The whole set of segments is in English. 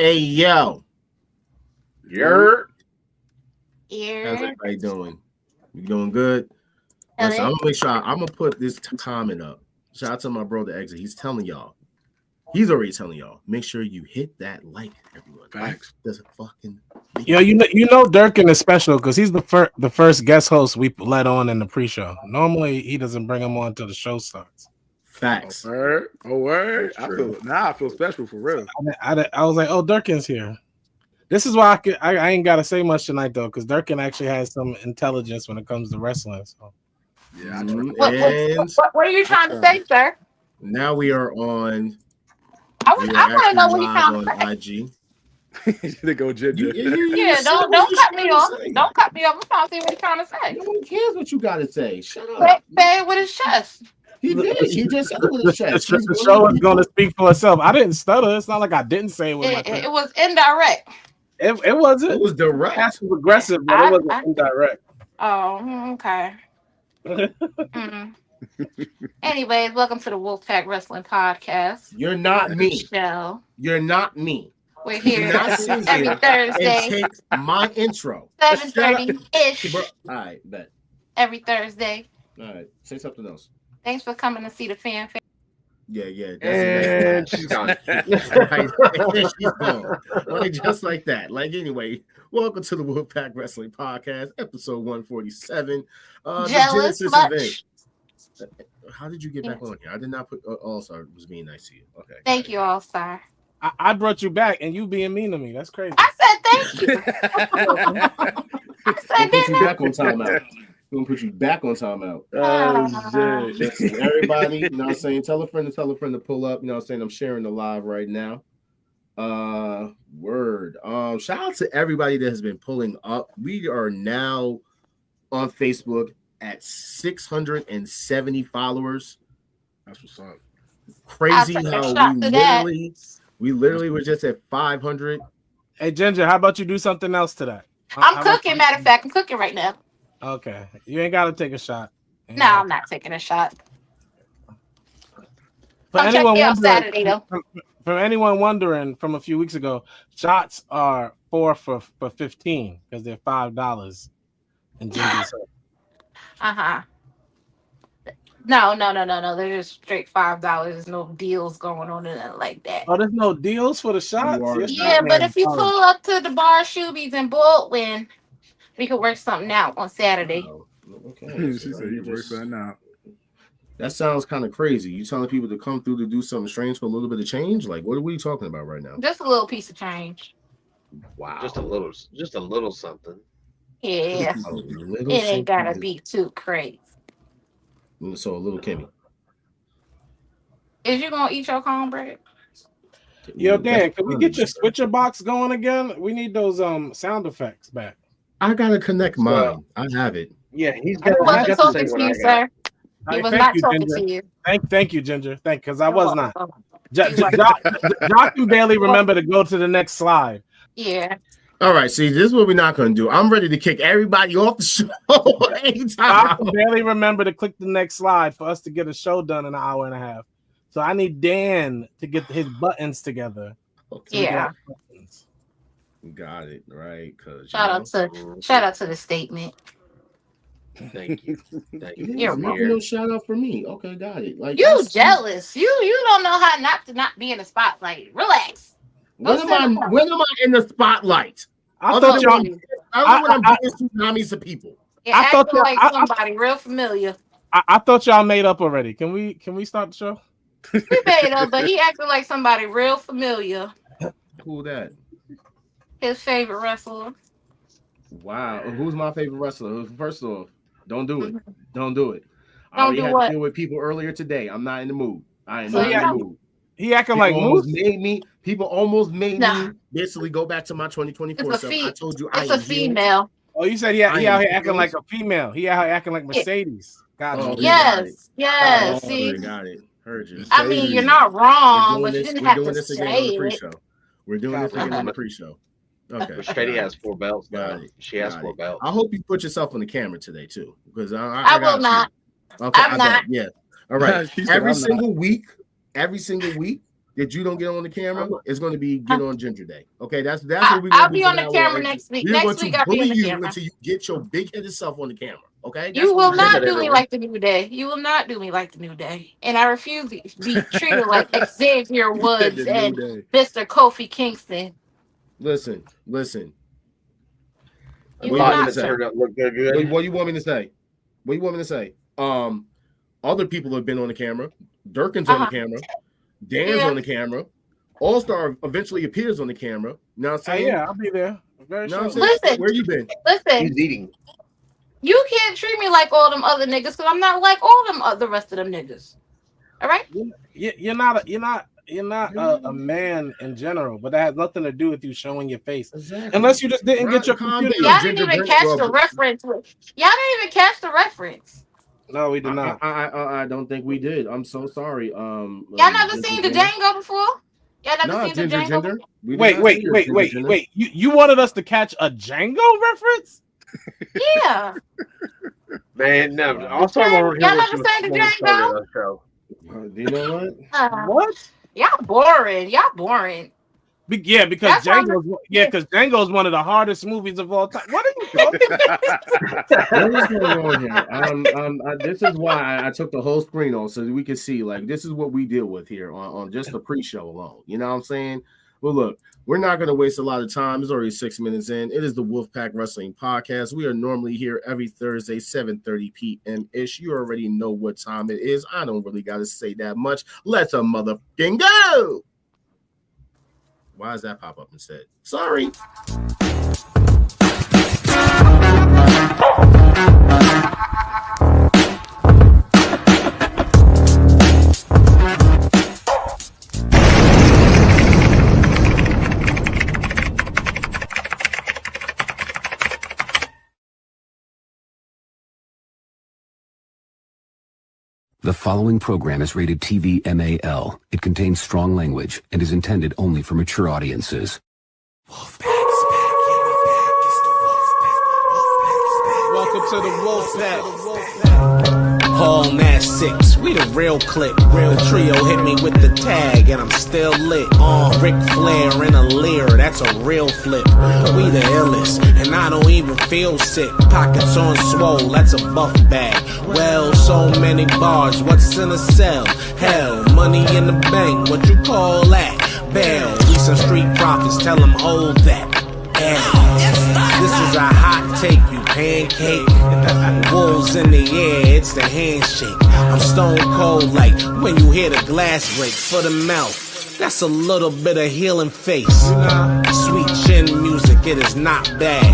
Hey, yo. How's everybody doing? You doing good? Listen, I'm gonna make sure I'm gonna put this comment up. Shout out to my bro, the exit. He's telling y'all. He's already telling y'all. Make sure you hit that like, everyone. Facts. Like this fucking video. Yo, you know Durkin is special because he's the first guest host we let on in the pre-show. Normally, he doesn't bring him on until the show starts. Facts. Oh, word. I feel special for real. I was like, oh, Durkin's here. This is why I ain't gotta say much tonight though, because Durkin actually has some intelligence when it comes to wrestling. So yeah, what are you trying to say, sir? Now we are on. I want to know what you're trying to say. IG. They go Ginger. Yeah, don't cut me off. Don't cut me off. I'm trying to see what you're trying to say. No one cares what you gotta say. Shut up. Say it with his chest. He did. He just said it with his chest. The show is going to speak for itself. I didn't stutter. It's not like I didn't say it with my chest. It was indirect. It wasn't. It was direct. Passive aggressive, but it wasn't indirect. Oh, okay. Anyways, welcome to the Wolfpack Wrestling Podcast. You're not me. Show. You're not me. We're here every Thursday. And take my intro. 7:30-ish. All right, bet. Every Thursday. All right, say something else. Thanks for coming to see the fanfare. Yeah. And she's gone. She's gone. Like, just like that. Like, anyway, welcome to the Wolfpack Wrestling Podcast, episode 147. Jealous much? Event. How did you get back on here? I did not put All-Star was being nice to you. Okay. Thank you, All-Star. I brought you back, and you being mean to me. That's crazy. I said thank you. I said put you back on timeout. We're gonna put you back on timeout. Listen, everybody, you know what I'm saying? Tell a friend to pull up. You know what I'm saying? I'm sharing the live right now. Word. Shout out to everybody that has been pulling up. We are now on Facebook at 670 followers. That's what's up. Crazy how we literally were just at 500. Hey Ginger, how about you do something else today? I'm cooking. Matter of fact, I'm cooking right now. Okay, you ain't gotta take a shot. No, I'm not taking a shot. For anyone wondering, Saturday, though. For anyone wondering, from a few weeks ago, shots are 4 for 15 because they're $5 in Ginger's. No. They're just straight $5. There's no deals going on in it like that. Oh, there's no deals for the shots? Yeah, but if you pull up to the bar Shoebies in Baldwin, we could work something out on Saturday. Okay. She said you work something out. That sounds kind of crazy. You telling people to come through to do something strange for a little bit of change? Like, what are we talking about right now? Just a little piece of change. Wow. Just a little something. Yeah. It ain't gotta be too crazy. So a little Kimmy. Is you gonna eat your cornbread? Yo, Dan, can we get your switcher box going again? We need those sound effects back. I gotta connect mine. I have it. Yeah, he's got. He wasn't talking to you, sir. He was not talking to you. Thank you, Ginger. Because I was not. Jock can barely remember to go to the next slide. Yeah. All right, see, this is what we're not going to do. I'm ready to kick everybody off the show anytime. I can barely remember to click the next slide for us to get a show done in an hour and a half. So I need Dan to get his buttons together. Okay. Yeah. Got it, right? Shout out to the statement. Thank you. You're no shout out for me. Okay, got it. Like you jealous. You don't know how not to not be in the spotlight. Relax. When am I in the spotlight? I thought y'all. I'm doing tsunamis of people. I thought like somebody real familiar. I thought y'all made up already. Can we start the show? We made up, but he acted like somebody real familiar. Who that? His favorite wrestler. Wow, who's my favorite wrestler? First off, don't do it. Don't do it. I already had to deal with people earlier today. I'm not in the mood. I am not in the mood. He acting like people almost made me basically go back to my 2024 self. I told you it's a female. Oh, you said he out here acting like a female. He out here acting like Mercedes. Yes. See, got it. Heard you. I mean, you're not wrong, but you didn't have to say it. We're doing this again on the pre-show. Okay. Mercedes has 4 belts. She has 4 belts. I hope you put yourself on the camera today too, because I will not. Okay, I'm not. Yeah. All right. Every single week, that you don't get on the camera is going to be get on Ginger Day. Okay, that's what we're going to do. I'll be on the camera next week. Next week I'll be on the camera until you get your big-headed self on the camera. Okay, you will not do me like the New Day. You will not do me like the New Day, and I refuse to be treated like Xavier Woods and Mr. Kofi Kingston. Listen. What do you want me to say? What do you want me to say? Other people have been on the camera. Durkin's on the camera. Dan's on the camera. All Star eventually appears on the camera. Now I'm saying, yeah, I'll be there. Listen, where you been? Listen, he's eating. You can't treat me like all them other niggas because I'm not like all them the rest of them niggas. All right? You're not a man in general, but that has nothing to do with you showing your face. Exactly. Unless you just didn't get your computer. Y'all didn't even catch the reference. Y'all didn't even catch the reference. No, we did not. I don't think we did. I'm so sorry. Y'all never seen the Django before? Y'all never seen the Django? Wait. You wanted us to catch a Django reference? Yeah. Man, no. Y'all never seen the Django? Do you know what? What? Y'all boring. Yeah, because Django's one of the hardest movies of all time. What are you talking about? What is going on here? This is why I took the whole screen on so that we can see, like, this is what we deal with here on just the pre-show alone. You know what I'm saying? Well, look, we're not going to waste a lot of time. It's already 6 minutes in. It is the Wolfpack Wrestling Podcast. We are normally here every Thursday, 7:30 p.m.-ish. You already know what time it is. I don't really got to say that much. Let's a motherfucking go! Why does that pop up instead? Sorry. The following program is rated TV MAL. It contains strong language and is intended only for mature audiences. Wolfpack is back. Welcome to the Wolfpack. Hall Nash 6, we the real click. Real trio hit me with the tag, and I'm still lit. Ric Flair in a leer, that's a real flip. We the illest, and I don't even feel sick. Pockets on swole, that's a buff bag. Well, so many bars, what's in a cell? Hell, money in the bank, what you call that? Bail, we some street prophets, tell them hold that. This is a hot take, you pancake. Wolves in the air, it's the handshake. I'm stone cold like when you hear the glass break for the mouth. That's a little bit of healing face. Sweet chin music, it is not bad.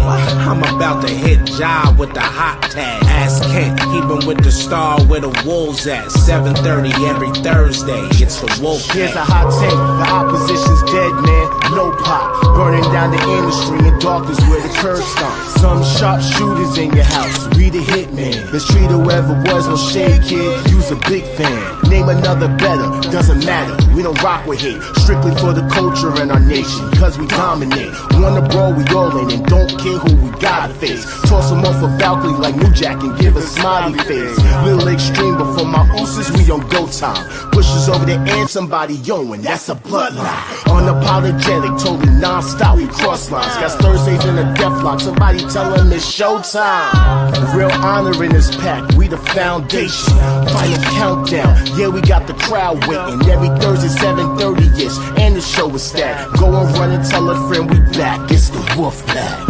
I'm about to hit job with the hot tag. Ask Kent, keeping with the star where the wolves at. 7:30 every Thursday, it's the Wolf. Here's a hot take, the opposition's dead, man. No pop, burning down the industry in darkness where the curb stomps. Some sharpshooters in your house, we the hitman. Let's treat whoever was no shade, kid. You's a big fan. Name another better, doesn't matter. We don't rock with hate. Strictly for the culture and our nation, cause we dominate. Wanna brawl, we all in, and don't care who we gotta face. Toss them off a balcony like New Jack and give a smiley face. Little extreme, but for my ooses, we on go time. Pushes over the and somebody yowing, that's a bloodline. Unapologetic, totally non-stop, we cross lines. Got Thursdays in a death lock, somebody tell them it's showtime. Real honor in this pack, we the foundation. Final countdown, yeah, we got the crowd waiting. Every Thursday, 7:30. And the show is stacked. Go and run and tell a friend we back. It's the Wolfpack.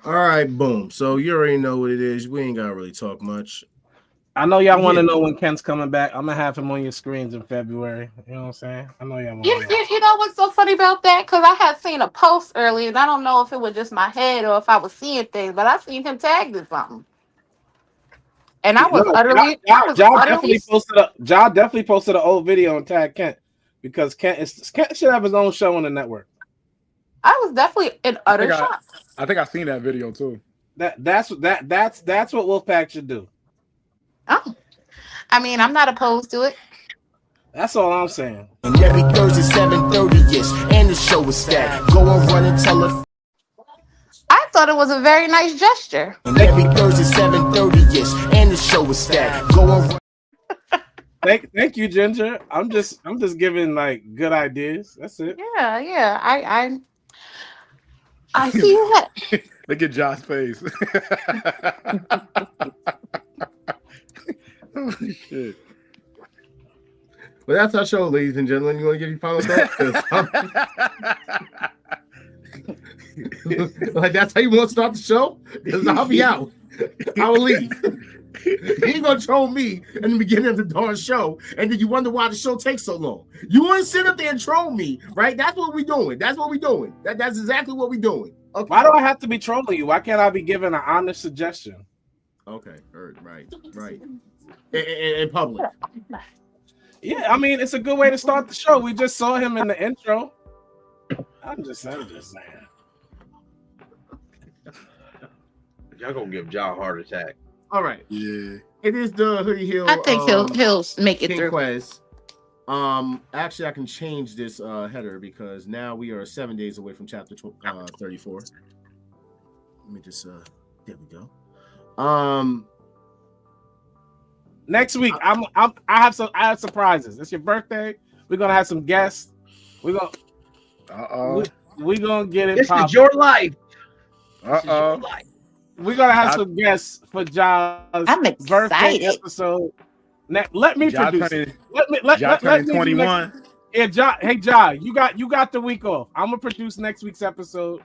All right, boom. So you already know what it is. We ain't gotta really talk much. I know y'all want to know when Kent's coming back. I'm gonna have him on your screens in February. You know what I'm saying? I know y'all want. You know what's so funny about that? Because I had seen a post earlier, and I don't know if it was just my head or if I was seeing things, but I seen him tagged in something, and I was utterly. Ja definitely posted an old video and tagged Kent because Kent should have his own show on the network. I was definitely in utter shock. I think I've seen that video too. That's what Wolfpack should do. Oh, I mean, I'm not opposed to it. That's all I'm saying. And every Thursday 7:30ish, and the show is stacked. Go and run and tell her. I thought it was a very nice gesture. And every Thursday 7:30ish, and the show is stacked. Go and run. Thank you, Ginger. I'm just giving like good ideas. That's it. Yeah. I see that. Look at Josh's face. Oh, shit. But that's our show, ladies and gentlemen. You want to give your final thoughts? Like that's how you want to start the show? Because I'll be out. I will leave. You ain't gonna troll me in the beginning of the darn show, and then you wonder why the show takes so long. You want to sit up there and troll me, right? That's what we're doing. That's exactly what we're doing. Okay. Why do I have to be trolling you? Why can't I be giving an honest suggestion? Okay, right. In public. Yeah, I mean it's a good way to start the show. We just saw him in the intro. I'm just saying. Y'all gonna give Ja a heart attack. All right. Yeah. It is the Hoodie Hill. I think he'll make it King through. Quest. Actually, I can change this header because now we are 7 days away from chapter 34. Let me just there we go. Next week, I have surprises. It's your birthday. We're gonna have some guests. We're gonna get it. This poppin'. is your life. We're gonna have some guests for Ja's birthday episode. Now, let me produce it. Let me 21. Yeah, Ja. Hey, Ja, you got the week off. I'm gonna produce next week's episode.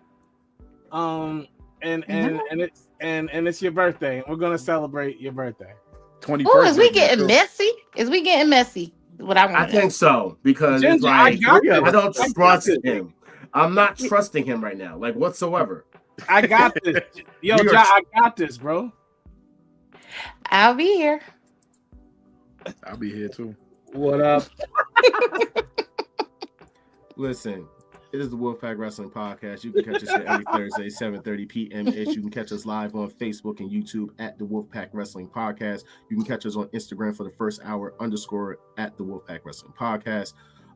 And it's your birthday, and we're gonna celebrate your birthday. 21st. Oh, is we getting messy? What I want. I think so because Ginger, it's like I don't trust it. him. I'm not trusting him right now, like whatsoever. I got this. Yo, Ja, I got this, bro. I'll be here. I'll be here too. What up? Listen, it is the Wolfpack Wrestling Podcast. You can catch us here every Thursday, 7:30 p.m. You can catch us live on Facebook and YouTube at the Wolfpack Wrestling Podcast. You can catch us on Instagram for the first hour _ at the Wolfpack Wrestling Podcast.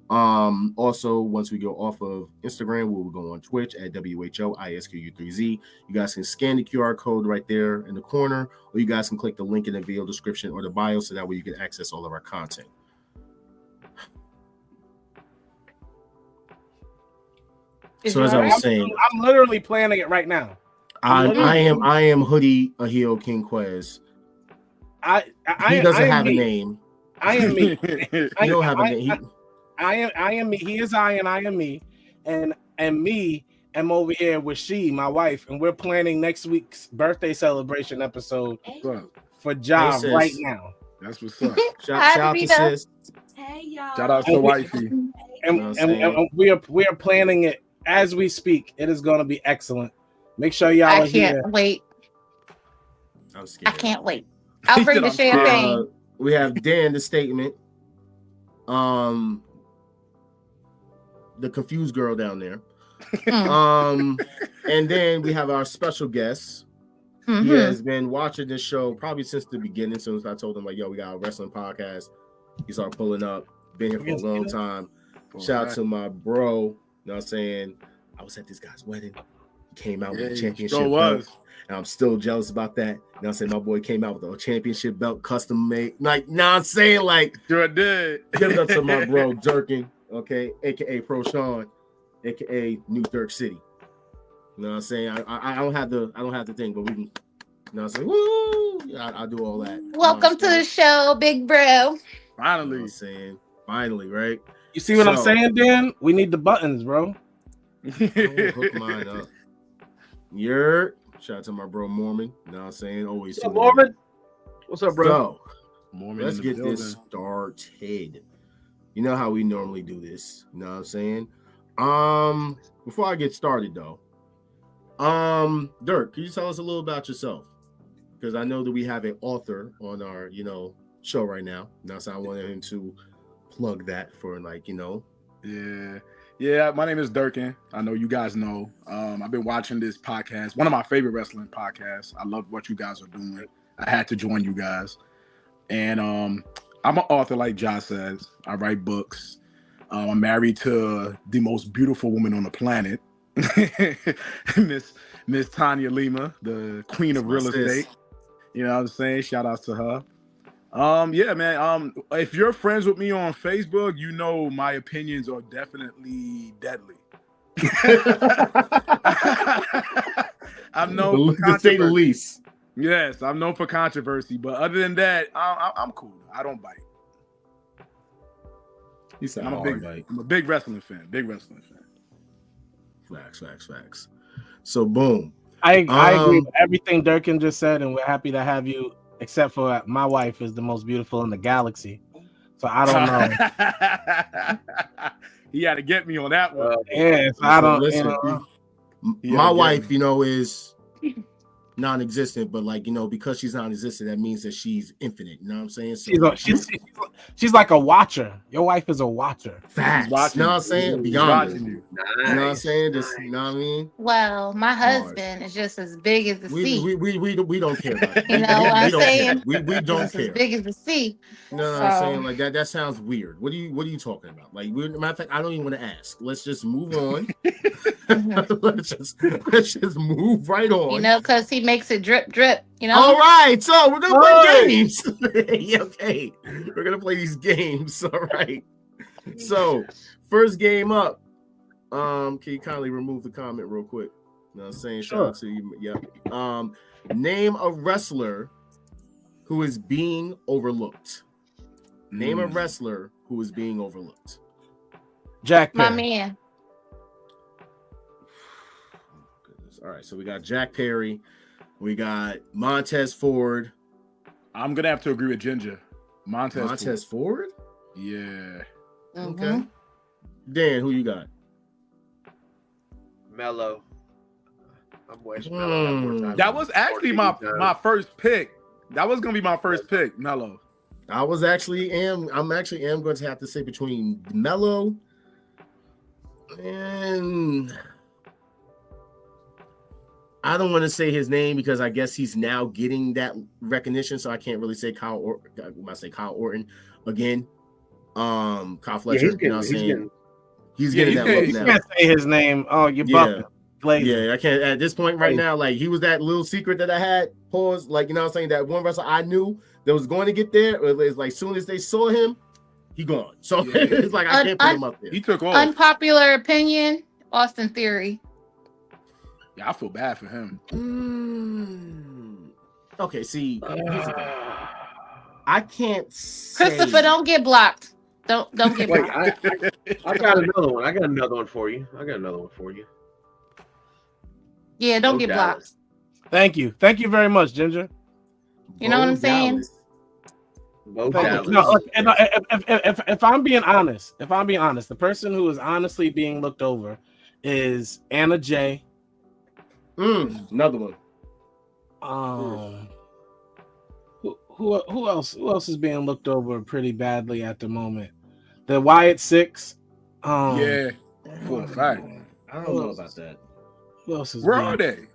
Also, once we go off of Instagram, we will go on Twitch at WHOISQU3Z. You guys can scan the QR code right there in the corner, or you guys can click the link in the video description or the bio so that way you can access all of our content. So as I was saying, I'm literally planning it right now. I am Hoodie Ahio King Quez. He doesn't have a name. I am me. He don't have a name. I am me. He is I, and I am me. And me am over here with she, my wife, and we're planning next week's birthday celebration episode for Ja right now. That's what's up. Shout out to sis. Hey y'all. Shout out to wifey. And we are planning it as we speak. It is going to be excellent. Make sure y'all are here. I can't wait. I'm scared. I can't wait. I'll bring the champagne. We have Dan the statement. The confused girl down there. And then we have our special guest. He has been watching this show probably since the beginning. Since I told him, like, yo, we got a wrestling podcast. He started pulling up. Been here for a long time. Shout out to my bro. You know what I'm saying? I was at this guy's wedding. He came out with a championship belt. And I'm still jealous about that. You know what I'm saying? My boy came out with a championship belt, custom made. Like, you know what I'm saying? Like, sure did. Give it up to my bro, Durkin. Okay, aka Pro Sean, aka New Dirk City. You know what I'm saying? I don't have the thing, but we can. You know what I'm saying? Woo! I'll do all that. Welcome to the show, big bro. Finally, you know what I'm saying, finally, right? You see what I'm saying, Dan? We need the buttons, bro. Hook mine up. Shout out to my bro Mormon. You know what I'm saying? Always. What's up, Mormon? What's up, bro? So, Mormon, let's get this started. You know how we normally do this. You know what I'm saying? Before I get started though, Dirk, can you tell us a little about yourself? Because I know that we have an author on our, show right now. Now, so I wanted him to plug that for Yeah, my name is Durkin. I know you guys know. I've been watching this podcast, one of my favorite wrestling podcasts. I love what you guys are doing. I had to join you guys. And I'm an author, like Josh says. I write books. I'm married to the most beautiful woman on the planet, Miss Tanya Lima, the queen of real estate. You know what I'm saying? Shout out to her. Yeah, man. If you're friends with me on Facebook, you know my opinions are definitely deadly. I'm known for to say the least. Yes, I'm known for controversy, but other than that, I'm cool. I don't bite. You said I'm a big wrestling fan. Big wrestling fan. Facts. So boom. I agree with everything Durkin just said, and we're happy to have you. Except for my wife is the most beautiful in the galaxy, so I don't know. He had to get me on that one. Yes, I don't. Listen, my wife, is non-existent, but because she's non-existent, that means that she's infinite. You know what I'm saying? So she's like a watcher. Your wife is a watcher. Facts. You know what I'm saying? Beyond you. You know what I'm saying? Just, you know what I mean? Well, my husband is just as big as the sea. We don't care about it. You know what I'm saying? We don't care. As big as the sea. You know what I'm saying? Like that sounds weird. What are you talking about? Like, matter of fact, I don't even want to ask. Let's just move on. let's just move right on. Because he makes it drip. All right, so we're gonna play games. Okay, we're gonna play these games. All right. So first game up. Can you kindly remove the comment real quick? You know what I'm saying? Shout out to you. Yep. Name a wrestler who is being overlooked. Name a wrestler who is being overlooked. Jack Perry. My man. All right, so we got Jack Perry. We got Montez Ford. I'm gonna have to agree with Ginger. Montez Ford? Yeah. Okay. Dan, who you got? Mello. I'm wishing Mello. That was actually my first pick. That was gonna be my first pick, Mello. I'm actually going to have to say between Mello and I don't want to say his name because I guess he's now getting that recognition, so I can't really say Kyle Orton again. Kyle Fletcher, you know what I'm saying? He's getting that look now. You can't say his name. Oh, you're bumping. Yeah, I can't at this point right now. Like he was that little secret that I had. Pause. Like, you know what I'm saying? That one wrestler I knew that was going to get there. It's like soon as they saw him, he gone. So it's like I can't put him up there. He took off. Unpopular opinion, Austin Theory. Yeah, I feel bad for him. Okay, see, I can't say... Christopher, don't get blocked. Don't get blocked. I got another one. I got another one for you. Yeah, don't get blocked. Thank you very much, Ginger. You know what I'm saying? No, if I'm being honest, the person who is honestly being looked over is Anna Jay. Another one. Who else is being looked over pretty badly at the moment? The Wyatt Six. Yeah, for a fact. I don't know about that. Who else is? Where are they?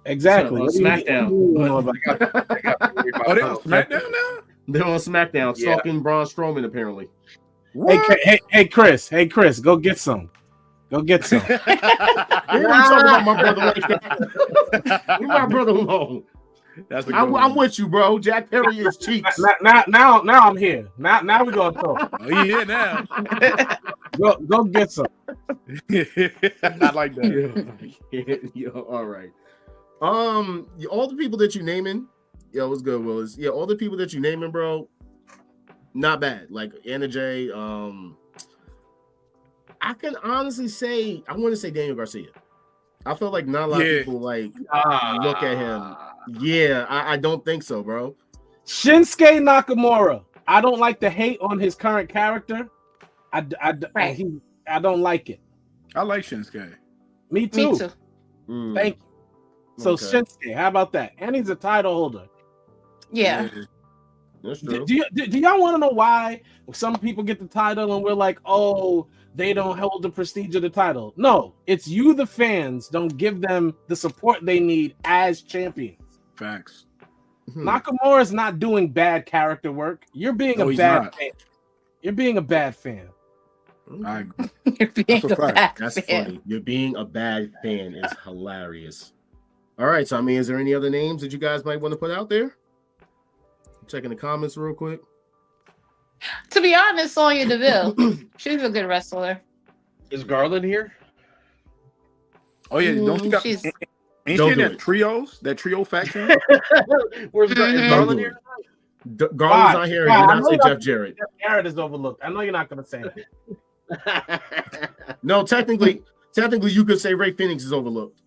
Exactly. SmackDown. Are they on SmackDown now? They're on SmackDown, stalking Braun Strowman apparently. Hey, Chris, go get some. Go get some. You ain't talking about my brother like that. Leave my brother alone. I'm with you, bro. Jack Perry is cheeks. Now I'm here. Now we gonna talk. Oh, you here now? Go get some. I like that. Yo, all right. All the people that you naming, what's good, Willis? Yeah, all the people that you naming, bro, not bad. Like Anna Jay. I can honestly say I want to say Daniel Garcia. I feel like not a lot of people like look at him. Yeah, I don't think so, bro. Shinsuke Nakamura. I don't like the hate on his current character. I don't like it. I like Shinsuke. Me too. Thank you. So Shinsuke, how about that? And he's a title holder. Yeah. That's true. Do y'all want to know why some people get the title and we're like, oh, they don't hold the prestige of the title? No, it's you, the fans, don't give them the support they need as champions. Facts. Nakamura's not doing bad character work. You're being a bad fan. You're being a bad fan. I agree. You're being a bad That's fan. funny. You're being a bad fan is hilarious. All right, so I mean, is there any other names that you guys might want to put out there? Checking the comments real quick. To be honest, Sonya Deville, she's a good wrestler. Is Garland here? Oh yeah, don't you got? She's- Ain't Don't she in do that it. trios? That trio faction? Is Garland here? Garland's not here. God, You're I not know saying that- Jeff Jarrett. Jeff Jarrett is overlooked. I know you're not going to say that. No, technically, you could say Ray Phoenix is overlooked.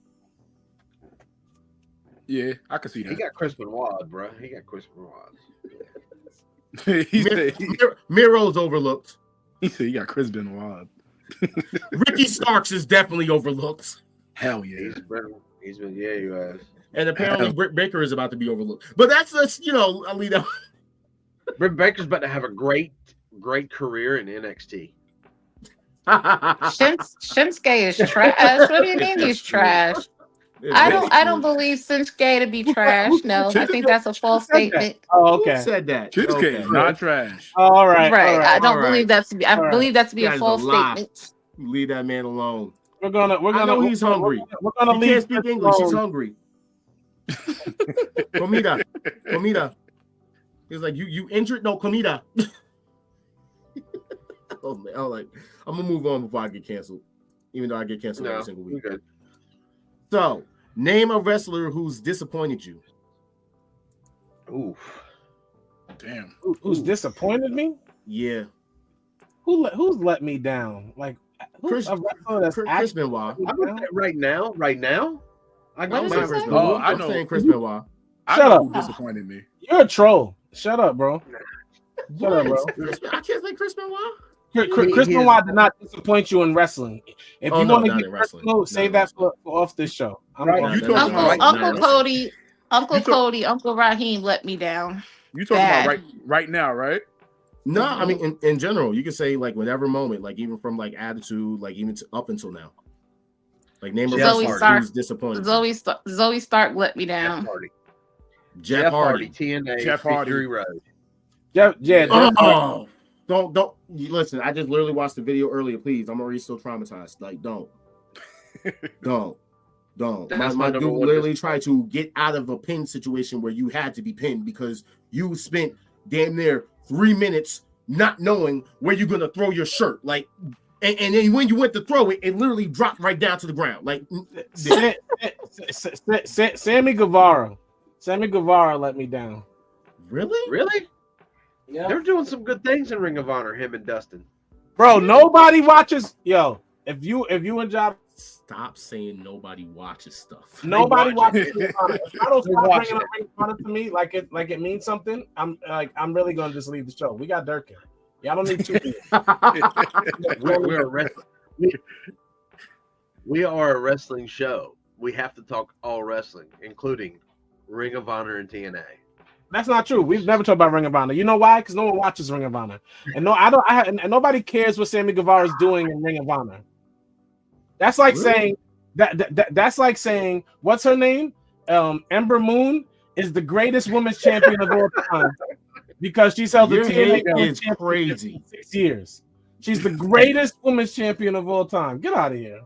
Yeah, I can see He that. got Chris Benoit, bro. He got Chris Benoit. he said Miro's overlooked. he got Chris Benoit. Ricky Starks is definitely overlooked. Hell yeah. He's been you guys. And apparently Britt Baker is about to be overlooked. But that's I'll leave that. Britt Baker's about to have a great career in NXT. Shinsuke is trash. What do you mean he's trash? I don't believe Shinsuke to be trash. No, I think that's a false statement. Oh, Who okay. said that? Shinsuke is not trash. All right. Right. All right. I don't all right. believe that to be. I All right. believe that to be That a is false a lie. statement. Leave that man alone. We're gonna. I know he's hungry. We're gonna He leave. can't speak this English. He's alone. hungry. Comida. He's like, you injured? No, comida. Oh man, I'm gonna move on before I get canceled. Even though I get canceled every single week. Good. So, name a wrestler who's disappointed you. Oof. Damn. Who's disappointed me? Yeah, Who's let me down? Like who's a wrestler that's Chris actually Benoit. I would say right now. I What got is my he Chris saying? Benoit. Oh, I I'm know. saying Chris Benoit. I Shut know up. who disappointed me. You're a troll. Shut up, bro. Shut up, bro. I can't say Chris Benoit. Chris Benoit did not disappoint you in wrestling. If you want to not get in wrestling. personal, Not save in that wrestling. for off this show. Right, Nah, you that- talking nah, about nah, Uncle nah. Cody, Uncle You talk- Cody, Uncle Raheem let me down. You talking Bad. about right now, right? No, I mean in general, you can say like whatever moment, like even from like attitude, like even up until now. Like name a Zoe wrestler Stark. who's disappointed. Zoe Stark let me down. Jeff Hardy. TNA, Jeff Hardy. Victory Road. Yeah. Oh, don't listen. I just literally watched the video earlier. Please, I'm already still traumatized. Like, don't. That's My my dude number one literally tried to get out of a pin situation where you had to be pinned because you spent damn near 3 minutes not knowing where you're gonna throw your shirt. Like, and then when you went to throw it, it literally dropped right down to the ground. Like, Sammy Guevara. Sammy Guevara let me down. Really? Yeah. They're doing some good things in Ring of Honor, him and Dustin. Bro, nobody watches. Yo, if you and Job, stop saying nobody watches stuff. nobody watches Ring of Honor. If I don't stop watching bringing up Ring of Honor to me like it means something, I'm really gonna just leave the show. We got Durkin. Yeah, I don't need 2 minutes. We are a wrestling show. We have to talk all wrestling, including Ring of Honor and TNA. That's not true. We've never talked about Ring of Honor. You know why? Because no one watches Ring of Honor, and and nobody cares what Sammy Guevara is doing in Ring of Honor. That's like saying that's like saying what's her name? Ember Moon is the greatest women's champion of all time because she's held the Your hate TNA is championship crazy. for 6 years. She's the greatest women's champion of all time. Get out of here.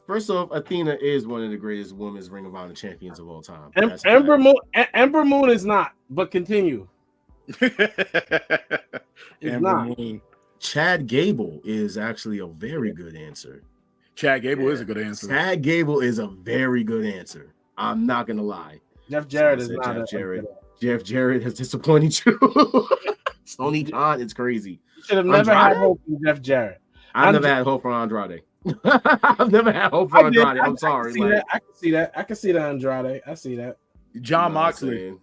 First off, Athena is one of the greatest women's Ring of Honor champions of all time. Ember Moon is not, but continue. It's not. Chad Gable is actually a very good answer. Chad Gable is a good answer. Chad Gable is a very good answer. I'm not gonna lie. Jeff Jarrett is Someone not. said Jeff Jarrett has disappointed you. Tony Khan, it's crazy. You should have never Andrade? had hope in Jeff Jarrett. I never had hope for Andrade. I've never had hope for Andrade. I'm sorry. I can see that. I can see that, Andrade. I see that. John Moxley.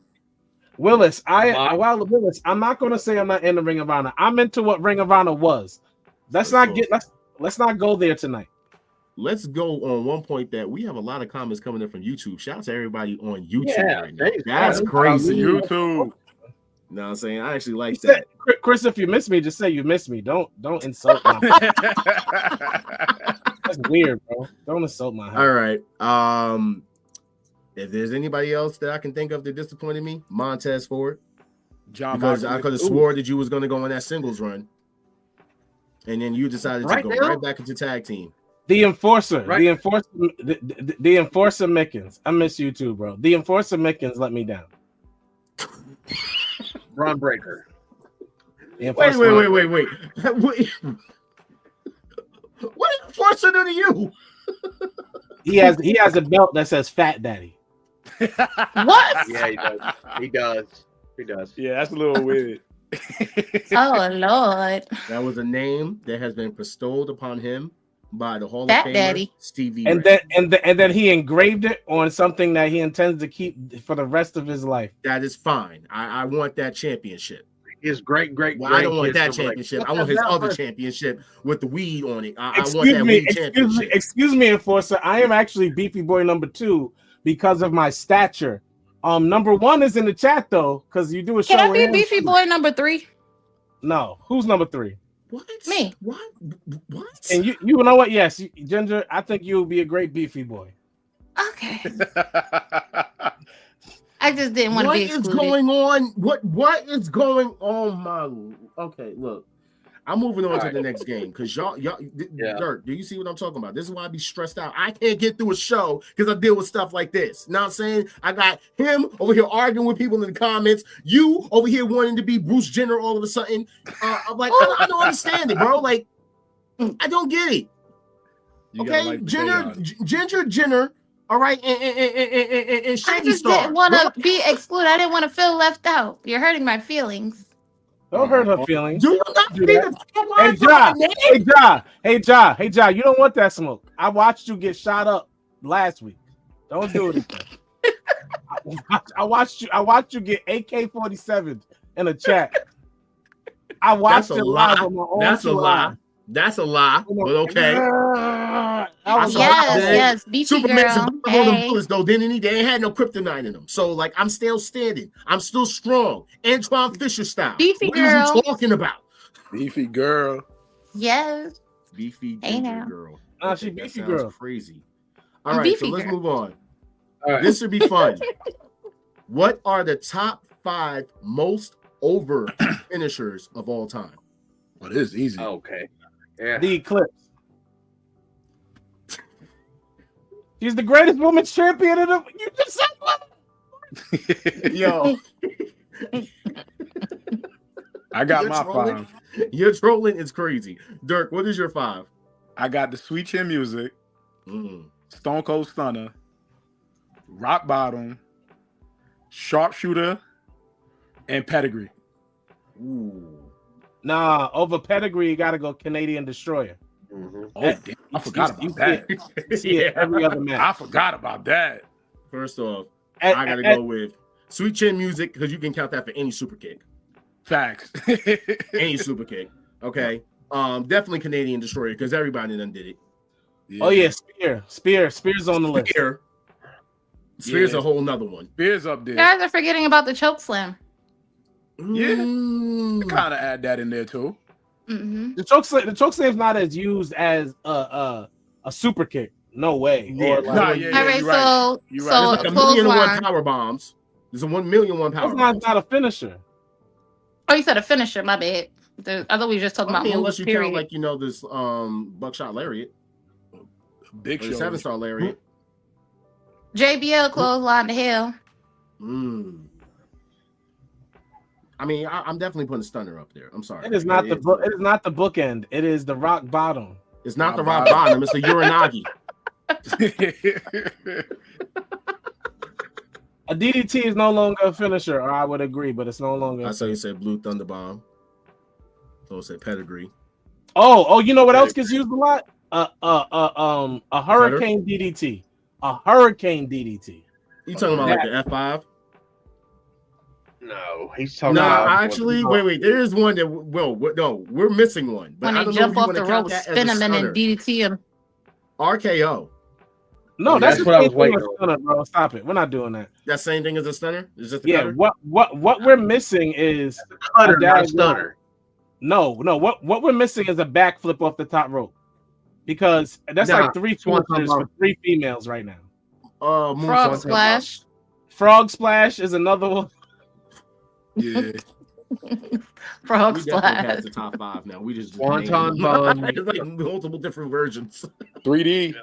Willis, I'm not gonna say I'm not in the Ring of Honor. I'm into what Ring of Honor was. Let's not go there tonight. Let's go on one point that we have a lot of comments coming in from YouTube. Shout out to everybody on YouTube. Yeah, right now. thanks, That's man. crazy. YouTube. You know what I'm saying? I actually like He said, that. Chris, if you miss me, just say you miss me. Don't insult my That's weird, bro. Don't insult my heart. All right. If there's anybody else that I can think of that disappointed me, Montez Ford. John Because I Moxley. could have swore that you was going to go on that singles run. And then you decided to go right back into tag team. The Enforcer. Right. The Enforcer. The Enforcer Mickens. I miss you too, bro. The Enforcer Mickens let me down. Braun Breaker. Wait. What Enforcer do to you? He has a belt that says Fat Daddy. What? Yeah, he does. Yeah, that's a little weird. Oh Lord. That was a name that has been bestowed upon him by the Hall of Fat Famer Daddy. Stevie And Ray. then he engraved it on something that he intends to keep for the rest of his life. That is fine. I want that championship. His great Well, I don't want that championship. I want his other championship with the weed on it. I want that weed championship. Excuse me, Enforcer. I am actually Beefy Boy number 2 because of my stature. Number 1 is in the chat though, because you do a show. Can I with be him. Beefy Boy number 3? No, who's number 3? What? Me. What? And you know what? Yes, Ginger. I think you would be a great Beefy Boy. Okay. I just didn't want to be excluded. What is going on? What is going on, my? Okay, look. I'm moving on to the next game because y'all, Dirk, do you see what I'm talking about? This is why I be stressed out. I can't get through a show because I deal with stuff like this. Know what I'm saying? I got him over here arguing with people in the comments. You over here wanting to be Bruce Jenner all of a sudden. I'm like, I don't understand it, bro. Like, I don't get it. Okay, Ginger Jenner. All right, and I Shaggy just Star. didn't want to be excluded. I didn't want to feel left out. You're hurting my feelings. Don't hurt her feelings. Do you not Do think that. Hey, Ja, you don't want that smoke. I watched you get shot up last week. Don't do it again. I watched you get AK-47 in a chat. I watched it live on my own. That's a lie. That's a lie. But okay. Yes, Beefy Superman girl. Hey. bullets though. They ain't had no kryptonite in them. So like, I'm still standing. I'm still strong. Antoine Fisher style. Beefy what girl. are you talking about? Beefy girl. Yes. Beefy girl. Nah, she beefy girl. Crazy. All right, so let's move on. All right. This should be fun. What are the top 5 most over finishers of all time? Well, this is easy. Okay. Yeah. The Eclipse. She's the greatest women's champion in the. You just said Yo. I got You're my trolling? 5. Your trolling is crazy. Dirk, what is your 5? I got the Sweet Chin Music, Stone Cold Stunner, Rock Bottom, Sharpshooter, and Pedigree. Ooh. Nah, over Pedigree, you gotta go Canadian Destroyer. Mm-hmm. Oh, damn. I forgot about that. You see it every other match. I forgot about that. First off, I gotta go with Sweet Chin Music because you can count that for any super kick. Facts. Any super kick. Okay. Definitely Canadian Destroyer because everybody done did it. Yeah. Oh yeah, Spear's on the list. Spear's a whole nother one. Spear's up there. You guys are forgetting about the choke slam. Yeah, kind of add that in there too. Mm-hmm. The choke slam's not as used as a super kick. No way. Yeah. Or like, Nah, All right, you're right. so There's like a million and one clothesline. power bombs. There's a 1,000,001 power bombs. not a finisher. Oh, you said a finisher. My bad. I thought we were just talking I about mean, moves. unless you Period. count like this buckshot lariat, Big or the Show. 7-star lariat. JBL clothesline to hell. I mean, I'm definitely putting Stunner up there. I'm sorry. It is not the book. It is not the bookend. It is the rock bottom. It's not the rock bottom. It's the Uranagi. A DDT is no longer a finisher, or I would agree, but it's no longer. I saw you said Blue Thunder Bomb. So say Pedigree. Oh, you know what else gets used a lot? A hurricane DDT. A hurricane DDT. You talking about like the F5? No, he's talking No, about. actually, wait. There is one that we're missing one. But When I they don't jump know if off you the want rope, to count that spin as a them, and stunner. then DDT them. RKO. No, that's what I was waiting on. Stunner, bro. Stop it. We're not doing that. That same thing as a stunner? Is just a Yeah. cutter? What we're missing is Cutter, not a stunner. No. What we're missing is a backflip off the top rope, because that's like 3 finishers for 3 females right now. Frog Splash. Frog Splash is another one. Yeah. Frog We definitely Splash. passed the top 5 now. We just Swanton Bomb. There's like multiple different versions. 3D.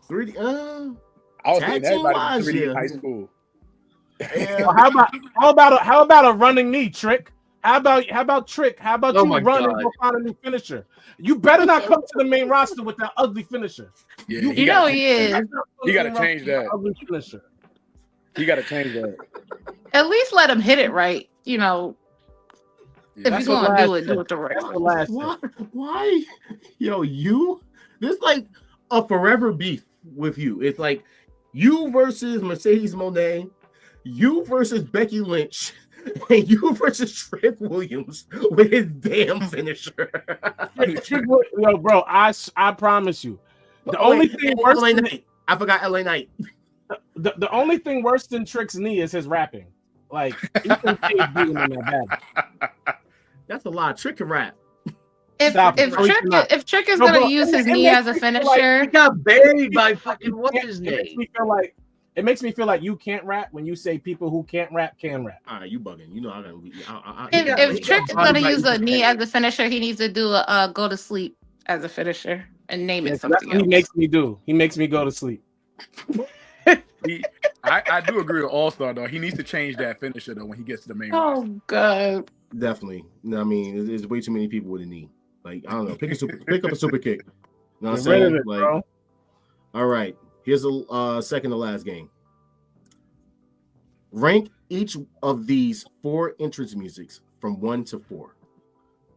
3D. I was Tag saying team everybody wise, 3D in yeah. high school. Yeah. Well, how about a running knee trick? How about Trick? How about Oh you my run and God. go find a new finisher? You better not come to the main roster with that ugly finisher. Yeah, You know he is. He got to change that. Ugly finisher. He got to change that. At least let him hit it right. You know, if That's you're what gonna do last it, said. do it the right That's way. the last Why? Why? Yo, you? There's like a forever beef with you. It's like you versus Mercedes Moné, you versus Becky Lynch, and you versus Trick Williams with his damn finisher. Yo, bro, I promise you, the only thing worse LA than Knight. I forgot LA Knight. the only thing worse than Trick's knee is his rapping. Like he can keep beating him that bad. That's a lot. Trick can rap. If Stop it. if Trick is No, gonna bro, use his it knee makes as a me feel like finisher, He got buried by fucking what's his name? It makes me feel like you can't rap when you say people who can't rap can rap. All right, you bugging. You know I gotta. if Trick is gonna use a knee as a finisher, he needs to do a go to sleep as a finisher and name it That's something what he else. makes me do. He makes me go to sleep. I do agree with All-Star though. He needs to change that finisher though when he gets to the main roster. Oh god. Definitely. No, I mean, there's way too many people with a knee. Like I don't know. Pick up a super kick. You know what I'm Get rid of saying? it, Like, bro. all right. Here's the second to last game. Rank each of these 4 entrance musics from 1 to 4.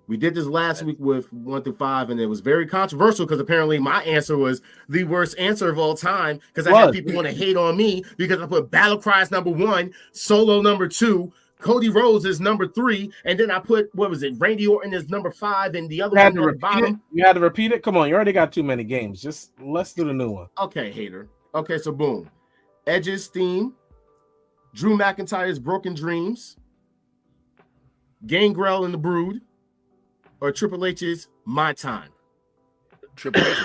We did this last week with 1 through 5, and it was very controversial because apparently my answer was the worst answer of all time because I had people want to hate on me because I put Battle Cries number 1, Solo number 2, Cody Rhodes is number 3, and then I put, what was it, Randy Orton is number 5, and the other one at the bottom. You had to repeat it? Come on, you already got too many games. Just let's do the new one. Okay, hater. Okay, so boom. Edge's theme, Drew McIntyre's Broken Dreams, Gangrel and the Brood, or Triple H's My Time. Triple H.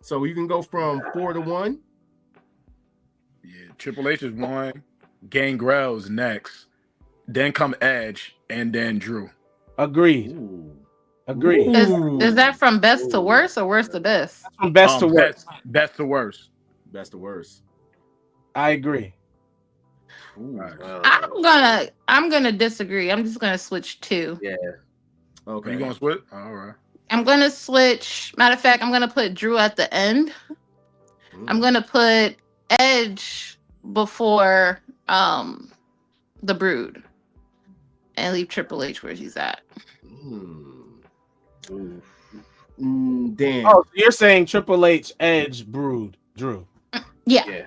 So you can go from 4 to 1. Yeah, Triple H is 1. Gangrel's next. Then come Edge, and then Drew. Agreed. Ooh. Agreed. Is that from best to worst or worst to best? From best to worst. Best to worst. Best to worst. I agree. Ooh. I'm gonna disagree. I'm just gonna switch 2. Yeah. Okay. You gonna switch? All right. I'm gonna switch. Matter of fact, I'm gonna put Drew at the end. I'm gonna put Edge before the Brood, and leave Triple H where he's at. Damn. Oh, so you're saying Triple H, Edge, Brood, Drew? Yeah.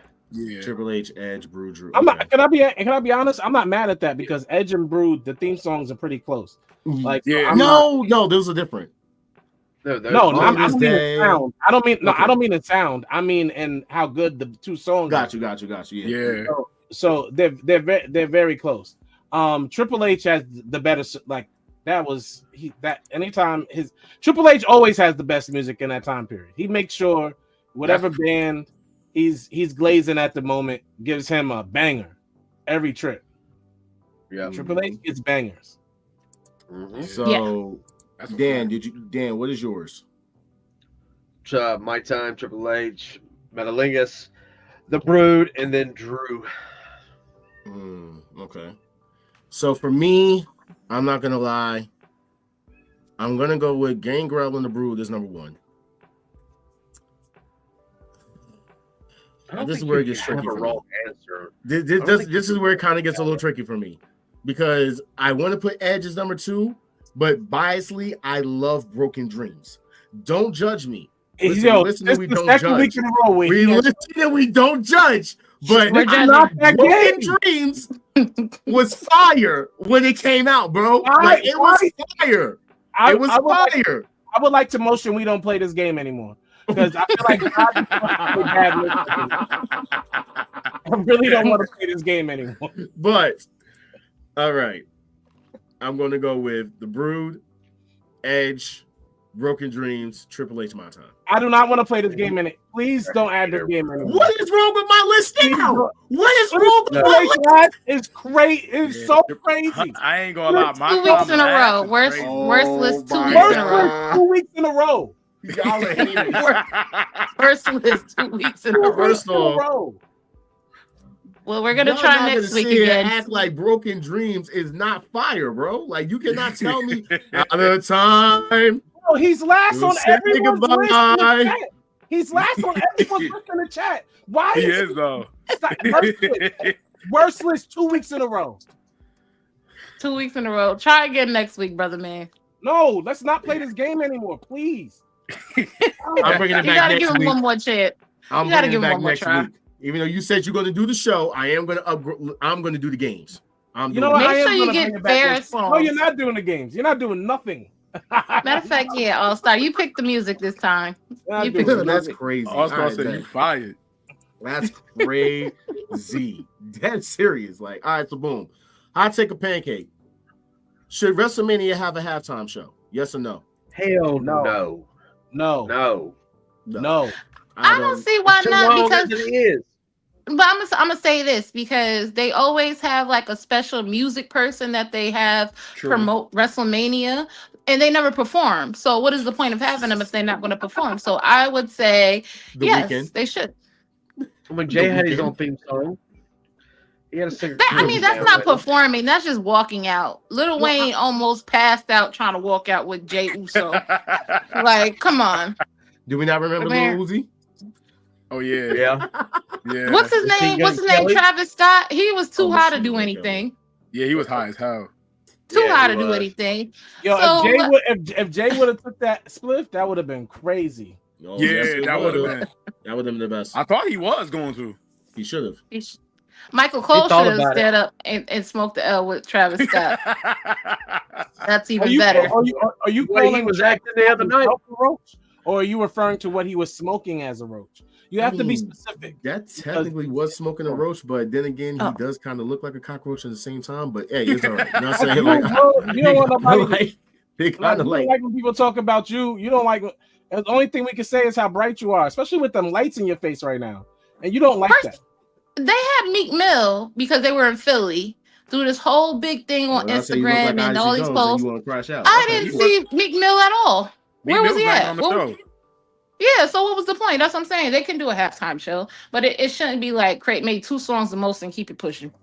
Triple H, Edge, Brood, Drew. I'm not. Can I be honest? I'm not mad at that because Edge and Brood, the theme songs are pretty close. Like, yeah. So No, those are different. I don't mean in sound. I don't mean in sound. I mean in how good the 2 songs. Got you. Yeah. So they're very close. Triple H has the better. Like anytime Triple H always has the best music in that time period. He makes sure whatever band he's glazing at the moment gives him a banger every trip. Yeah. Triple H gets bangers. Mm-hmm. So, Dan, what is yours? My Time, Triple H, Metalingus, The Brood, and then Drew. Okay. So for me, I'm not gonna lie. I'm gonna go with Gangrel and the Brood as number 1. This is where it gets tricky. This is where it kind of gets a little tricky for me because I want to put Edge as number 2, but biasly, I love Broken Dreams. Don't judge me. Listen, we don't judge. We listen and we don't judge. But Broken Dreams was fire when it came out, bro. It was fire. It was fire. I would like to motion we don't play this game anymore. Because I feel like I really don't want to play this game anymore. But all right, I'm going to go with the Brood, Edge, Broken Dreams, Triple H, My Time. I do not want to play this game in it. Please don't add this game in it. What is wrong with my list now? What is wrong with my list? It's crazy. It's so crazy. I ain't gonna lie. My 2 weeks in a row. Worst list 2 weeks in a row. 2 weeks in a row. Y'all are haters. Worst list 2 weeks in a row. First off, well, we're gonna try next week again. Act like Broken Dreams is not fire, bro. Like you cannot tell me another time. Bro, he's last on everyone's list in the goodbye. chat. He's last on everyone's list in the chat. Why? He is though. Worst list 2 weeks in a row. 2 weeks in a row. Try again next week, brother man. No, let's not play this game anymore, please. I'm bringing it back. You gotta next give him week. one more chance. I'm You gotta bringing give it him back one more next try. week. Even though you said you're going to do the show, I'm going to do the games. You know what? Make sure you get fair songs. No, you're not doing the games. You're not doing nothing. Matter of fact, yeah, All Star. You picked the music this time. You picked the That's music. crazy. I was gonna All right, say then. you fired. That's crazy. That's serious. Like, all right, so boom. Hot take a pancake. Should WrestleMania have a halftime show? Yes or no? Hell No. no. No. No. I don't see why Too not, long because as it is. but I'm gonna say this because they always have like a special music person that they have promote WrestleMania, and they never perform. So what is the point of having them if they're not going to perform? So I would say yes, they should. When Jay had his own theme song, he had a singer. I mean, that's not performing. That's just walking out. Lil Wayne almost passed out trying to walk out with Jay Uso. Like, come on. Do we not remember Lil Uzi? Oh yeah. Yeah. What's his name? What's his name? Kelly? Travis Scott. He was too high to do anything. Yeah, he was high as hell. Too Yeah, high he to do was. anything. Yo, So, if Jay would have took that spliff, that would have been crazy. No, Yeah, yes, it that would have would've. been. That would have been the best. I thought he was going to. He should have. Michael Cole thought should have about it. stood up and smoked the L with Travis Scott. That's Are even you, better. are you The way he calling was Travis acting the other night. himself a roach? Or are you referring to what he was smoking as a roach? You have to be specific. That technically was smoking a roach, but then again, he does kind of look like a cockroach at the same time. But hey, it's all right. You know what I'm saying? Like, You don't want nobody. like, they kind of You like. don't like when people talk about you. You don't like. The only thing we can say is how bright you are, especially with them lights in your face right now, and you don't like that. They had Meek Mill because they were in Philly do this whole big thing on When I say you look Instagram like and Ozzy all these Jones and posts. you want to crash out. I Okay, didn't you see Meek Mill at all. Where was he at? On the show. Yeah, so what was the point? That's what I'm saying. They can do a halftime show, but it shouldn't be like create maybe 2 songs the most and keep it pushing.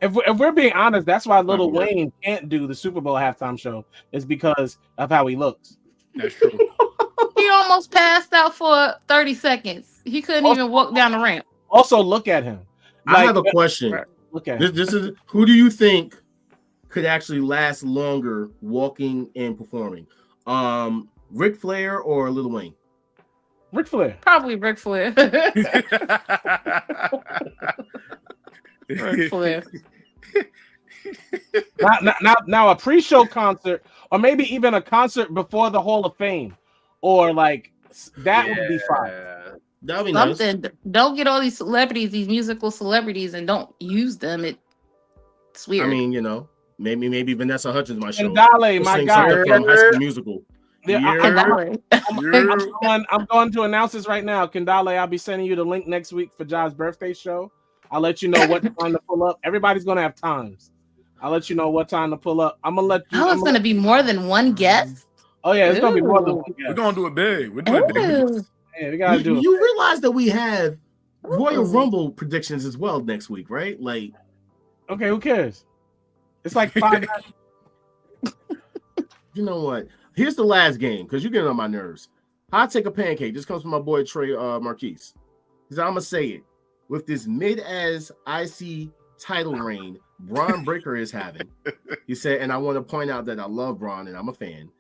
If we're being honest, that's why Lil Wayne can't do the Super Bowl halftime show. Is because of how he looks. That's true. He almost passed out for 30 seconds. He couldn't even walk down the ramp. Also, look at him. I have a question. Look at him. This is who do you think could actually last longer walking and performing? Ric Flair or Lil Wayne? Ric Flair. Probably Ric Flair. Ric Flair. Now a pre-show concert, or maybe even a concert before the Hall of Fame, or like that would be fine. That'd be Something. nice. Don't get all these celebrities, these musical celebrities, and don't use them. It's weird. I mean, you know, maybe Vanessa Hudgens might show And up. Dale, my Sing guy. something from High School Musical. I'm going to announce this right now. Kendale, I'll be sending you the link next week for John's birthday show. I'll let you know what time to pull up. Everybody's gonna have times. I'll let you know what time to pull up. I'm gonna let you. Oh, it's gonna be more than one guest. Oh yeah, it's gonna be more than one guest. We're gonna do it big. We're doing it big. Yeah, we gotta do it. You realize that we have Royal Rumble predictions as well next week, right? Like, okay, who cares? It's like 5. You know what? Here's the last game because you're getting on my nerves. Hot take a pancake. This comes from my boy Trey Marquise. He said, I'm gonna say it. With this mid-as IC title reign Braun Breaker is having, he said, and I want to point out that I love Braun and I'm a fan.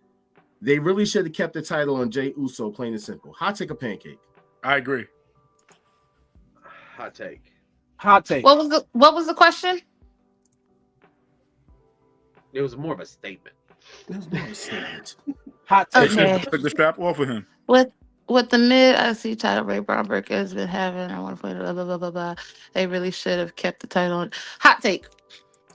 They really should have kept the title on Jey Uso, plain and simple. Hot take a pancake. I agree. Hot take. Hot take. What was the question? It was more of a statement. It was more of a statement. Hot take. Okay. Took the strap off of him. With the mid-IC title Ray Braun Breaker has been having, I want to put it, blah, blah, blah, blah, blah. They really should have kept the title on. Hot take.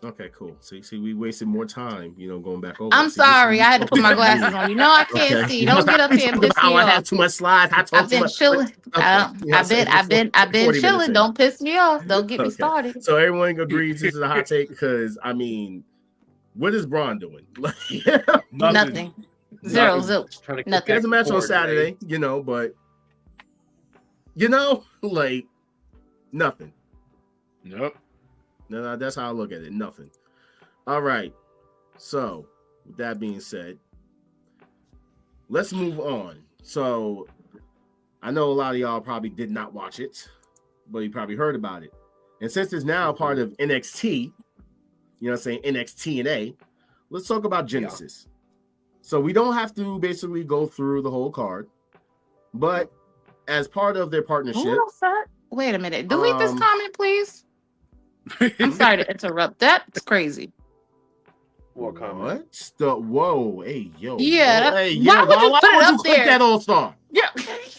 Okay, cool. See, we wasted more time, going back over. I'm sorry, I had to put my glasses on. You know I can't see. Don't get up here and piss me I have off. too much slides. I've been chilling. I've been chilling. Don't piss me off. Don't get me started. So everyone agrees this is a hot take because I mean, what is Braun doing? Nothing. Zero zilch. Nothing. There's a match on Saturday, but like nothing. Nope. No, that's how I look at it. Nothing. All right. So, with that being said, let's move on. So, I know a lot of y'all probably did not watch it, but you probably heard about it. And since it's now part of NXT, NXTNA, let's talk about Genesis. So, we don't have to basically go through the whole card, but as part of their partnership. Wait a minute. Delete this comment, please. I'm sorry to interrupt. That's crazy. What comment? Whoa, hey, yo. Yeah. Whoa, hey, why would you put it up click there? that All-Star? Yeah.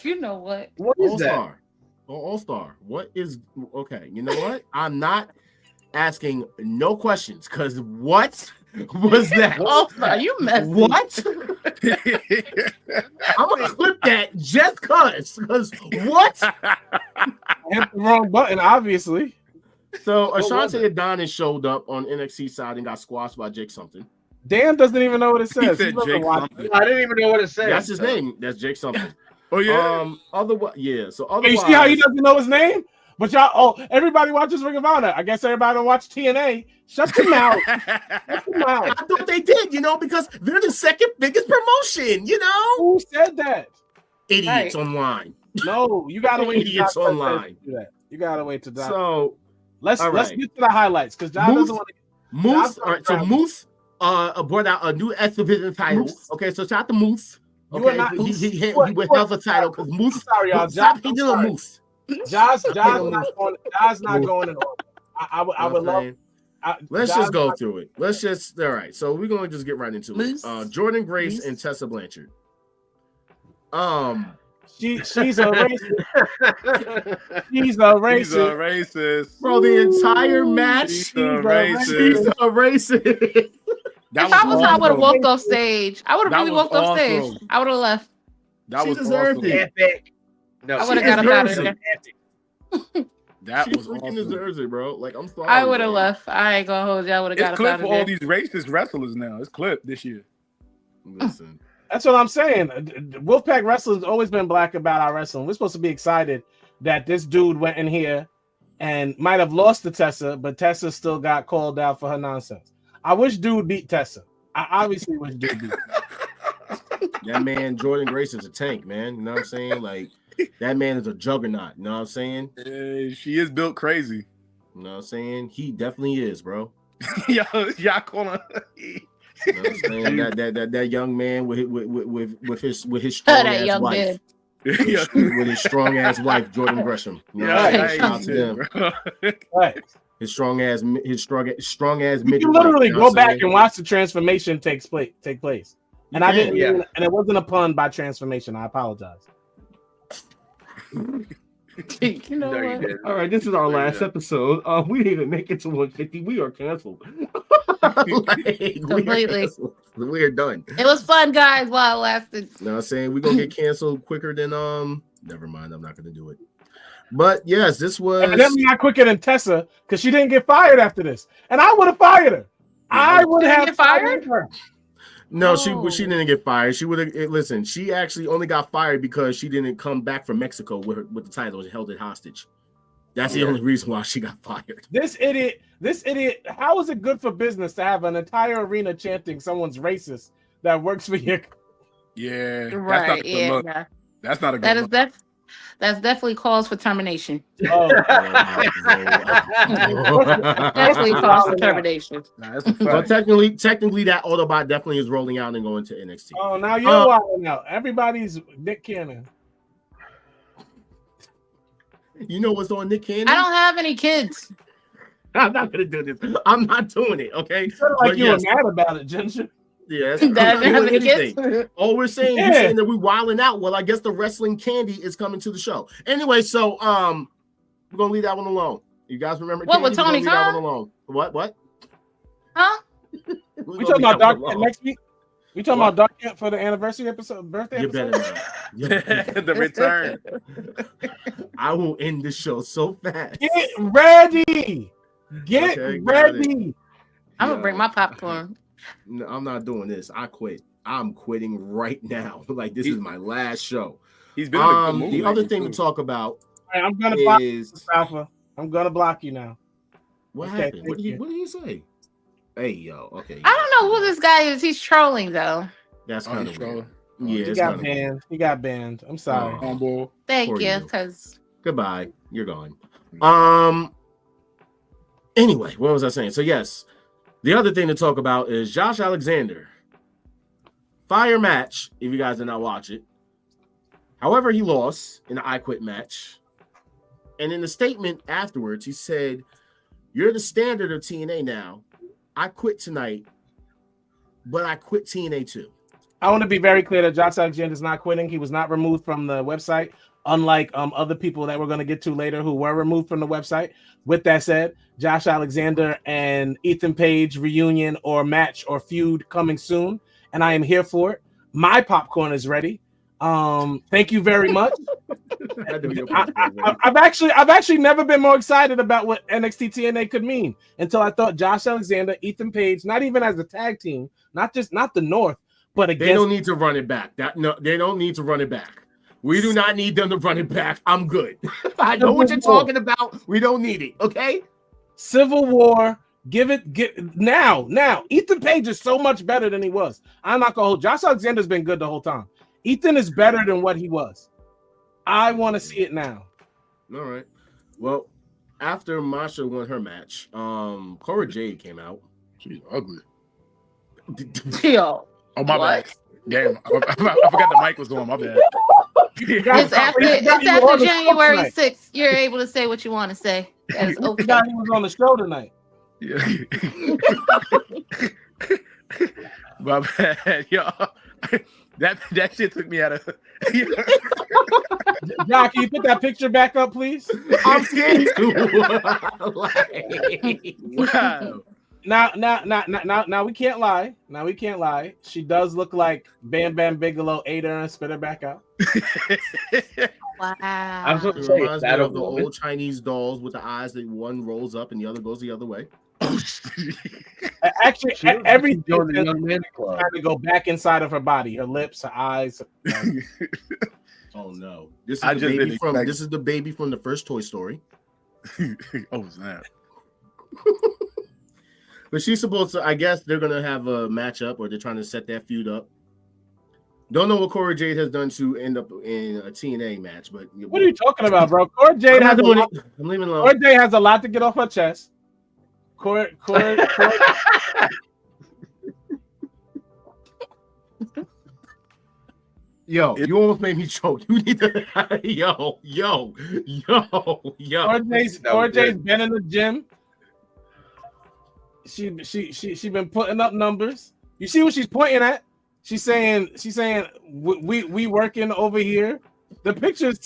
You know what? What is All-Star. All-Star. What is okay? You know what? I'm not asking no questions because what was that? All-Star, you messed. What? I'm gonna clip that just cause what? I hit the wrong button, obviously. So Ashante Adonis showed up on NXT side and got squashed by Jake something. Dan doesn't even know what it says. He said Jake something. I didn't even know what it said. That's his name. That's Jake something. Oh yeah. Otherwise, yeah. So otherwise, you see how he doesn't know his name? But everybody watches Ring of Honor. I guess everybody don't watch TNA. Shut your mouth. Shut your mouth. I thought they did, because they're the second biggest promotion. Who said that? Idiots online. No, you gotta wait. Idiots online. Do that. You gotta wait to that. So let's get to the highlights because John doesn't want to. Moose. All right. So Moose brought out a new X Division title. Moose. Okay, so shout out to Moose. Okay, he withheld the title because Moose. Sorry, y'all. Stop hating on Moose. John's not going in order. I would love. Let's just go through it. All right. So we're gonna just get right into it. Jordan Grace and Tessa Blanchard. She's a racist. She's a racist. Bro, the entire match. She's a racist. If I was, I would have walked off stage. I would have really walked off stage. I would have left. That was deserved awesome. it. Epic. No, I would have got up out of there. That was freaking awesome. deserves it, bro. Like, I'm sorry. I would have left. I ain't gonna hold you. I would have got up out of there. It's clipped for all these racist wrestlers now. It's clipped this year. Listen. That's what I'm saying. Wolfpack Wrestling's always been black about our wrestling. We're supposed to be excited that this dude went in here and might have lost to Tessa, but Tessa still got called out for her nonsense. I wish dude beat Tessa. I obviously wish dude beat her. That man, Jordan Grace, is a tank, man. You know what I'm saying? Like, that man is a juggernaut. You know what I'm saying? She is built crazy. You know what I'm saying? He definitely is, bro. Y'all calling. You know what I'm saying? that young man with his strong ass wife. With his strong ass wife, Jordan Gresham. You know, shout out to them. Right. His strong ass midget. You can literally go back and watch the transformation take place. And I didn't mean, and it wasn't a pun by transformation. I apologize. You know what? All right, this is our last episode. We didn't even make it to 150. We are canceled. Completely. We are done. It was fun, guys, while it lasted. You know what I'm saying? We're gonna get canceled quicker than never mind, I'm not gonna do it. But yes, this was evidently not quicker than Tessa because she didn't get fired after this. And I would have fired her. I would have fired her. No, she didn't get fired. She would have listen. She actually only got fired because she didn't come back from Mexico with the title and held it hostage. That's the only reason why she got fired. This idiot. How is it good for business to have an entire arena chanting someone's racist that works for you? Yeah, right. That's not a good look. That's definitely calls for termination. Oh, definitely calls for termination. Well, technically, that Autobot definitely is rolling out and going to NXT. Oh, now you're wilding out. Everybody's Nick Cannon. You know what's on Nick Cannon? I don't have any kids. I'm not gonna do this. I'm not doing it. Okay. You sound like you were mad about it, Ginger. Yes. All we're saying, you're saying that we're wilding out. Well, I guess the wrestling candy is coming to the show. Anyway, so we're gonna leave that one alone. You guys remember? What with Tony Khan? What? Huh? We talking about Dark Kent next week? We talking about Dark Kent for the anniversary episode, birthday You episode? better not. The return. I will end the show so fast. Get ready. Get Okay, got ready. I'm gonna bring my popcorn. No, I'm not doing this. I quit. I'm quitting right now. Like this is my last show. He's been in a good movie the other lately, thing too. to talk about All right, I'm gonna block you, is Alpha. I'm gonna block you now. what Okay, happened. What thank did he say? Hey yo, okay. I don't know who this guy is. He's trolling though. That's Oh, kind he's of weird. trolling. Yeah, He it's got kinda weird. banned. He got banned. I'm sorry. Oh. Humble. Thank Poor you, you. because Goodbye. You're gone. Anyway, what was I saying? So yes, the other thing to talk about is Josh Alexander. Fire match, if you guys did not watch it. However, he lost in the I Quit match. And in the statement afterwards, he said, "You're the standard of TNA now. I quit tonight, but I quit TNA too." I want to be very clear that Josh Alexander is not quitting. He was not removed from the website, unlike other people that we're going to get to later who were removed from the website. With that said, Josh Alexander and Ethan Page reunion or match or feud coming soon, and I am here for it. My popcorn is ready. Thank you very much. I've actually never been more excited about what NXT TNA could mean until I thought Josh Alexander, Ethan Page, not even as a tag team, not the North, but against. They don't need to run it back. They don't need to run it back. We do not need them to run it back. I'm good. I know what you're talking about. We don't need it. Okay. Civil War. Get now. Ethan Page is so much better than he was. I'm not gonna hold. Josh Alexander's been good the whole time. Ethan is better than what he was. I want to see it now. All right. Well, after Masha won her match, Cora Jade came out. She's ugly. yo. Oh, my bad. Damn, I forgot the mic was on. My bad. It's after January 6th. You're able to say what you want to say. That is okay. He was on the show tonight. Yeah. My bad, y'all. That shit took me out of. Jock, can you put that picture back up, please? I'm scared too. Wow. Now we can't lie. Now we can't lie. She does look like Bam Bam Bigelow ate her and spit her back out. Wow. I was going to It say, reminds me that of the old Chinese dolls with the eyes that one rolls up and the other goes the other way. Actually, everything joined the Young Men Club. trying to go back inside of her body, her lips, her eyes. Oh no! This I is just didn't expect- this is the baby from the first Toy Story. Oh snap! But she's supposed to. I guess they're gonna have a matchup, or they're trying to set that feud up. Don't know what Cora Jade has done to end up in a TNA match, but What are you talking about, bro? Cora Jade I'm has not doing it. I'm leaving it alone. Cora Jade has a lot to get off her chest. Cora Yo, you almost made me choke. You need to, yo. Cora Jade's been in the gym. She been putting up numbers. You see what she's pointing at? She's saying we working over here. The picture is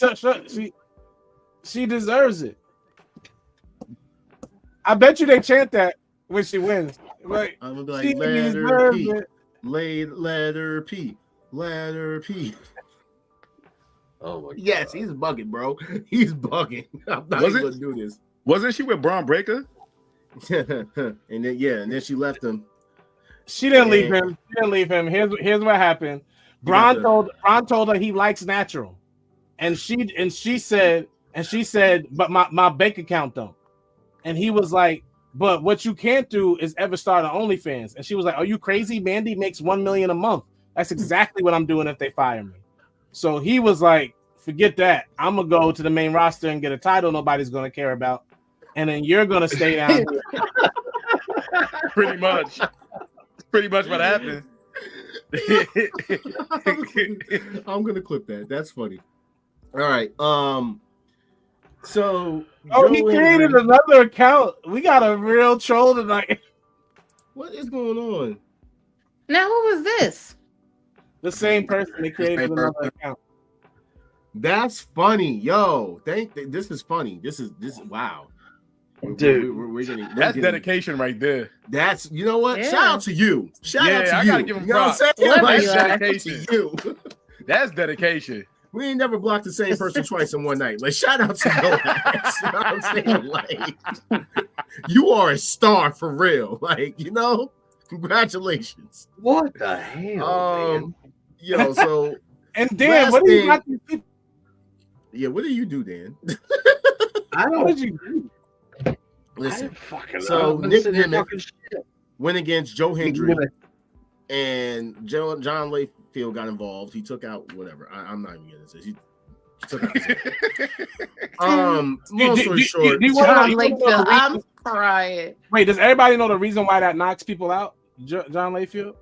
she deserves it. I bet you they chant that when she wins. Right? I'm gonna be like, She letter deserves P, it. letter P, letter P. Oh my God. Yes, he's bugging, bro. He's bugging. I'm not even gonna do this. Wasn't she with Braun Breaker? and then she left him. She didn't leave him. She didn't leave him. Here's what happened. Braun told her he likes natural, and she said, but my bank account don't. And he was like, but what you can't do is ever start an OnlyFans. And she was like, are you crazy? Mandy makes $1 million a month. That's exactly what I'm doing if they fire me. So he was like, forget that. I'm gonna go to the main roster and get a title nobody's gonna care about, and then you're gonna stay down here. Pretty much what happened. I'm gonna clip that. That's funny. All right. So he created another account. We got a real troll tonight. What is going on? Now, who was this? The same person. They created another account. That's funny, yo. This is funny. This is wow. Dude, we're getting That's dedication right there. That's, you know what? Yeah. Shout out to you. Shout out to I you. gotta give him You know what props. I'm saying? Whoever Like, you shout are. out to you. That's dedication. We ain't never blocked the same person twice in one night. Like, shout out to your ass. You know what I'm saying? Like, you are a star for real. Like, you know, congratulations. what the hell, man? Yo, so And Dan, last what do you thing- got these people? yeah, what do you do, Dan? I What don't. did you do? I Listen, didn't fucking so know. I've been Nick sitting here Nemeth talking shit. went against Joe Hendry, Nick and John Layfield got involved. He took out whatever. I'm not even getting into this. He took out his long story short, do you wanna know- John you wanna know Lakefield, the I'm reason- crying. Wait, does everybody know the reason why that knocks people out, John Layfield?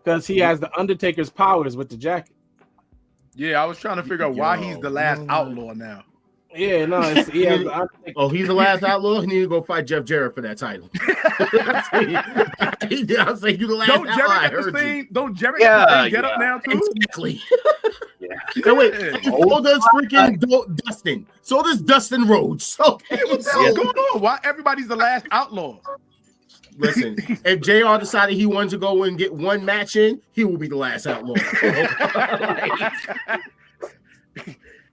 Because he has the Undertaker's powers with the jacket. Yeah, I was trying to figure out why he's the last Yo. outlaw now. Yeah, no, he has the Undertaker. oh, he's the last outlaw. He need to go fight Jeff Jarrett for that title. I'm saying you the last Don't outlaw. Jerry I get the heard you. same? Don't Jerry Yeah, get up yeah. now too? Exactly. Yeah. So wait, Yeah. so does freaking Dustin. So does Dustin Rhodes. Okay, What's so going on? Why everybody's the last outlaw? listen, if JR decided he wanted to go and get one match in, he will be the last outlaw.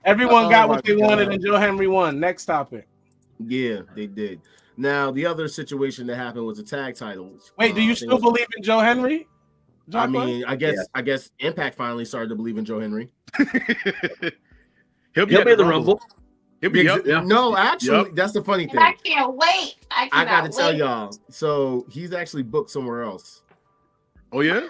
Everyone Oh got my what they God. wanted, and Joe Henry won. Next topic. Yeah, they did. Now, the other situation that happened was the tag titles. Wait, do you I think still it was- believe in Joe Henry? I John Clark? mean, I guess Impact finally started to believe in Joe Henry. He'll He'll at be the Rumble. He'll be up. Yeah. No, actually, Yep. that's the funny And thing. I can't wait. I I got to cannot tell wait. y'all. So he's actually booked somewhere else. Oh yeah.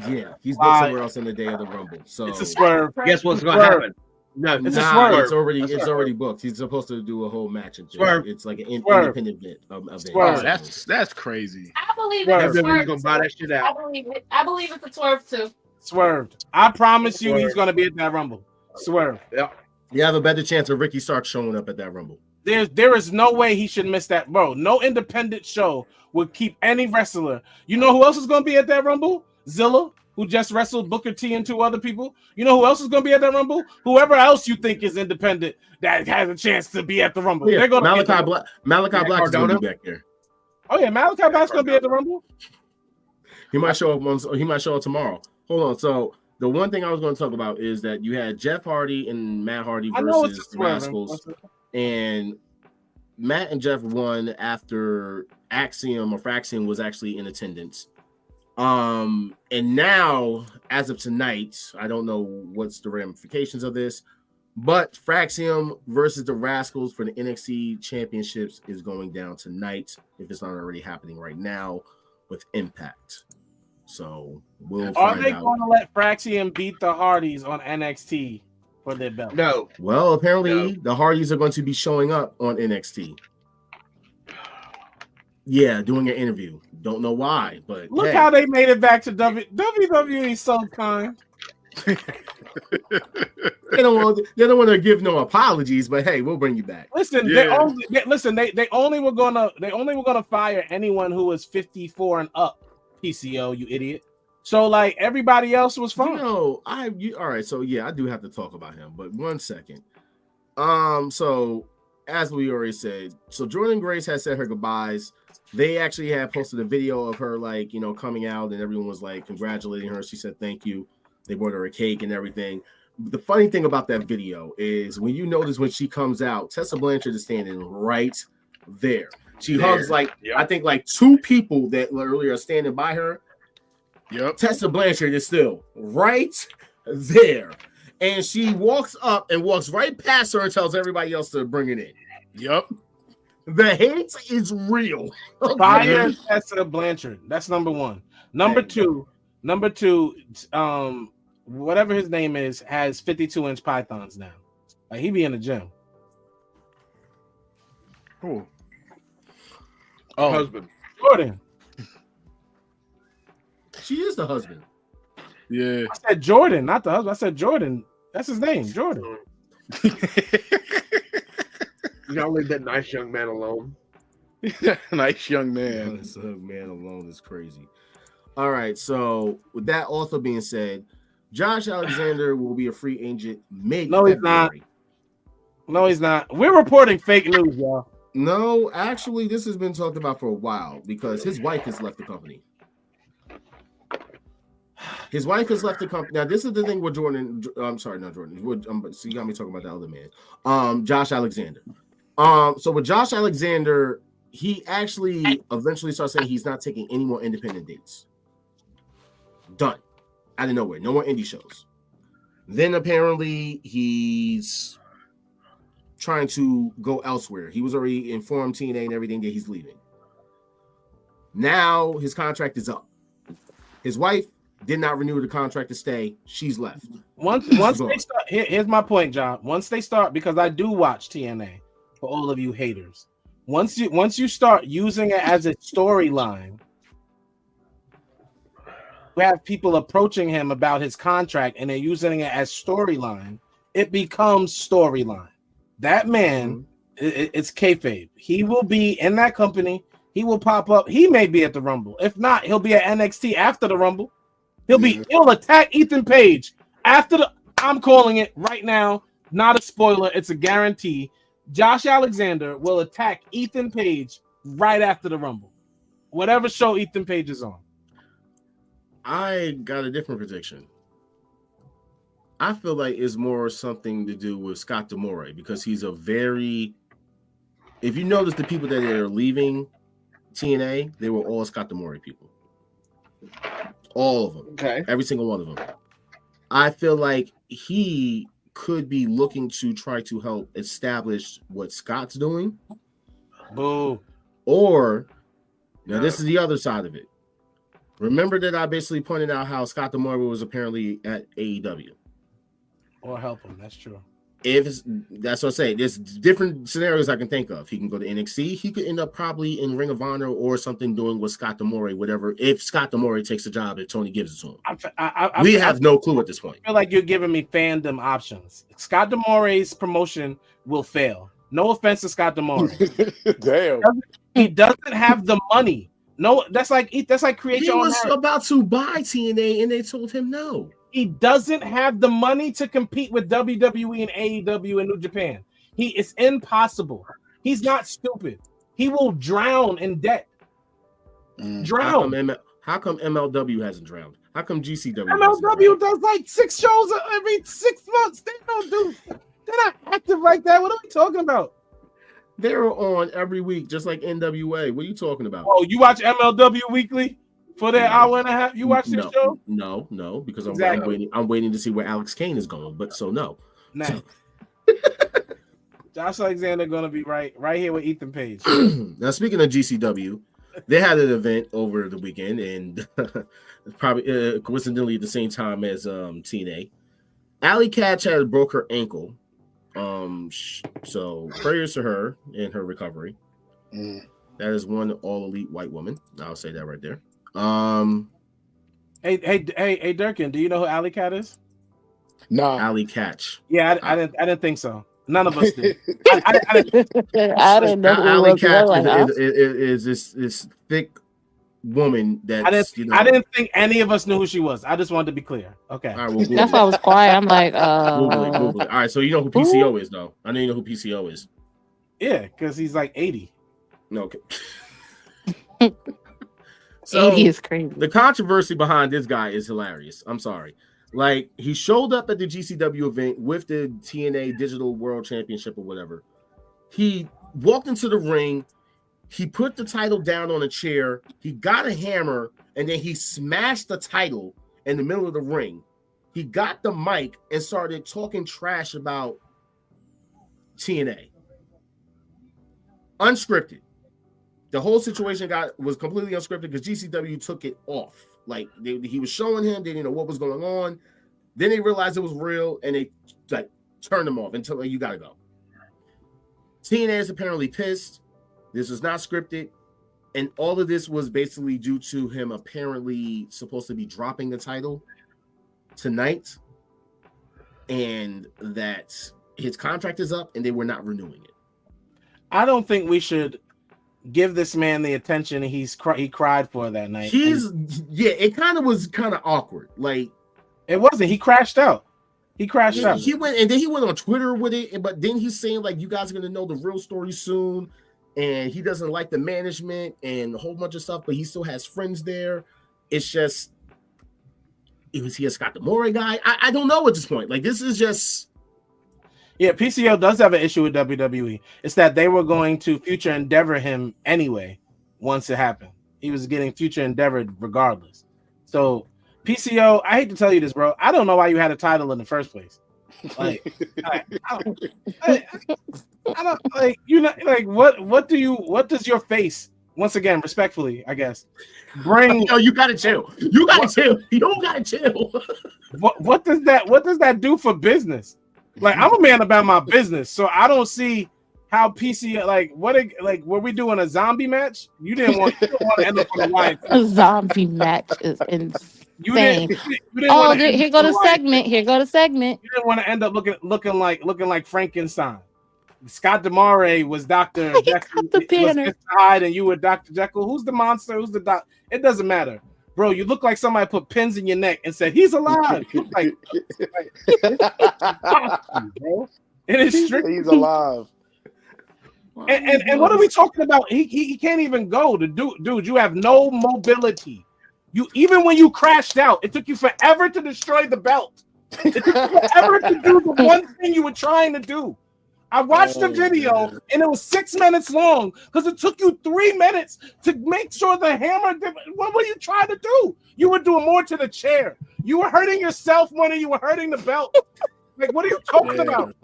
Yeah, he's booked Why? somewhere else in the day of the Rumble. So It's a swerve. Guess what's going to Swerve. happen? No, It's a nah, swerve. it's already booked. He's supposed to do a whole match and Swerve. it's like an Swerve. independent event. Swerve. Oh, that's crazy. I believe Swerve. it's a Everybody's swerve. gonna buy that shit I out. believe it. I believe it's a swerve too. Swerved. I promise you, he's Swerve. going to be at that Rumble. Swerve. Yeah. You have a better chance of Ricky Starks showing up at that Rumble. There is no way he should miss that, bro. No independent show would keep any wrestler. You know who else is going to be at that Rumble? Zilla, who just wrestled Booker T and two other people. You know who else is going to be at that Rumble? Whoever else you think is independent that has a chance to be at the Rumble. Yeah, They're going Malachi to Black. Malachi Black is going to be back there. Oh yeah, Malachi Black's going to be at the Rumble. He might show up. He might show up tomorrow. Hold on. So the one thing I was going to talk about is that you had Jeff Hardy and Matt Hardy I know it's a versus swerve. Rascals, and Matt and Jeff won after Axiom or Fraxium was actually in attendance. And now, as of tonight, I don't know what's the ramifications of this, but Fraxium versus the Rascals for the NXT championships is going down tonight, if it's not already happening right now, with Impact. So we'll Are find they out. going to let Fraxium beat the Hardys on NXT for their belt? No. Well, apparently No. the Hardys are going to be showing up on NXT. Yeah, doing an interview. Don't know why, but Look hey. how they made it back to WWE. So kind. They don't want to give no apologies, but hey, we'll bring you back. Listen, Yeah. they only were gonna fire anyone who was 54 and up. PCO, you idiot. So like everybody else was fine. All right. So yeah, I do have to talk about him, but 1 second. So as we already said, so Jordan Grace has said her goodbyes. They actually had posted a video of her like coming out, and everyone was like congratulating her. She said thank you. They brought her a cake and everything. The funny thing about that video is when you notice when she comes out, Tessa Blanchard is standing right there. She hugs I think like two people that literally are standing by her. Yep. Tessa Blanchard is still right there. And she walks up and walks right past her and tells everybody else to bring it in. Yep. The hate is real. Fire Tessa Blanchard. That's number one. Number two, whatever his name is, has 52-inch pythons now. Like he be in the gym. Cool. Oh, husband. Jordan. She is the husband. Yeah. I said Jordan, not the husband. I said Jordan. That's his name, Jordan. You gotta leave that nice young man alone. Nice young man. This man alone is crazy. All right. So with that also being said, Josh Alexander will be a free agent mid. No, he's not. No, he's not. We're reporting fake news, y'all. No, actually, this has been talked about for a while because his wife has left the company. His wife has left the company. Now, this is the thing with Jordan. I'm sorry, not Jordan. So you got me talking about the other man, Josh Alexander. So with Josh Alexander, he actually eventually started saying he's not taking any more independent dates. Done. Out of nowhere. No more indie shows. Then apparently he's trying to go elsewhere. He was already informed TNA and everything that he's leaving. Now his contract is up. His wife did not renew the contract to stay. She's left. Once they start, here's my point, John. Once they start, because I do watch TNA for all of you haters. Once you start using it as a storyline, we have people approaching him about his contract and they're using it as storyline. It becomes storyline. That man, it's kayfabe. He will be in that company. He will pop up. He may be at the Rumble. If not, he'll be at NXT after the Rumble. He'll attack Ethan Page after the. I'm calling it right now. Not a spoiler. It's a guarantee. Josh Alexander will attack Ethan Page right after the Rumble. Whatever show Ethan Page is on. I got a different prediction. I feel like it's more something to do with Scott D'Amore because he's a very. If you notice the people that are leaving TNA, they were all Scott D'Amore people. All of them. Okay. Every single one of them. I feel like he could be looking to try to help establish what Scott's doing. Boo. Or, now this is the other side of it. Remember that I basically pointed out how Scott D'Amore was apparently at AEW. Or help him. That's true. That's what I say. There's different scenarios I can think of. He can go to NXT. He could end up probably in Ring of Honor or something doing with Scott D'Amore, whatever. If Scott D'Amore takes the job, if Tony gives it to him, we have no clue at this point. I feel like you're giving me fandom options. Scott D'Amore's promotion will fail. No offense to Scott D'Amore. Damn. He doesn't have the money. No, that's like create your own. He was about to buy TNA and they told him no. He doesn't have the money to compete with WWE and AEW and New Japan. It's impossible. He's not stupid. He will drown in debt. Drown. How come MLW hasn't drowned? How come GCW? MLW does like 6 shows every 6 months. They're not active like that. What are we talking about? They're on every week, just like NWA. What are you talking about? Oh, you watch MLW weekly for that hour and a half? You watch this show? No, because I'm waiting to see where Alex Kane is going. But so no. Nice. Josh Alexander gonna be right here with Ethan Page. Now, speaking of GCW, they had an event over the weekend, and probably coincidentally at the same time as TNA. Allie Katch had broke her ankle. So prayers to her in her recovery. That is one all elite white woman. I'll say that right there. Hey, Durkin, do you know who Allie Kat is? No, Allie Katch. Yeah, I didn't think so. None of us did. I didn't know who Allie it was. Katch is this thick woman that I didn't think any of us knew who she was. I just wanted to be clear. Okay. All right, That's why I was quiet. I'm like, Google it. All right, so you know who PCO is, though. I know you know who PCO is. Yeah, because he's like 80. No, okay. So 80 is crazy. The controversy behind this guy is hilarious. I'm sorry. Like, he showed up at the GCW event with the TNA Digital World Championship or whatever. He walked into the ring. He put the title down on a chair. He got a hammer, and then he smashed the title in the middle of the ring. He got the mic and started talking trash about TNA. Unscripted. The whole situation was completely unscripted because GCW took it off. Like, he was showing him, they didn't know what was going on. Then they realized it was real, and they like turned him off until you got to go. TNA is apparently pissed. This was not scripted. And all of this was basically due to him apparently supposed to be dropping the title tonight. And that his contract is up and they were not renewing it. I don't think we should give this man the attention he cried for that night. It kind of was awkward. Like, it wasn't. He crashed out. Out. He went on Twitter with it, but then he's saying like, you guys are gonna know the real story soon. and he doesn't like the management and a whole bunch of stuff, but he still has friends there. It's just, is he a Scott D'Amore guy? I don't know at this point. Like, this is just. Yeah, PCO does have an issue with WWE. It's that they were going to future endeavor him anyway once it happened. He was getting future endeavored regardless. So PCO, I hate to tell you this, bro. I don't know why you had a title in the first place. Like, I don't like, you know, like what does your face, once again, respectfully, I guess, bring? Yo, you gotta chill. You gotta chill. You don't gotta chill. What does that do for business? Like, I'm a man about my business, so I don't see how PC were we doing a zombie match? You didn't want to end up on the line. A zombie match is insane. You didn't Here go the segment. You didn't want to end up looking like Frankenstein. Scott D'Amore was Dr. Jekyll, was Mr. Hyde, and you were Dr. Jekyll. Who's the monster? Who's the doc? It doesn't matter. Bro, you look like somebody put pins in your neck and said, he's alive. Like, bro. It is strictly, he's alive. And what are we talking about? He can't even go. Dude, you have no mobility. You, even when you crashed out, it took you forever to destroy the belt. It took you forever to do the one thing you were trying to do. I watched the video and it was 6 minutes long because it took you 3 minutes to make sure the hammer did. What were you trying to do? You were doing more to the chair. You were hurting yourself more than you were hurting the belt. Like, what are you talking about?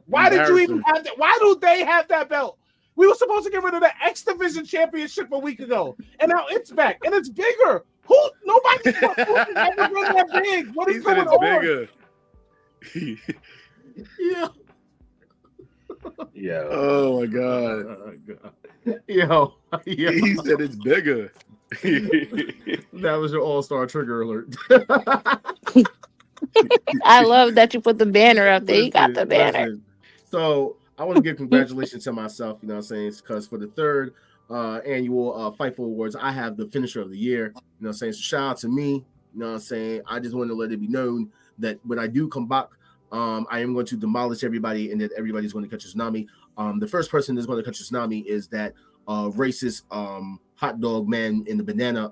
Why did you even have that? Why do they have that belt? We were supposed to get rid of the X Division Championship a week ago, and now it's back and it's bigger. Nobody's ever been that big. What is going on? Bigger. Yeah. Yeah. Oh my god. Yo. He said it's bigger. That was your all-star trigger alert. I love that you put the banner up there. You got the banner. Listen. So I want to give congratulations to myself, you know what I'm saying? Because for the third annual Fightful Awards, I have the finisher of the year. You know what I'm saying? So shout out to me. You know what I'm saying? I just want to let it be known that when I do come back, I am going to demolish everybody and that everybody's going to catch a tsunami. The first person that's going to catch a tsunami is that racist hot dog man in the banana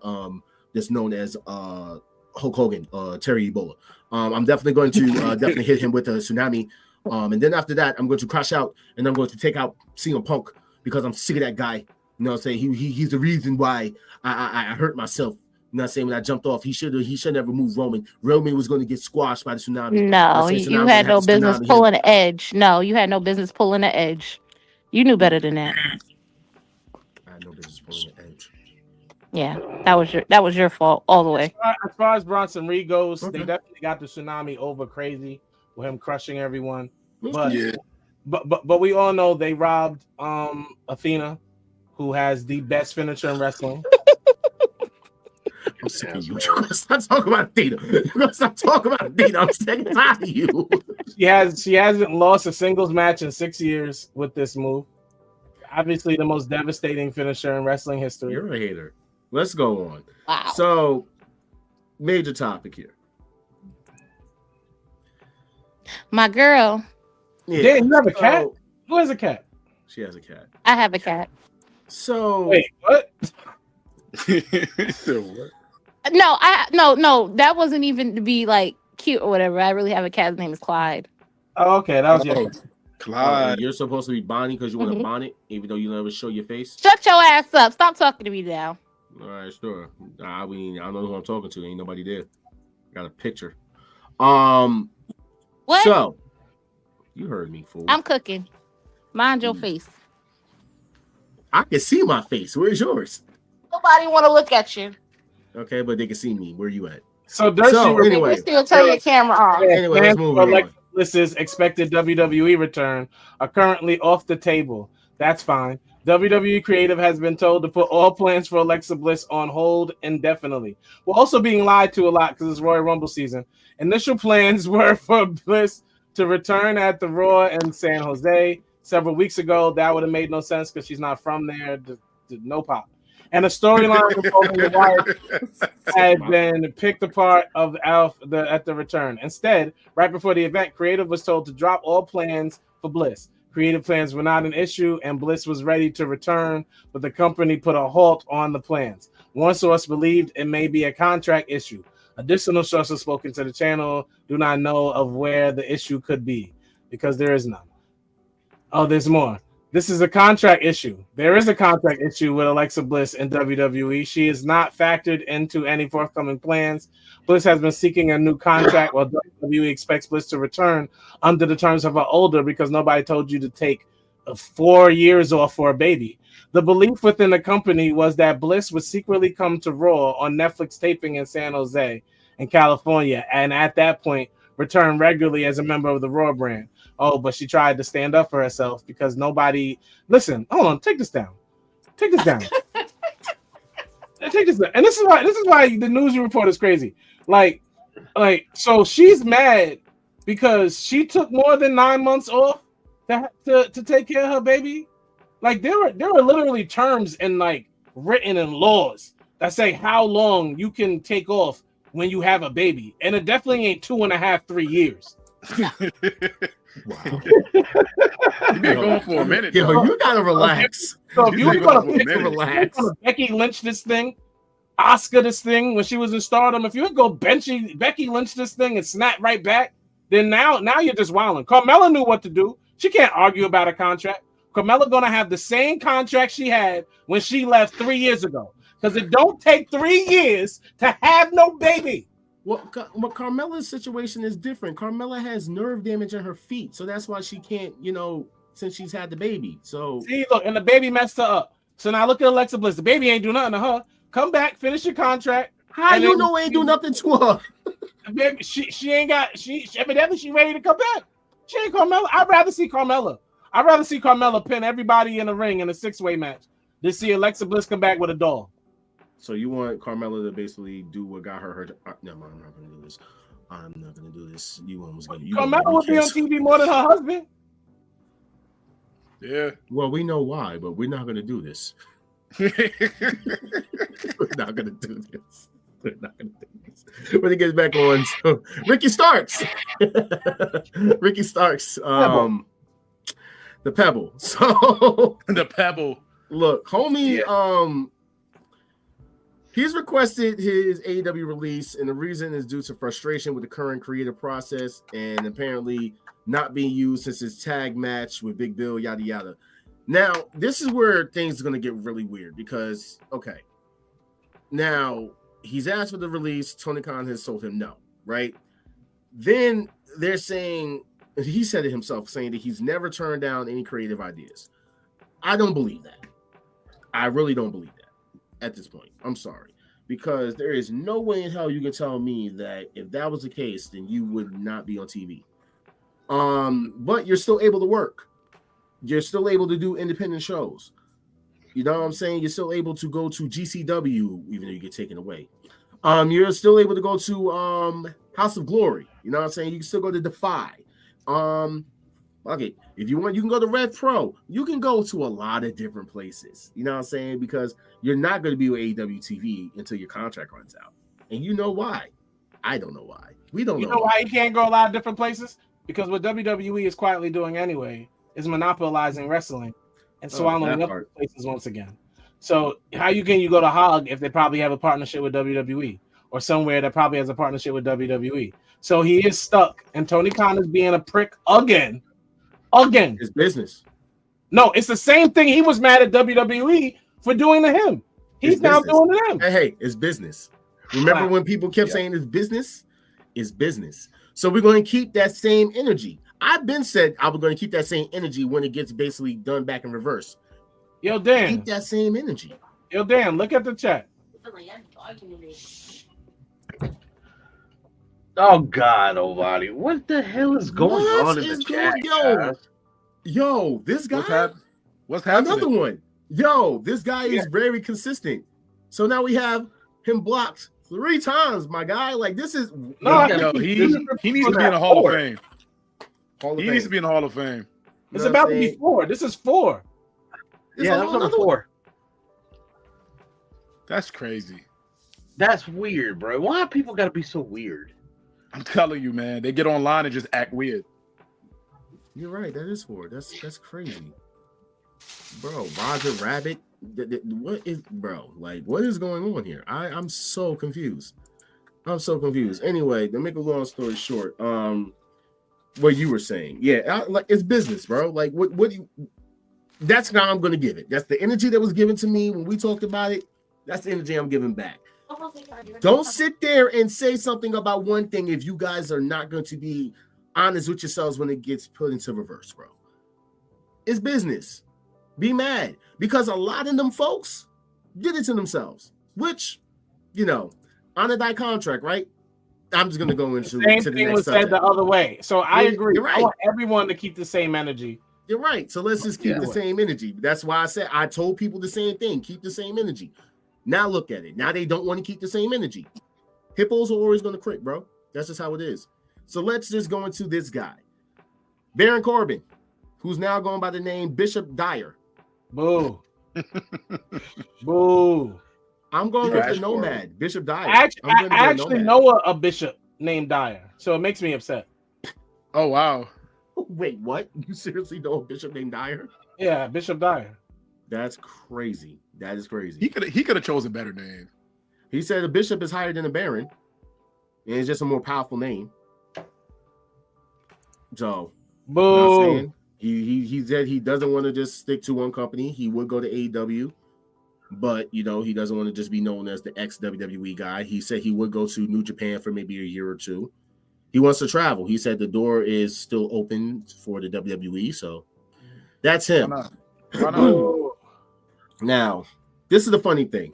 that's known as Hulk Hogan, Terry Ebola. I'm definitely going to definitely hit him with a tsunami. And then after that, I'm going to crash out and I'm going to take out CM Punk because I'm sick of that guy. You know what I'm saying? He's the reason why I hurt myself. You know what I'm saying? When I jumped off, he should never move Roman. Roman was going to get squashed by the tsunami. No, you had no business pulling the edge. No, you had no business pulling the edge. You knew better than that. I had no business pulling the edge. Yeah, that was your fault all the way. As far as Bronson Reed goes, they definitely got the tsunami over crazy with him crushing everyone. But but we all know they robbed Athena, who has the best finisher in wrestling. I'm sick of you. You're gonna stop talking about Athena. You're gonna stop talking about Athena. I'm sick and tired of you. She hasn't lost a singles match in 6 years with this move. Obviously, the most devastating finisher in wrestling history. You're a hater. Let's go on. Wow. So, major topic here. My girl. Yeah. Damn, you have a cat? Who has a cat? She has a cat. I have a cat. So wait, what? No, that wasn't even to be like cute or whatever. I really have a cat. His name is Clyde. Oh, okay, that was your Clyde. You're supposed to be Bonnie because you want a bonnet, even though you never show your face. Shut your ass up. Stop talking to me now. All right, sure. I don't know who I'm talking to. Ain't nobody there. Got a picture. What? So you heard me, fool. I'm cooking. Mind your face. I can see my face. Where's yours? Nobody want to look at you. Okay, but they can see me. Where you at? So anyway, still turn your camera off. Anyway, let's move on. Alexis's expected WWE return are currently off the table. That's fine. WWE Creative has been told to put all plans for Alexa Bliss on hold indefinitely. We're also being lied to a lot because it's Royal Rumble season. Initial plans were for Bliss to return at the Raw in San Jose several weeks ago. That would have made no sense because she's not from there. No pop. And a storyline involving the Wyatt had been picked apart at the return. Instead, right before the event, Creative was told to drop all plans for Bliss. Creative plans were not an issue, and Bliss was ready to return, but the company put a halt on the plans. One source believed it may be a contract issue. Additional sources spoken to the channel do not know of where the issue could be, because there is none. Oh, there's more. This is a contract issue. There is a contract issue with Alexa Bliss in WWE. She is not factored into any forthcoming plans. Bliss has been seeking a new contract while WWE expects Bliss to return under the terms of her older because nobody told you to take 4 years off for a baby. The belief within the company was that Bliss would secretly come to Raw on Netflix taping in San Jose in California, and at that point return regularly as a member of the Raw brand. Oh, but she tried to stand up for herself because nobody. Listen, hold on, take this down. Take this down. Take this down. And this is why the news you report is crazy. Like, so she's mad because she took more than 9 months off to take care of her baby. Like there were literally terms in like written in laws that say how long you can take off when you have a baby, and it definitely ain't 2.5, 3 years. Wow. You've been going for a minute. Yo, you gotta relax. So if you're gonna Becky Lynch this thing, Oscar this thing when she was in Stardom, if you would go Becky Lynch this thing and snap right back, then now you're just wilding. Carmella knew what to do. She can't argue about a contract. Carmella gonna have the same contract she had when she left 3 years ago, because it don't take 3 years to have no baby. Well, Carmella's situation is different. Carmella has nerve damage in her feet, so that's why she can't, since she's had the baby. So see, look, and the baby messed her up. So now look at Alexa Bliss. The baby ain't do nothing to her. Come back, finish your contract. How you know ain't do nothing to her? Baby, she ain't got. She evidently she ready to come back. She ain't Carmella. I'd rather see Carmella. I'd rather see Carmella pin everybody in the ring in a 6-way match than see Alexa Bliss come back with a doll. So you want Carmella to basically do what got her? No, I'm not going to do this. I'm not going to do this. Carmella would be on TV more than her husband. Yeah. Well, we know why, but we're not going to do this. We're not going to do this. We're not going to do this. When it gets back on, so Ricky Starks. Ricky Starks. The Pebble. So the Pebble. Look, homie. He's requested his AEW release, and the reason is due to frustration with the current creative process and apparently not being used since his tag match with Big Bill, yada, yada. Now, this is where things are going to get really weird because, okay, now he's asked for the release. Tony Khan has told him no, right? Then they're saying, he said it himself, saying that he's never turned down any creative ideas. I don't believe that. I really don't believe that. At this point, I'm sorry, because there is no way in hell you can tell me that if that was the case, then you would not be on TV. But you're still able to work. You're still able to do independent shows. You know what I'm saying? You're still able to go to GCW, even though you get taken away. You're still able to go to House of Glory. You know what I'm saying? You can still go to Defy. Okay, if you want, you can go to Red Pro. You can go to a lot of different places. You know what I'm saying? Because you're not going to be with AEW TV until your contract runs out. And you know why? I don't know why. We don't know. You know why you can't go a lot of different places? Because what WWE is quietly doing anyway is monopolizing wrestling and swallowing up places once again. So how you go to Hog if they probably have a partnership with WWE or somewhere that probably has a partnership with WWE? So he is stuck, and Tony Khan is being a prick again. It's business. No, it's the same thing he was mad at WWE for doing to him. He's now doing to them. Hey, it's business. Remember when people kept saying it's business? It's business. So we're going to keep that same energy. I've been said I was going to keep that same energy when it gets basically done back in reverse. Yo, Dan. Keep that same energy. Yo, Dan, look at the chat. Oh God, Almighty! What the hell is going on in the chat? Yo, this guy. What's happening? Another one. Yo, this guy is very consistent. So now we have him blocked 3 times, my guy. Like this is he needs to be in the Hall of Fame. He needs to be in the Hall of Fame. It's about to be 4. This is 4. Yeah, that's number 4. That's crazy. That's weird, bro. Why people got to be so weird? I'm telling you, man. They get online and just act weird. You're right. That is 4. That's crazy, bro. Roger Rabbit. What is, bro? Like, what is going on here? I'm so confused. I'm so confused. Anyway, to make a long story short, what you were saying, yeah, like it's business, bro. Like, what do you? That's how I'm gonna give it. That's the energy that was given to me when we talked about it. That's the energy I'm giving back. Don't sit there and say something about one thing if you guys are not going to be honest with yourselves when it gets put into reverse, bro. It's business. Be mad because a lot of them folks did it to themselves, which, you know, honor thy contract, right? I'm just going to go into the same to the thing next was subject. said the other way. So I agree. You're right. I want everyone to keep the same energy. You're right. So let's just keep the same energy. That's why I said I told people the same thing. Keep the same energy. Now look at it. Now they don't want to keep the same energy. Hippos are always going to crit, bro. That's just how it is. So let's just go into this guy, Baron Corbin, who's now going by the name Bishop Dyer. Boo. Boo. I'm going with the Nomad, Bishop Dyer. I actually know a bishop named Dyer, so it makes me upset. Oh, wow. Wait, what? You seriously know a bishop named Dyer? Yeah, Bishop Dyer. That's crazy. That is crazy. He could have chosen a better name. He said a bishop is higher than a baron, and it's just a more powerful name. So, boo. You know what I'm saying? He said he doesn't want to just stick to one company. He would go to AEW, but you know he doesn't want to just be known as the ex-WWE guy. He said he would go to New Japan for maybe a year or two. He wants to travel. He said the door is still open for the WWE, so that's him. Why not? Now, this is the funny thing.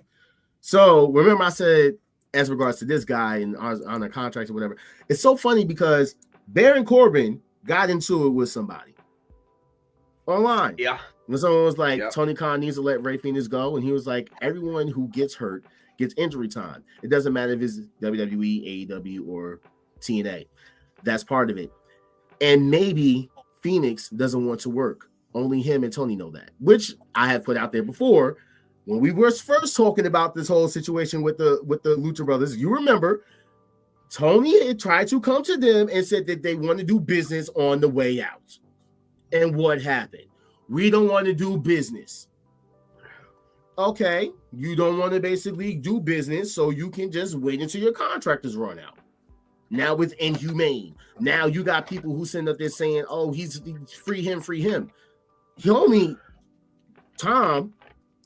So remember I said as regards to this guy and on a contract or whatever, it's so funny because Baron Corbin got into it with somebody online. Yeah. When someone was like, Tony Khan needs to let Ray Phoenix go, and he was like, everyone who gets hurt gets injury time. It doesn't matter if it's WWE, AEW, or TNA. That's part of it. And maybe Phoenix doesn't want to work. Only him and Tony know that, which I have put out there before. When we were first talking about this whole situation with the Lucha Brothers, you remember Tony had tried to come to them and said that they want to do business on the way out. And what happened? We don't want to do business. Okay, you don't want to basically do business, so you can just wait until your contract is run out. Now with Inhumane, now you got people who send up there saying, oh, he's free him. Homie, Tom.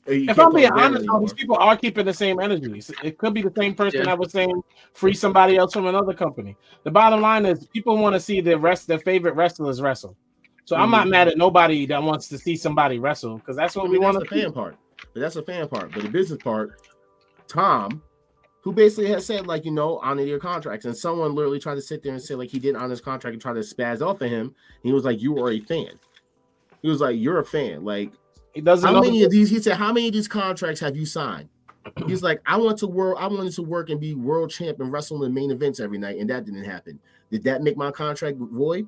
If I'm being honest, these people are keeping the same energy. It could be the same person that was saying free somebody else from another company. The bottom line is people want to see their favorite wrestlers wrestle. So I'm not mad at nobody that wants to see somebody wrestle because that's what we want to see. That's the fan part. But that's the fan part. But the business part, Tom, who basically has said, like, you know, honor your contracts. And someone literally tried to sit there and say, like, he didn't honor his contract and try to spaz off at him. He was like, you are a fan. He was like, you're a fan. Like, he doesn't. How many of these? He said, how many of these contracts have you signed? He's like, I wanted to work and be world champ and wrestle in main events every night, and that didn't happen. Did that make my contract void?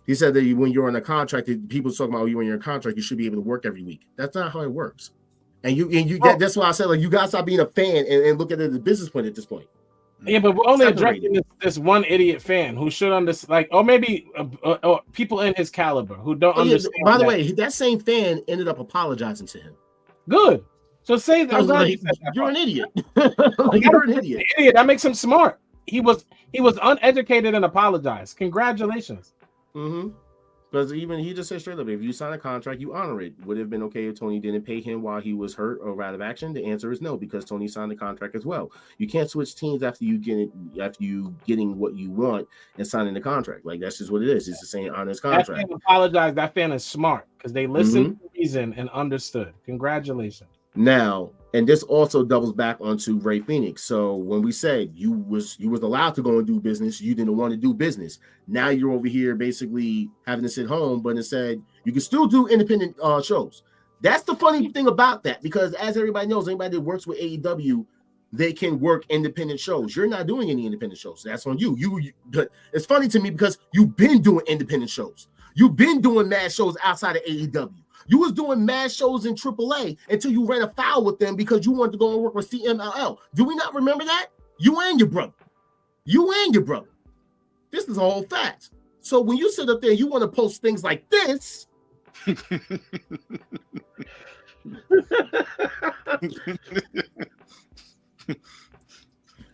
He said that when you're on a contract, people talking about when you're in a contract, you should be able to work every week. That's not how it works. And that's why I said, like, you gotta stop being a fan and look at it as a business point at this point. Yeah, but we're only addressing this one idiot fan who should understand, like, or maybe people in his caliber who don't understand. By the way, that same fan ended up apologizing to him. Good. So say that like, you're an idiot. Like, you're an idiot. Idiot. That makes him smart. He was uneducated and apologized. Congratulations. Mm-hmm. Because even he just said straight up, if you sign a contract, you honor it. Would it have been okay if Tony didn't pay him while he was hurt or out of action? The answer is no, because Tony signed the contract as well. You can't switch teams after you getting what you want and signing the contract. Like, that's just what it is. It's the same honest contract. That fan apologized. That fan is smart because they listened to reason and understood. Congratulations. Now, and this also doubles back onto Ray Phoenix. So when we said you was allowed to go and do business, you didn't want to do business. Now you're over here basically having to sit home, but instead you can still do independent shows. That's the funny thing about that, because as everybody knows, anybody that works with AEW, they can work independent shows. You're not doing any independent shows. So that's on you. But it's funny to me because you've been doing independent shows. You've been doing mad shows outside of AEW. You was doing mad shows in AAA until you ran afoul with them because you wanted to go and work with CMLL. Do we not remember that? You and your brother. This is all facts. So when you sit up there, you want to post things like this.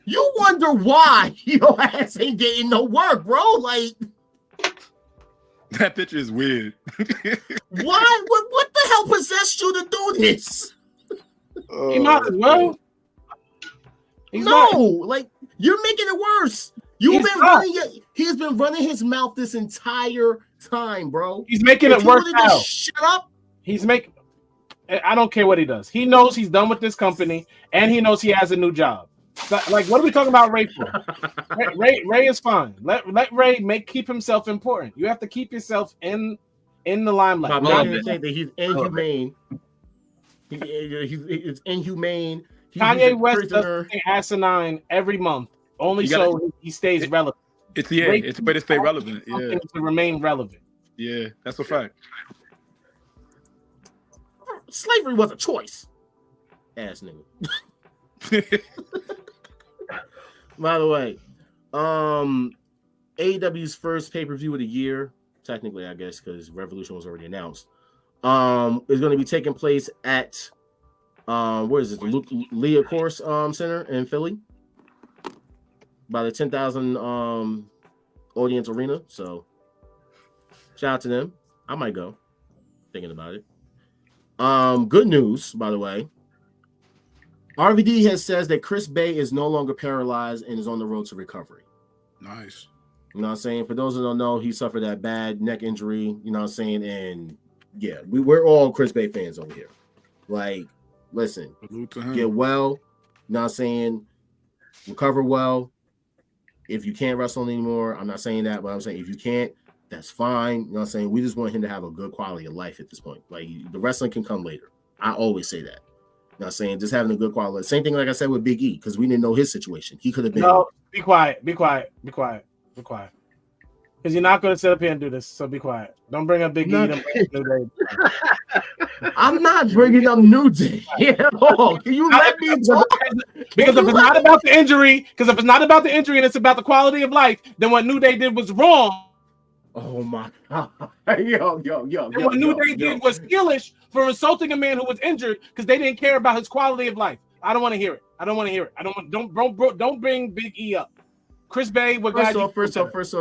You wonder why your ass ain't getting no work, bro. Like that picture is weird. Why? What the hell possessed you to do this? He might as well. Like you're making it worse. He's been running his mouth this entire time, bro. He's making it worse now. Shut up. I don't care what he does. He knows he's done with this company, and he knows he has a new job. Like, what are we talking about Ray for? Ray is fine. Let Ray keep himself important. You have to keep yourself in the limelight. I'm not going to say that he's inhumane. He's inhumane. Kanye West does something asinine every month, so he stays relevant. It's a way to stay relevant. Yeah, to remain relevant. Yeah, that's a fact. Slavery was a choice. Ass nigga. By the way, AEW's first pay-per-view of the year, technically, I guess, because Revolution was already announced, is going to be taking place at where is it? Leah Course Center in Philly, by the 10,000 audience arena. So, shout out to them. I might go. Thinking about it. Good news, by the way. RVD has says that Chris Bay is no longer paralyzed and is on the road to recovery. Nice. You know what I'm saying? For those who don't know, he suffered that bad neck injury, you know what I'm saying? And yeah, we're all Chris Bay fans over here. Like, listen, get well, you know what I'm saying? Recover well. If you can't wrestle anymore, I'm not saying that, but I'm saying if you can't, that's fine. You know what I'm saying? We just want him to have a good quality of life at this point. Like, the wrestling can come later. I always say that. You know what I'm saying? Just having a good quality. Same thing like I said with Big E, because we didn't know his situation. He could have been. No, be quiet. Because you're not going to sit up here and do this, so be quiet. Don't bring up Big E. I'm not bringing up New Day at all. Can you let me talk? Because if it's not about the injury, and it's about the quality of life, then what New Day did was wrong. Oh my God. Yo. What New Day did was heelish for insulting a man who was injured because they didn't care about his quality of life. I don't want to hear it. Don't bring Big E up. Chris Bay, we're glad First off, Chris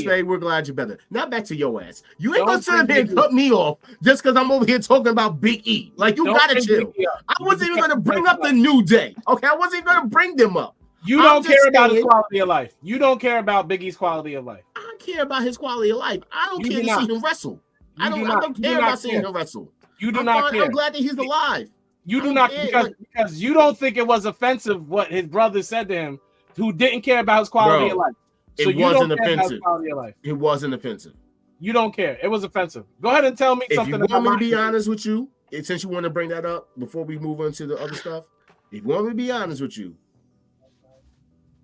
Bay, we're glad you're better. Now back to your ass. You ain't gonna sit up here and cut me off just because I'm over here talking about Big E. Like, you gotta chill. I wasn't even gonna bring up the New Day. Okay, I wasn't even gonna bring them up. You don't care about his quality of life. You don't care about Big E's quality of life. I care about his quality of life. I don't care to see him wrestle. I don't care about seeing him wrestle. You do not care. I'm glad that he's alive. You do not because you don't think it was offensive what his brother said to him, who didn't care about his quality of life. So it wasn't offensive. It wasn't offensive. You don't care. It was offensive. Go ahead and tell me something. If you want me to be honest with you, since you want to bring that up before we move on to the other stuff, if you want me to be honest with you,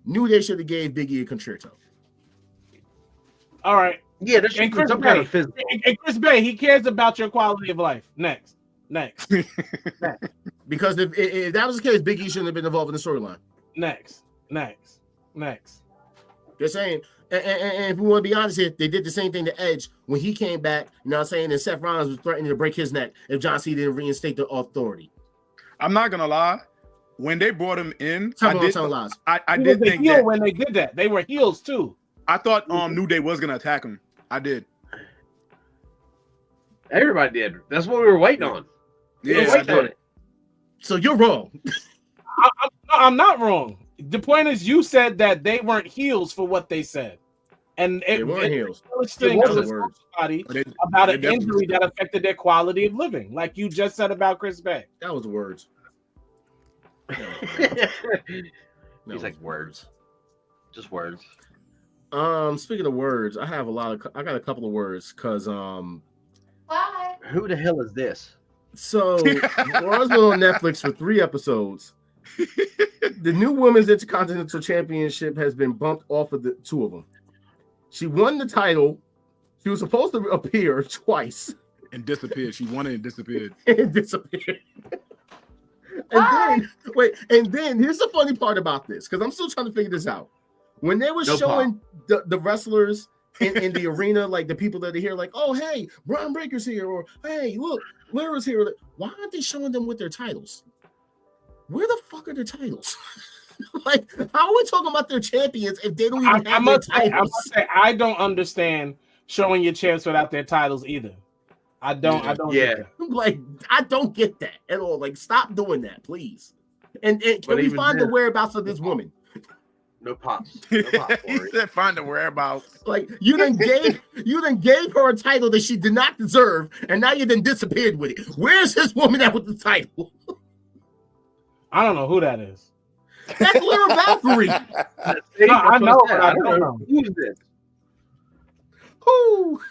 New Day should have gave Big E a concerto. All right. Yeah, there should be some kind of physical. And Chris Bay, he cares about your quality of life. Next. Because if that was the case, Big E shouldn't have been involved in the storyline. Next. Just saying. And if we want to be honest here, they did the same thing to Edge when he came back. You know what I'm saying? And Seth Rollins was threatening to break his neck if John Cena didn't reinstate the authority. I'm not gonna lie. When they brought him in, I did think that when they did that, they were heels too. I thought New Day was gonna attack him. I did. Everybody did. That's what we were waiting on. Yeah, I did. So you're wrong. I'm not wrong. The point is, you said that they weren't heels for what they said, and they weren't heels. Somebody about an injury that affected their quality of living, like you just said about Chris Bay. That was the words. He's like words, just words. Speaking of words, I got a couple of words because Why? Who the hell is this? So Raw's been on Netflix for 3 episodes. The new Women's Intercontinental Championship has been bumped off of the 2 of them. She won the title. She was supposed to appear twice and disappeared. She won it and disappeared. And then here's the funny part about this, because I'm still trying to figure this out. When they were showing the wrestlers in the arena, like the people that are here, like, oh hey, Braun Breaker's here, or hey, look, Lyra's here. Why aren't they showing them with their titles? Where the fuck are their titles? Like, how are we talking about their champions if they don't even have their titles? I don't understand showing your champs without their titles either. I don't get that. Like, I don't get that at all. Like, stop doing that, please. And can we find the whereabouts of this woman? No pops. No pops He said find the whereabouts. Like, you done gave her a title that she did not deserve, and now you done disappeared with it. Where's this woman at with the title? I don't know who that is. That's Lyra Valkyrie. No, I know, but I don't know. Who's this? Who?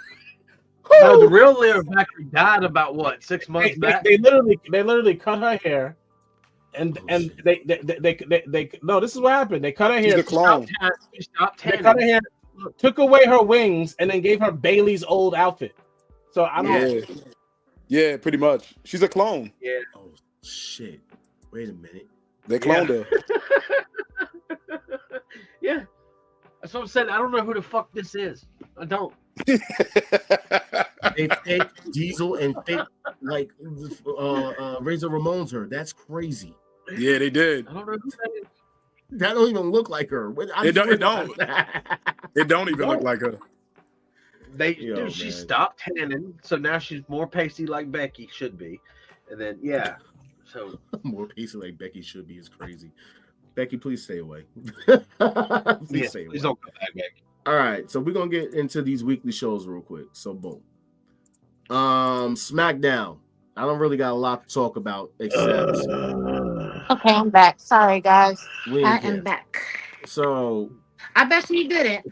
No, the real Lyra Valkyrie died about what, 6 months back? They literally cut her hair, and they no. This is what happened. They cut her hair. She's a clone. They cut her hair, took away her wings, and then gave her Bailey's old outfit. So I don't. Yeah, pretty much. She's a clone. Yeah. Oh shit! Wait a minute. They cloned her. Yeah. That's what I'm saying. I don't know who the fuck this is. I don't. They fake Diesel and fake like Razor Ramon's her. That's crazy. Yeah, they did. I don't know who that is. That don't even look like her. It don't even look like her. She stopped tanning, so now she's more pasty like Becky should be. And then so more pasty like Becky should be is crazy. Becky, please stay away. Please stay away. Please don't come back, Becky. All right, so we're gonna get into these weekly shows real quick. So boom. SmackDown. I don't really got a lot to talk about except Okay, I'm back. Sorry, guys. I am back. So I bet you didn't.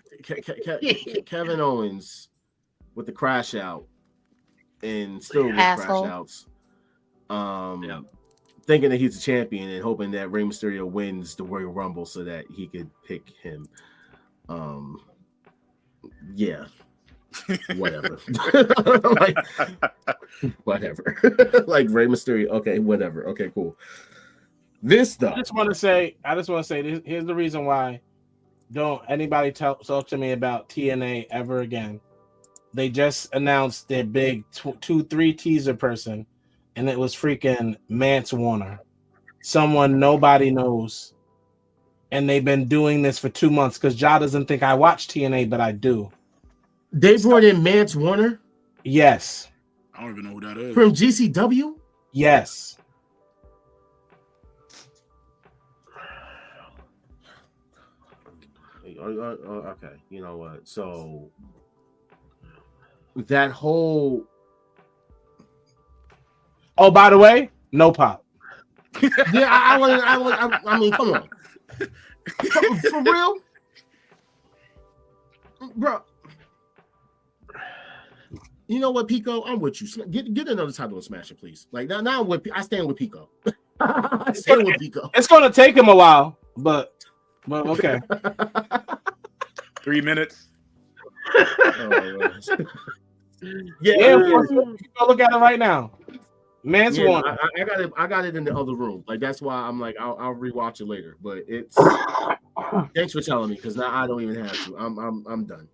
Kevin Owens with the crash out and still with Asshole. crash outs. Thinking that he's a champion and hoping that Rey Mysterio wins the Royal Rumble so that he could pick him. Yeah. Whatever. Like, whatever. Like Rey Mysterio. Okay, whatever. Okay, cool. This though. I just want to say this, here's the reason why don't anybody talk to me about TNA ever again. They just announced their big 2-3 teaser person, and it was freaking Mance Warner, someone nobody knows. And they've been doing this for 2 months because Ja doesn't think I watch TNA, but I do. They brought in Mance Warner? Yes. I don't even know who that is. From GCW? Yes. Okay, you know what? So that whole. Oh, by the way, no pop. Yeah, I mean, come on. For real? Bro. You know what, Pico? I'm with you. Get another title of Smash It, please. Like now I stand with Pico. I stand with Pico. It's gonna take him a while, but okay. 3 minutes. Yeah, go look at it right now. Mance Warner. I got it in the other room. Like that's why I'm like I'll rewatch it later. But it's thanks for telling me because now I don't even have to. I'm done.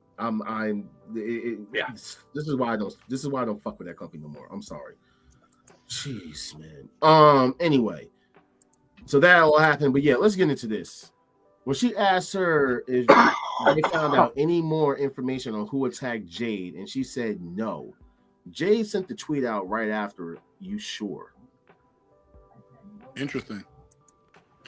This is why I don't fuck with that company no more. I'm sorry. Jeez, man. Anyway, so that all happened. But yeah, let's get into this. When she asked her if they found out any more information on who attacked Jade, and she said no. Jade sent the tweet out right after. You sure? Interesting.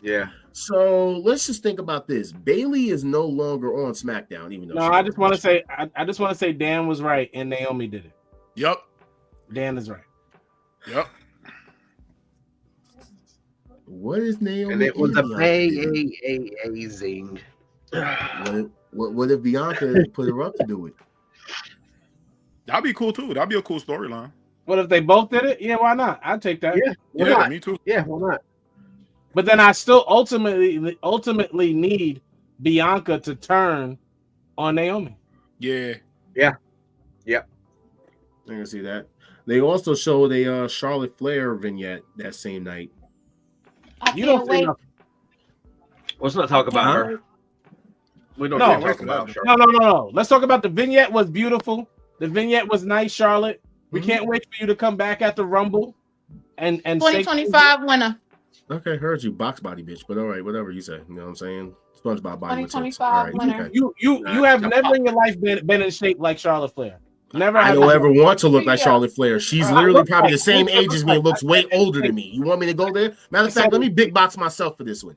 Yeah. So let's just think about this. Bailey is no longer on SmackDown, even though. No, I just want to say Dan was right and Naomi did it. Yep. Dan is right. Yep. What is Naomi? And it was amazing. What if Bianca put her up to do it? That'd be cool too. That'd be a cool storyline. What if they both did it? Yeah, why not? I'd take that. Yeah, me too. Yeah, why not? But then I still ultimately need Bianca to turn on Naomi. Yeah. I can see that. They also showed a Charlotte Flair vignette that same night. You don't wait. Let's not talk about her. We don't No, need to talk about Charlotte. No. Let's talk about the vignette. Was beautiful. The vignette was nice, Charlotte. We can't wait for you to come back at the Rumble and 2025 winner. Okay, heard you, box body bitch. But all right, whatever you say. You know what I'm saying? SpongeBob body with tits. 2025 All right, winner. okay. You have never in your life been in shape like Charlotte Flair. Never. I have don't you. ever want to look like Charlotte Flair. She's literally probably the same age as me and looks way like- older than me. You want me to go there? Matter of fact, let me big box myself for this one.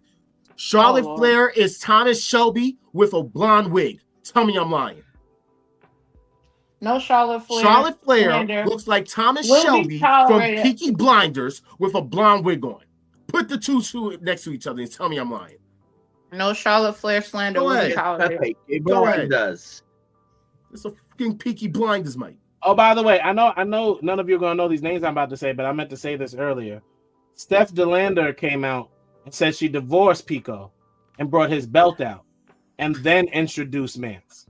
Charlotte Oh, Flair is Thomas Shelby with a blonde wig. Tell me I'm lying. No Charlotte Flair. Charlotte Flair slander. looks like Thomas Will be Shelby from tolerated. Peaky Blinders with a blonde wig on. Put the two next to each other and tell me I'm lying. No Charlotte Flair slander. Go Will be ahead. tolerated. Go ahead. Does. It's a fucking Peaky Blinders, mate. Oh, by the way, I know none of you are gonna know these names I'm about to say, but I meant to say this earlier. Steph DeLander came out and said she divorced Pico and brought his belt out and then introduced Mance.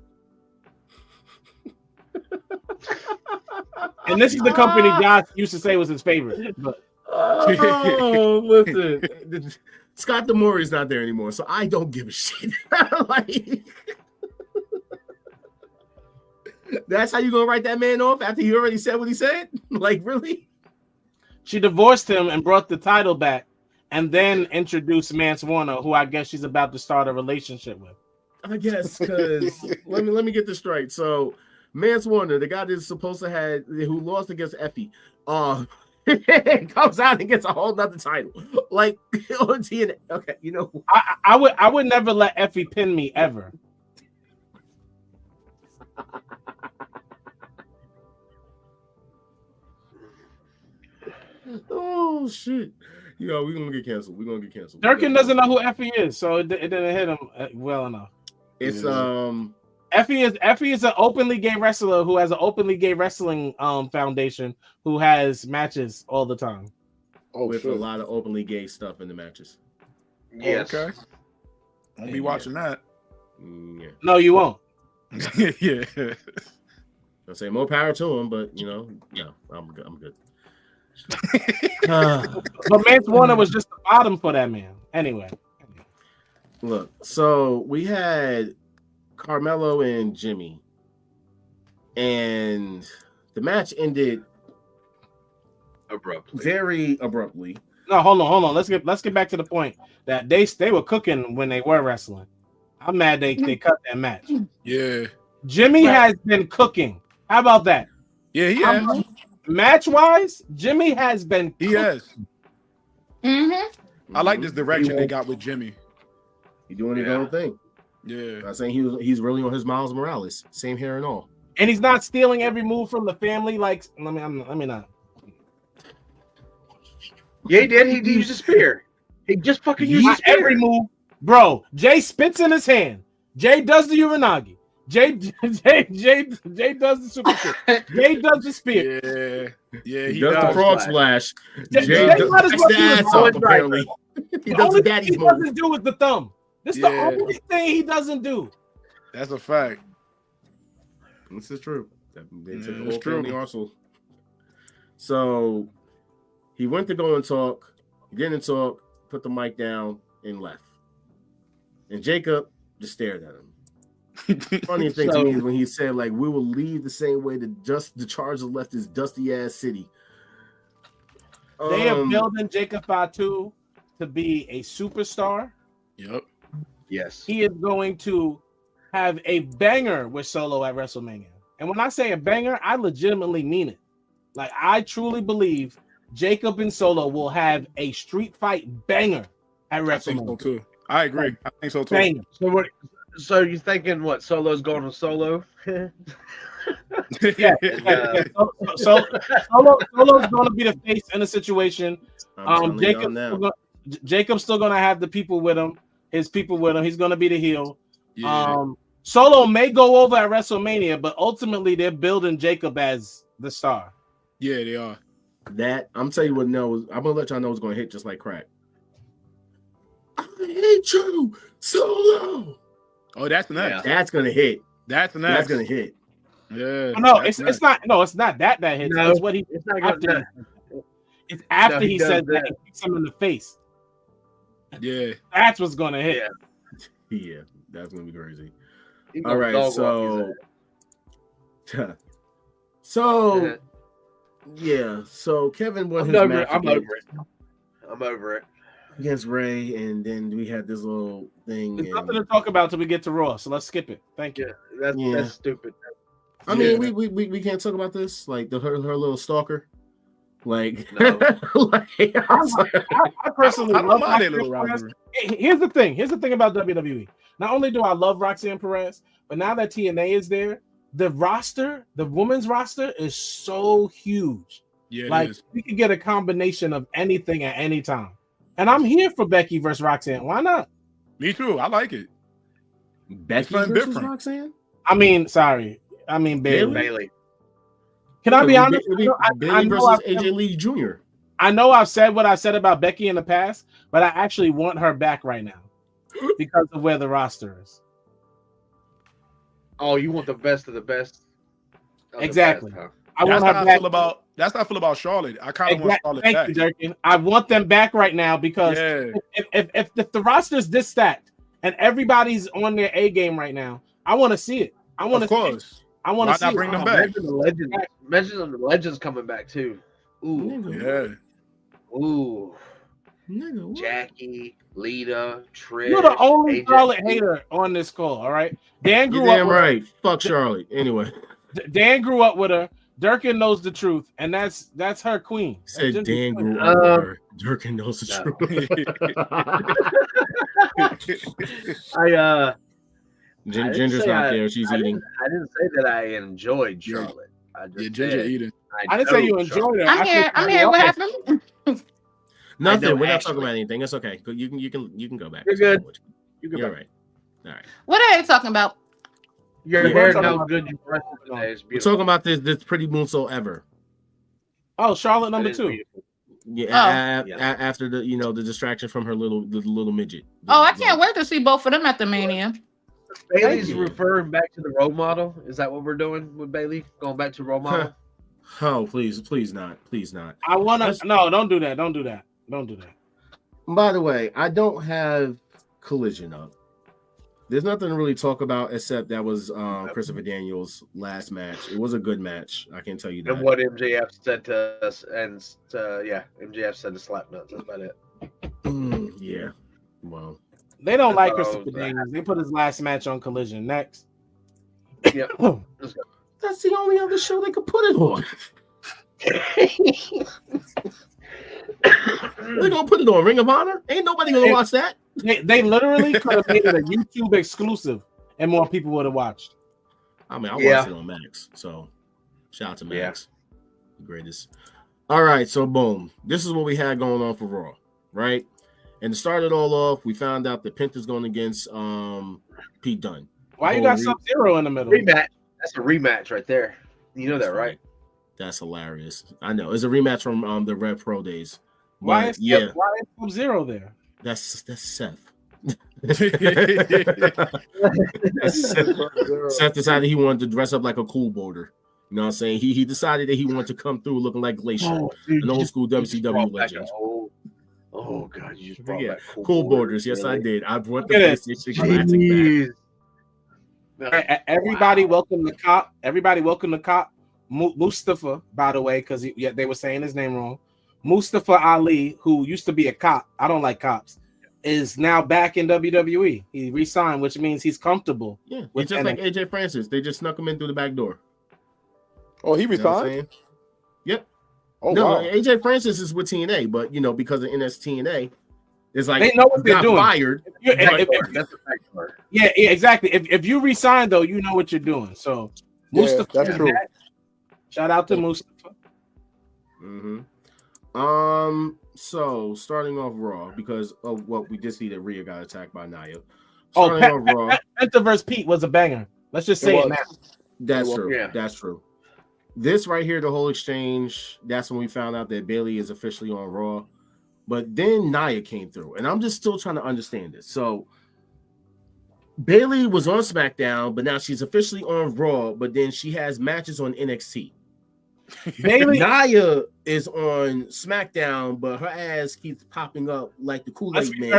And this is the company Josh used to say was his favorite. But Oh, listen. Scott Demore not there anymore, so I don't give a shit. Like, that's how you gonna write that man off after he already said what he said? Like, really? she divorced him and brought the title back and then introduced Mance Warner, who I guess she's about to start a relationship with. I guess because let me get this straight. So Mance Warner, the guy that's supposed to have who lost against Effie, comes out and gets a whole nother title. Like on TNA. Okay, you know, I would never let Effie pin me ever. oh shit. Yo, we're gonna get canceled. We're gonna get canceled. Durkin doesn't know who Effie is, so it didn't hit him well enough. It's Effie is an openly gay wrestler who has an openly gay wrestling foundation who has matches all the time. with a lot of openly gay stuff in the matches. Yes. Okay. I'll be watching that. Yeah. No, you won't. Yeah. I'll say more power to him, but you know, no, I'm good. But Mance Warner was just the bottom for that man. Anyway. Look, so we had Carmelo and Jimmy, and the match ended very abruptly. No, hold on. Let's get back to the point that they were cooking when they were wrestling. I'm mad they cut that match. Yeah. Jimmy has been cooking. How about that? Yeah, he has. Match wise, Jimmy has been cooking. He has. Mm-hmm. I like this direction they got with Jimmy. He doing his own thing. Yeah. I'm saying he's really on his Miles Morales, same hair and all. And he's not stealing every move from the family. Like, let me not. Yeah, he did. He used a spear. He just fucking used a spear. Every move, bro. Jay spits in his hand. Jay does the Uranagi. Jay does the super kick. Jay does the spear. Yeah, he does the frog splash. Jay does the ass up, apparently. He does the daddy's move. Doesn't do with the thumb. This is the only thing he doesn't do. That's a fact. This is true. They took the whole family arsenal. So he went to go and talk. He didn't talk. Put the mic down and left. And Jacob just stared at him. Funniest thing to me is when he said, like, we will leave the same way the Chargers left this dusty ass city. They are building Jacob Fatu to be a superstar. Yep. Yes. He is going to have a banger with Solo at WrestleMania. And when I say a banger, I legitimately mean it. Like, I truly believe Jacob and Solo will have a street fight banger at WrestleMania. I think so too. I agree. I think so too. Banger. So you're thinking what? Solo's going to Solo? Yeah. Solo's going to be the face in the situation. Jacob's still going to have the people with him. His people with him. He's going to be the heel. Yeah. Solo may go over at WrestleMania, but ultimately they're building Jacob as the star. Yeah, they are. That I'm telling you what. No, I'm gonna let y'all know it's gonna hit just like crack. I hate you, Solo. Oh, that's next. That's gonna hit. That's next. That's gonna hit. Yeah. No, it's not. No, it's not that hits. No, it's what he. It's not after. It's after he says that and kicks him in the face. Yeah. That's what's gonna hit. Yeah, that's gonna be crazy. All right, so yeah, so Kevin won his match. I'm over it against Ray, and then we had this little thing. There's nothing to talk about till we get to Raw, so let's skip it. Thank you. That's stupid. I mean, we can't talk about this, like her little stalker. Like, no. I personally love my little rivalry. Here's the thing about WWE. Not only do I love Roxanne Perez, but now that TNA is there, the women's roster is so huge. Yeah, like we could get a combination of anything at any time. And I'm here for Becky versus Roxanne. Why not? Me too. I like it. Becky versus Roxanne? I mean Bayley. Can I be honest? Bayley versus AJ Lee Jr. I know I've said what I said about Becky in the past, but I actually want her back right now because of where the roster is. Oh, you want the best of the best? Exactly. Best, huh? I want her back. That's how I feel about Charlotte. I kind of want Charlotte back. Thank you, Durkin. I want them back right now because if the roster's this stacked and everybody's on their A game right now, I want to see it. I want to. Of course. I want to see. Bring them back. Mention the legends coming back too. Ooh, ooh. Nigga, Jackie, Lita, Trish. You're the only Charlotte hater on this call. All right, Dan grew up. Right. Fuck Charlotte. Anyway, Dan grew up with her. Durkin knows the truth, and that's her queen. Said Dan grew up with her. Durkin knows the truth. Ginger's not there. She's eating. I didn't say that I enjoyed Charlotte. I just Ginger eating. I didn't say you enjoyed it. I'm here. What happened? Nothing. We're not talking about anything. It's okay. You can go back. You're good. You're right. All right. What are they talking about? Your hair, how good you dress today is beautiful. We're talking about this pretty moonsault ever. Oh, Charlotte number 2. Yeah, after the the distraction from her little midget. I can't wait to see both of them at the Mania. Bailey's referring back to the role model. Is that what we're doing with Bailey? Going back to role model? Oh, please not. I want to. No, don't do that. Don't do that. By the way, I don't have Collision up. There's nothing to really talk about except that was Christopher Daniels' last match. It was a good match. I can tell you that. And what MJF said to us, and MJF said to slap nuts. That's about it. Yeah. Well, they don't like Christopher Daniels. They put his last match on Collision. Next. Yeah. That's the only other show they could put it on. They're gonna put it on Ring of Honor. Ain't nobody gonna watch that. They literally could have made it a YouTube exclusive, and more people would have watched. I mean, I watched it on Max, so shout out to Max, the greatest. All right, so boom, this is what we had going on for Raw, right? And to start it all off, we found out that Penta's going against Pete Dunne. Why you got Sub-Zero in the middle? Rematch. That's a rematch right there. You know that, right? That's hilarious. I know. It's a rematch from the Red Pro days. Why is Sub-Zero there? That's Seth. Seth decided he wanted to dress up like a cool boulder. You know what I'm saying? He decided that he wanted to come through looking like Glacier, an old school WCW legend. Oh God, you just brought back cool borders. Yes, really? I did. I brought the PlayStation Classic back. Everybody welcome the cop. Everybody welcome the cop. Mustafa, by the way, because they were saying his name wrong. Mustafa Ali, who used to be a cop, I don't like cops, is now back in WWE. He re-signed, which means he's comfortable. Yeah, it's just like AJ Francis. They just snuck him in through the back door. Oh, he resigned? Yep. Oh, no, wow. AJ Francis is with TNA, but because of NXTNA, it's like they know what they're doing. Fired. That's a fact part. Yeah, exactly. If you resign though, you know what you're doing. So Mustafa, that's true. Shout out to Mustafa. So starting off Raw, because of what we did see that Rhea got attacked by Nia. Starting off Raw, Penta vs. Pete was a banger. Let's just say it now. That's true. Yeah. That's true. This right here, the whole exchange, that's when we found out that Bayley is officially on Raw. But then Nia came through, and I'm just still trying to understand this. So Bayley was on SmackDown, but now she's officially on Raw, but then she has matches on NXT. Nia is on SmackDown, but her ass keeps popping up like the Kool-Aid Man.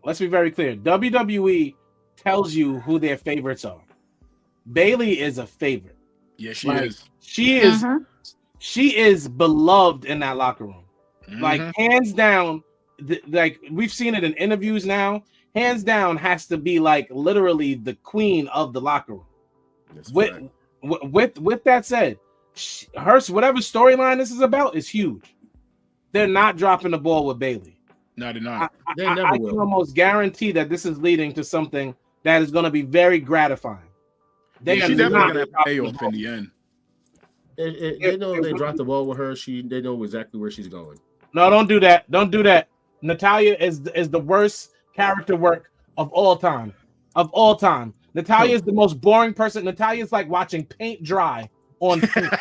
Let's be very clear. WWE tells you who their favorites are. Bailey is a favorite. Yeah, she is. She is beloved in that locker room. Like hands down, like we've seen it in interviews now. Hands down has to be like literally the queen of the locker room. With that said, her whatever storyline this is about is huge. They're not dropping the ball with Bailey. No, they're not. I can almost guarantee that this is leading to something that is going to be very gratifying. She's definitely going to have a payoff in the end. They know if they drop the ball with her, they know exactly where she's going. No, don't do that. Don't do that. Natalya is the worst character work of all time. Of all time. Natalya is the most boring person. Natalya is like watching paint dry on paint.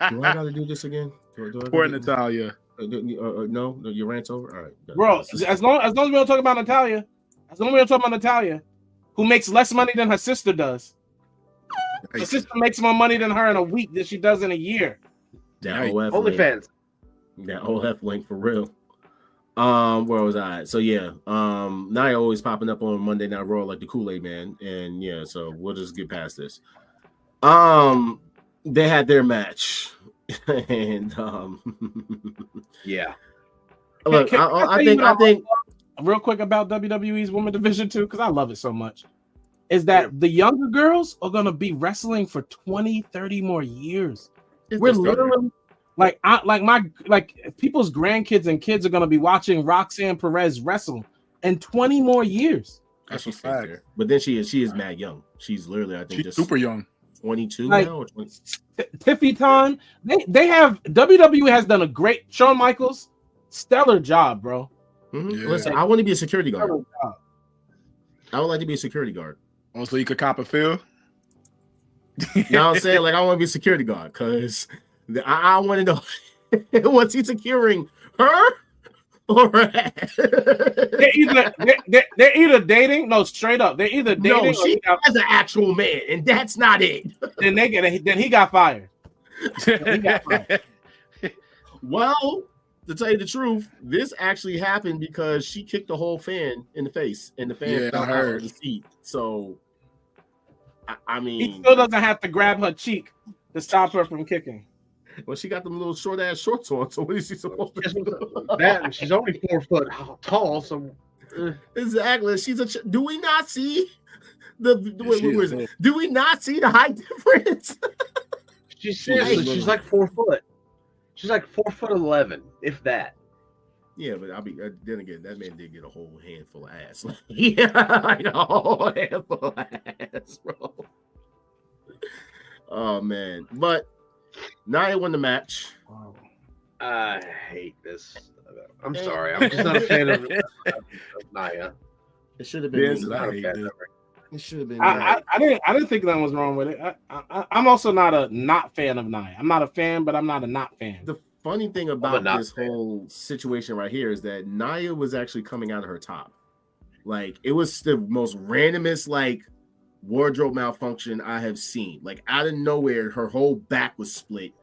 Do I got to do this again? Poor Natalya. No, your rant's over. All right, bro. As long as we don't talk about Natalya, who makes less money than her sister does. Her sister makes more money than her in a week than she does in a year. OnlyFans. That OF link for real. Where was I? So yeah, Nia always popping up on Monday Night Raw like the Kool-Aid man, and yeah, so we'll just get past this. They had their match, and yeah. Look, I think real quick about WWE's women division too, because I love it so much. Is that the younger girls are gonna be wrestling for 20, 30 more years. We're literally like people's grandkids and kids are gonna be watching Roxanne Perez wrestle in 20 more years. That's a fact. But then she is mad young. She's literally, I think, she's just super young. 22 now or 20. Tiffy time. They have WWE has done a great Shawn Michaels, stellar job, bro. Yeah. Listen, I want to be a security guard. I would like to be a security guard. Oh, so you could cop a feel? You know what I'm saying? Like, I want to be a security guard because I want to know what's he securing, her or her ass? They're either dating. No, straight up. They're either dating. No, she has an actual man, and that's not it. Then he got fired. Well, to tell you the truth, this actually happened because she kicked the whole fan in the face, and the fan fell out of the seat. So, I mean, he still doesn't have to grab her cheek to stop her from kicking. Well, she got them little short ass shorts on. So what is she supposed to do? That she's only 4 foot tall, so exactly. Do we not see do we not see the height difference? She's like 4 foot. She's like 4'11", if that. Yeah, but then again, that man did get a whole handful of ass. Yeah, like a whole handful of ass, bro. Oh man, but Nia won the match. I hate this. I'm sorry. I'm just not a fan of Nia. It should have been. It should have been. I didn't think that was wrong with it. I'm also not a fan of Nia. I'm not a fan, but I'm not a not fan. The funny thing about this whole situation right here is that Nia was actually coming out of her top. Like, it was the most randomest like wardrobe malfunction I have seen. Like, out of nowhere, her whole back was split,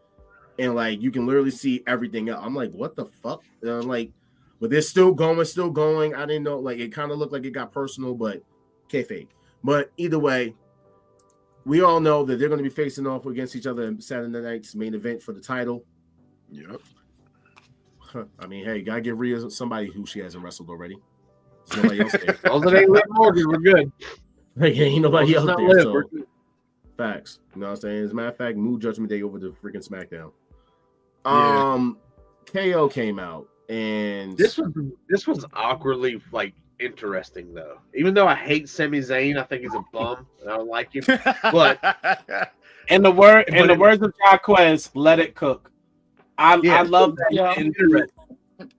and like you can literally see everything else. I'm like, what the fuck? And I'm like, but they're still going. I didn't know. Like, it kind of looked like it got personal, but kayfabe. But either way, we all know that they're going to be facing off against each other in Saturday night's main event for the title. Yep. I mean, hey, gotta get Rhea somebody who she hasn't wrestled already. There's nobody else there. All that ain't Liv Morgan, we're good. Ain't nobody else there. So. We're good. Facts. You know what I'm saying? As a matter of fact, move Judgment Day over to freaking SmackDown. KO came out, and this was awkwardly like interesting though. Even though I hate Sami Zayn, I think he's a bum. And I don't like him. But in the words of Jaquez, let it cook. I love that.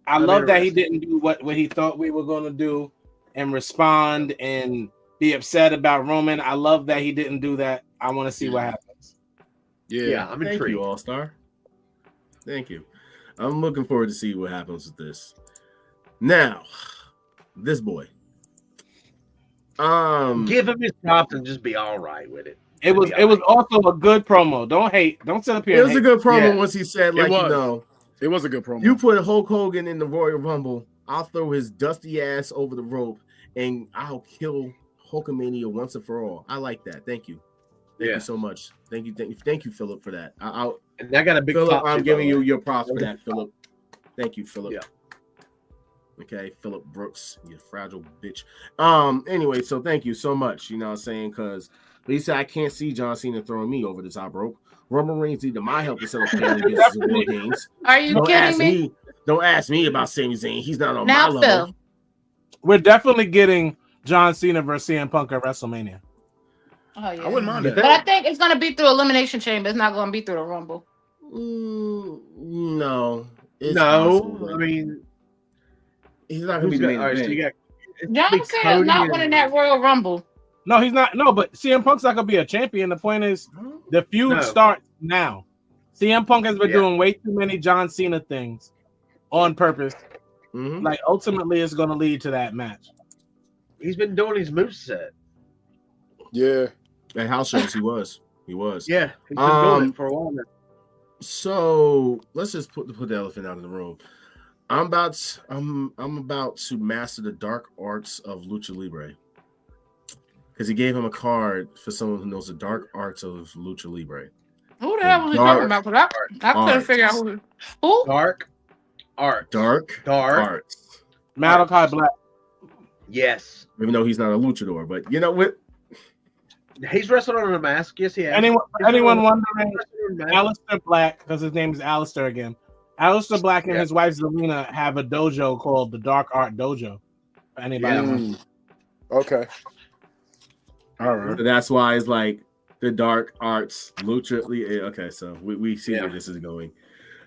I love that he didn't do what he thought we were going to do and respond and be upset about Roman. I love that he didn't do that. I want to see what happens. Yeah, I'm intrigued. Thank you, All-Star. Thank you. I'm looking forward to see what happens with this. Now, this boy. Give him his props and just be all right with it. It was also a good promo. Don't hate. Don't sit up here. It was a good promo once he said, like, it was a good promo. You put Hulk Hogan in the Royal Rumble, I'll throw his dusty ass over the rope, and I'll kill Hulkamania once and for all. I like that. Thank you. Thank you so much. Thank you, Philip, for that. And I got a big Philip. pop I'm too, giving by the you way. your props for that, Philip. Thank you, Philip. Yeah. Okay, Philip Brooks, you fragile bitch. Anyway, so thank you so much. You know what I'm saying? Because he said I can't see John Cena throwing me over the top rope. Roman Reigns needed my help to settle family business with Roy Haynes. Are you kidding me? Don't ask me about Sami Zayn. He's not on Now, my level. Phil. We're definitely getting John Cena versus CM Punk at WrestleMania. Oh yeah. I wouldn't mind that. But I think it's gonna be through Elimination Chamber. It's not gonna be through the Rumble. No. It's No, possible. I mean, he's not gonna be the main event. So you got John Cena's not winning that Royal Rumble. No, he's not. No, but CM Punk's not gonna be a champion. The point is, the feud starts now. CM Punk has been doing way too many John Cena things on purpose. Like ultimately, it's gonna lead to that match. He's been doing his moveset. Yeah. At house shows, he was. Yeah, he's been doing it for a while now. So let's just put the elephant out of the room. I'm about to master the dark arts of Lucha Libre. Because he gave him a card for someone who knows the dark arts of Lucha Libre. Who the hell was he talking about? Because I couldn't figure out who. Dark arts. Malachi Black. Yes. Even though he's not a luchador, but you know what? He's wrestled under a mask. Yes, he has. Anyone wondering? Aleister Black, because his name is Aleister again. Aleister Black and his wife Zelina have a dojo called the Dark Art Dojo. For anybody? Okay. All right. So that's why it's like the dark arts lucha. Okay, so we see where this is going.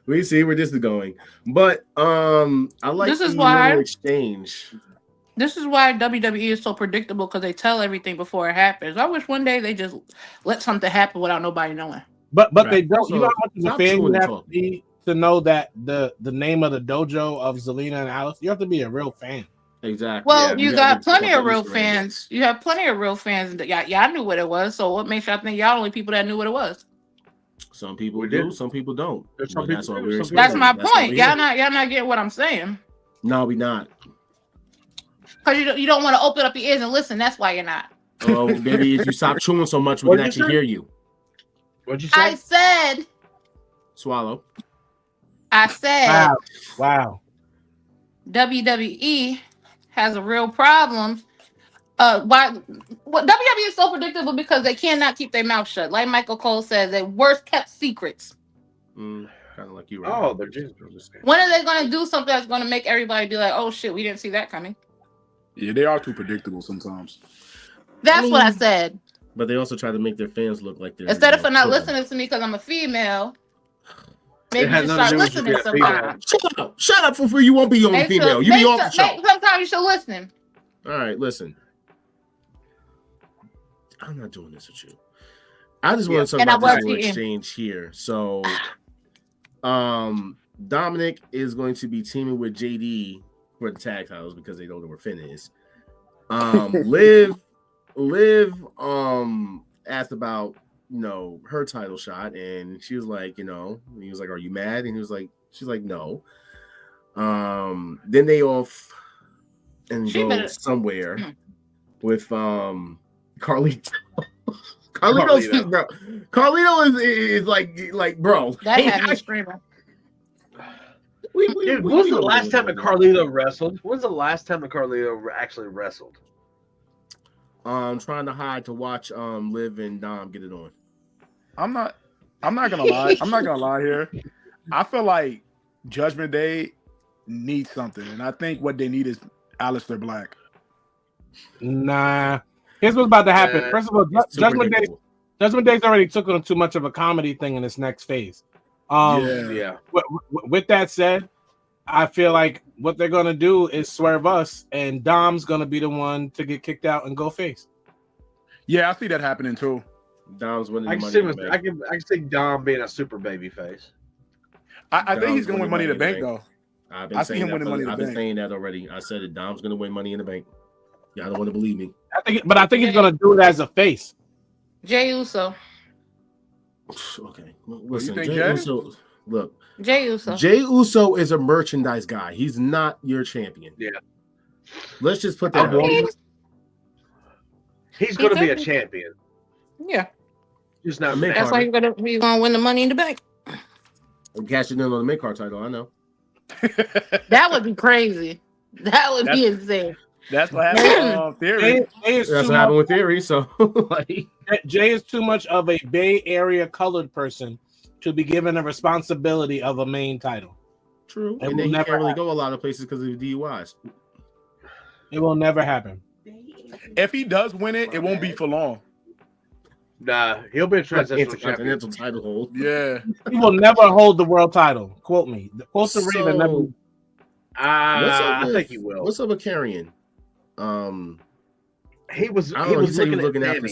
We see where this is going. But I like this is the why exchange. This is why WWE is so predictable, because they tell everything before it happens. I wish one day they just let something happen without nobody knowing. But they don't. You know how much of a fan you have to be to know that the name of the dojo of Zelina and Alice? You have to be a real fan. Exactly. Well, you got plenty of real fans. You have plenty of real fans. Y'all knew what it was. So what makes y'all think y'all only people that knew what it was? Some people do. Some people don't. That's my point. Y'all not getting what I'm saying. No, we not. Because you don't want to open up your ears and listen. That's why you're not. Oh, maybe if you stop chewing so much, we can actually hear you. What'd you say? I said. Swallow. I said. Wow. WWE has a real problem. WWE is so predictable because they cannot keep their mouth shut. Like Michael Cole says, they're worst kept secrets. Kind of like you. Right they're just. When are they going to do something that's going to make everybody be like, "Oh shit, we didn't see that coming"? Yeah, they are too predictable sometimes. That's what I said. But they also try to make their fans look like they're instead of for not listening to me because I'm a female. Maybe you start listening sometimes. Shut up for you won't be on female. You be off the show. Sometimes you should listen. All right, listen. I'm not doing this with you. I just want to talk about this little exchange here. So, Dominic is going to be teaming with JD for the tag titles because they don't know where Finn is. Liv asked about her title shot, and she was like, he was like, "Are you mad?" And she's like, "No." Then they off and go somewhere with Carlito. Carlito is like bro. That had me screaming. Dude, when's the last time that Carlito wrestled? When's the last time that Carlito actually wrestled? Trying to hide to watch Liv and Dom get it on. I'm not gonna lie. I'm not gonna lie here. I feel like Judgment Day needs something, and I think what they need is Aleister Black. Nah. Here's what's about to happen. First of all, Judgment Day's already took on too much of a comedy thing in this next phase. With that said, I feel like what they're gonna do is swerve us, and Dom's gonna be the one to get kicked out and go face. Yeah, I see that happening too. Dom's winning. I can see Dom being a super baby face. I think he's gonna win Money in the Bank though. I see him winning Money in the Bank. I've been saying that already. I said it. Dom's gonna win Money in the Bank. Y'all don't want to believe me. I think he's gonna do it as a face. Jey Uso. Okay, listen, Jey Uso. Look, Jey Uso. Jey Uso is a merchandise guy. He's not your champion. Yeah. Let's just put that out. He's going to be a champion. Yeah. Just not. That's why you're gonna win the Money in the Bank. I'm cashing in on the mid-card title. I know. That would be crazy. That would be insane. That's what happened on Theory. That's what happened with Theory. So, like, Jay is too much of a Bay Area colored person to be given the responsibility of a main title. True. And then he can't really go a lot of places because of DUIs. It will never happen. If he does win it, it won't be for long. Nah, he'll be a transitional champion. Intercontinental title hold. Yeah. He will never hold the world title. Quote me. Quote the Raven. Never... I think he will. What's up with Karrion? He was looking after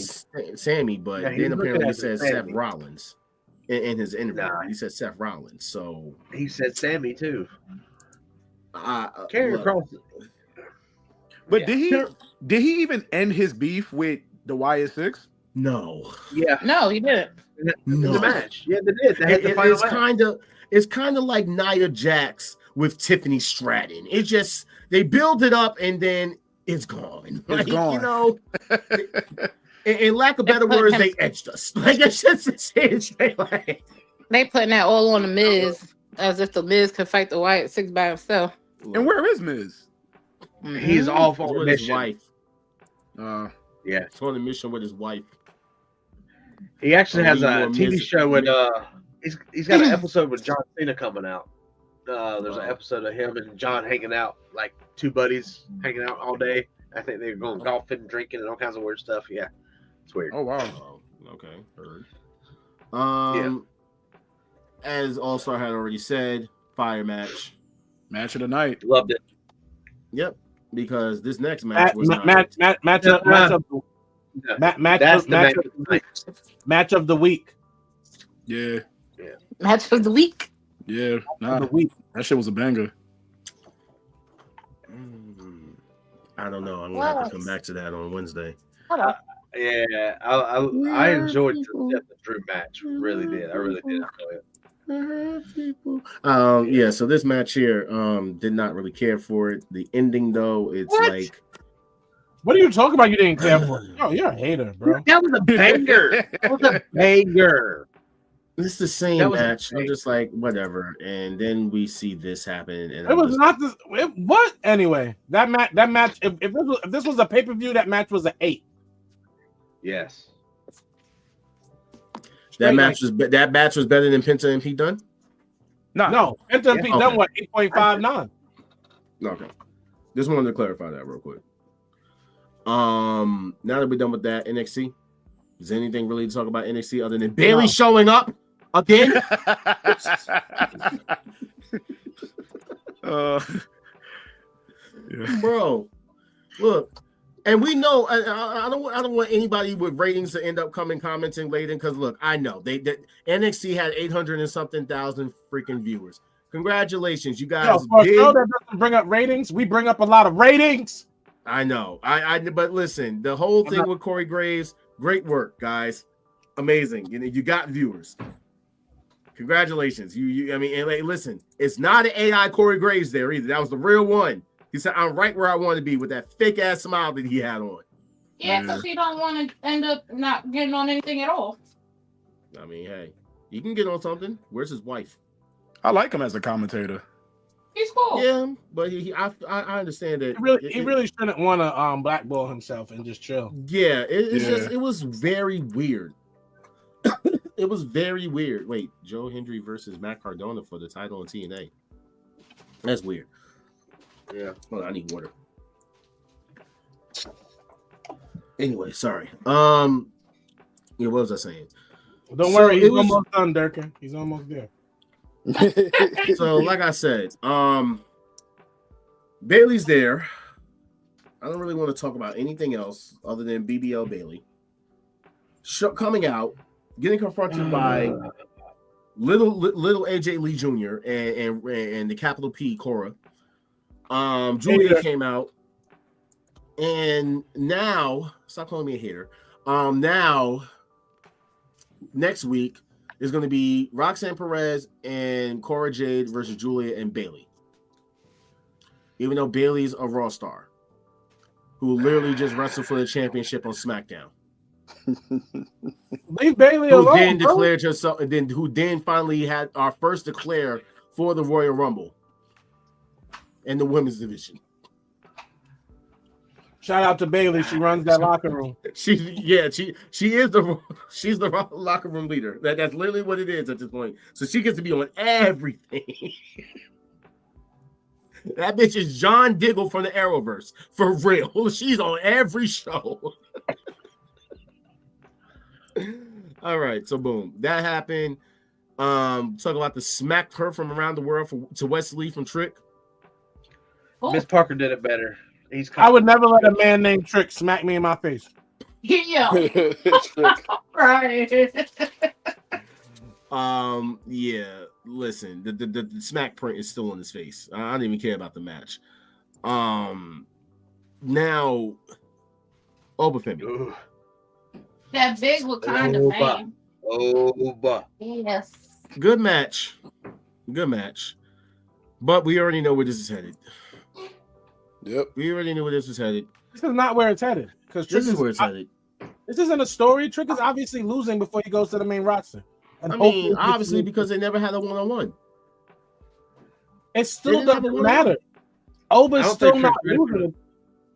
Sammy, but then apparently he said Seth Rollins in his interview. He said Seth Rollins, so he said Sammy too. Karrion Kross. But did he even end his beef with the YS6? No. Yeah. No, he didn't. The match. Yeah, they did. They had the final it's kind of like Nia Jax with Tiffany Stratton. It just they build it up and then it's gone. It's gone. You know, in lack of better words, they edged us. Like it's just like they putting that all on the Miz as if the Miz could fight the YS6 by himself. And where is Miz? He's off on with his wife. Yeah, he's on a mission with his wife. He actually has a TV show with he's got an episode with John Cena coming out. There's an episode of him and John hanging out, like two buddies hanging out all day. I think they're going golfing and drinking and all kinds of weird stuff. Yeah, it's weird. Oh wow. Okay, heard. As All Star had already said, fire match of the night. Loved it. Yep, because this next match was match of the week. Yeah. Match of the week. Yeah, that shit was a banger. I don't know. I'm gonna have to come back to that on Wednesday. Yeah, I enjoyed the Drew match. Really did. I really did enjoy it. Yeah. So this match here, did not really care for it. The ending though, it's like. What are you talking about? You didn't care for? Oh, you're a hater, bro. That was a banger. That was a banger. It's the same match. I'm just like, whatever. And then we see this happen. And it was not this. What? Anyway, that match. If this was a pay-per-view, that match was an 8. Yes. That match was better than Penta and Pete Dunne? No. Penta and Pete Dunne what 8.59. Okay. Just wanted to clarify that real quick. Now that we're done with that, NXT. Is there anything really to talk about NXT other than Bayley showing up again? Bro, look, and we know I don't want anybody with ratings to end up commenting later because look, I know they NXT had 800 and something thousand freaking viewers. Congratulations, you guys. For a show that doesn't bring up ratings, we bring up a lot of ratings. I know. But listen, the whole thing with Corey Graves, great work, guys. Amazing. You got viewers. Congratulations. I mean, and like, listen, it's not an AI Corey Graves there either. That was the real one. He said, I'm right where I want to be with that fake ass smile that he had on. Yeah, because he don't want to end up not getting on anything at all. I mean, hey, he can get on something. Where's his wife? I like him as a commentator. He's cool. Yeah, but I understand that he really shouldn't want to blackball himself and just chill. Yeah, it was very weird. It was very weird. Wait, Joe Hendry versus Matt Cardona for the title in TNA. That's weird. Yeah, hold on, I need water. Anyway, sorry. Yeah, what was I saying? Don't worry, he's almost done, Durkin. He's almost there. So, like I said, Bayley's there. I don't really want to talk about anything else other than BBL Bayley coming out, getting confronted by little AJ Lee Jr. and the capital P Cora. Julia came out, and now stop calling me a hater. Now next week is going to be Roxanne Perez and Cora Jade versus Julia and Bayley. Even though Bayley's a Raw star who literally just wrestled for the championship on SmackDown. Leave Bailey who alone. then bro. declared herself, and then who then finally had our first declare for the Royal Rumble in the women's division. Shout out to Bailey. She runs that locker room. She's the locker room leader. That's literally what it is at this point. So she gets to be on everything. That bitch is John Diggle from the Arrowverse. For real. She's on every show. All right, so boom. That happened. Talk about the smacked her from around the world to Wesley from Trick. Miss Parker did it better. I would never let a man named Trick smack me in my face. Yeah. Right. Yeah. Listen, the smack print is still on his face. I don't even care about the match. Now, FEMI. That big Wakanda man. Yes. Good match. But we already know where this is headed. Yep. We already knew where this was headed. This is not where it's headed. Because This is where it's headed. This isn't a story. Trick is obviously losing before he goes to the main roster. And I mean, obviously, because they never had a one-on-one. It still doesn't matter. Oba's still not losing.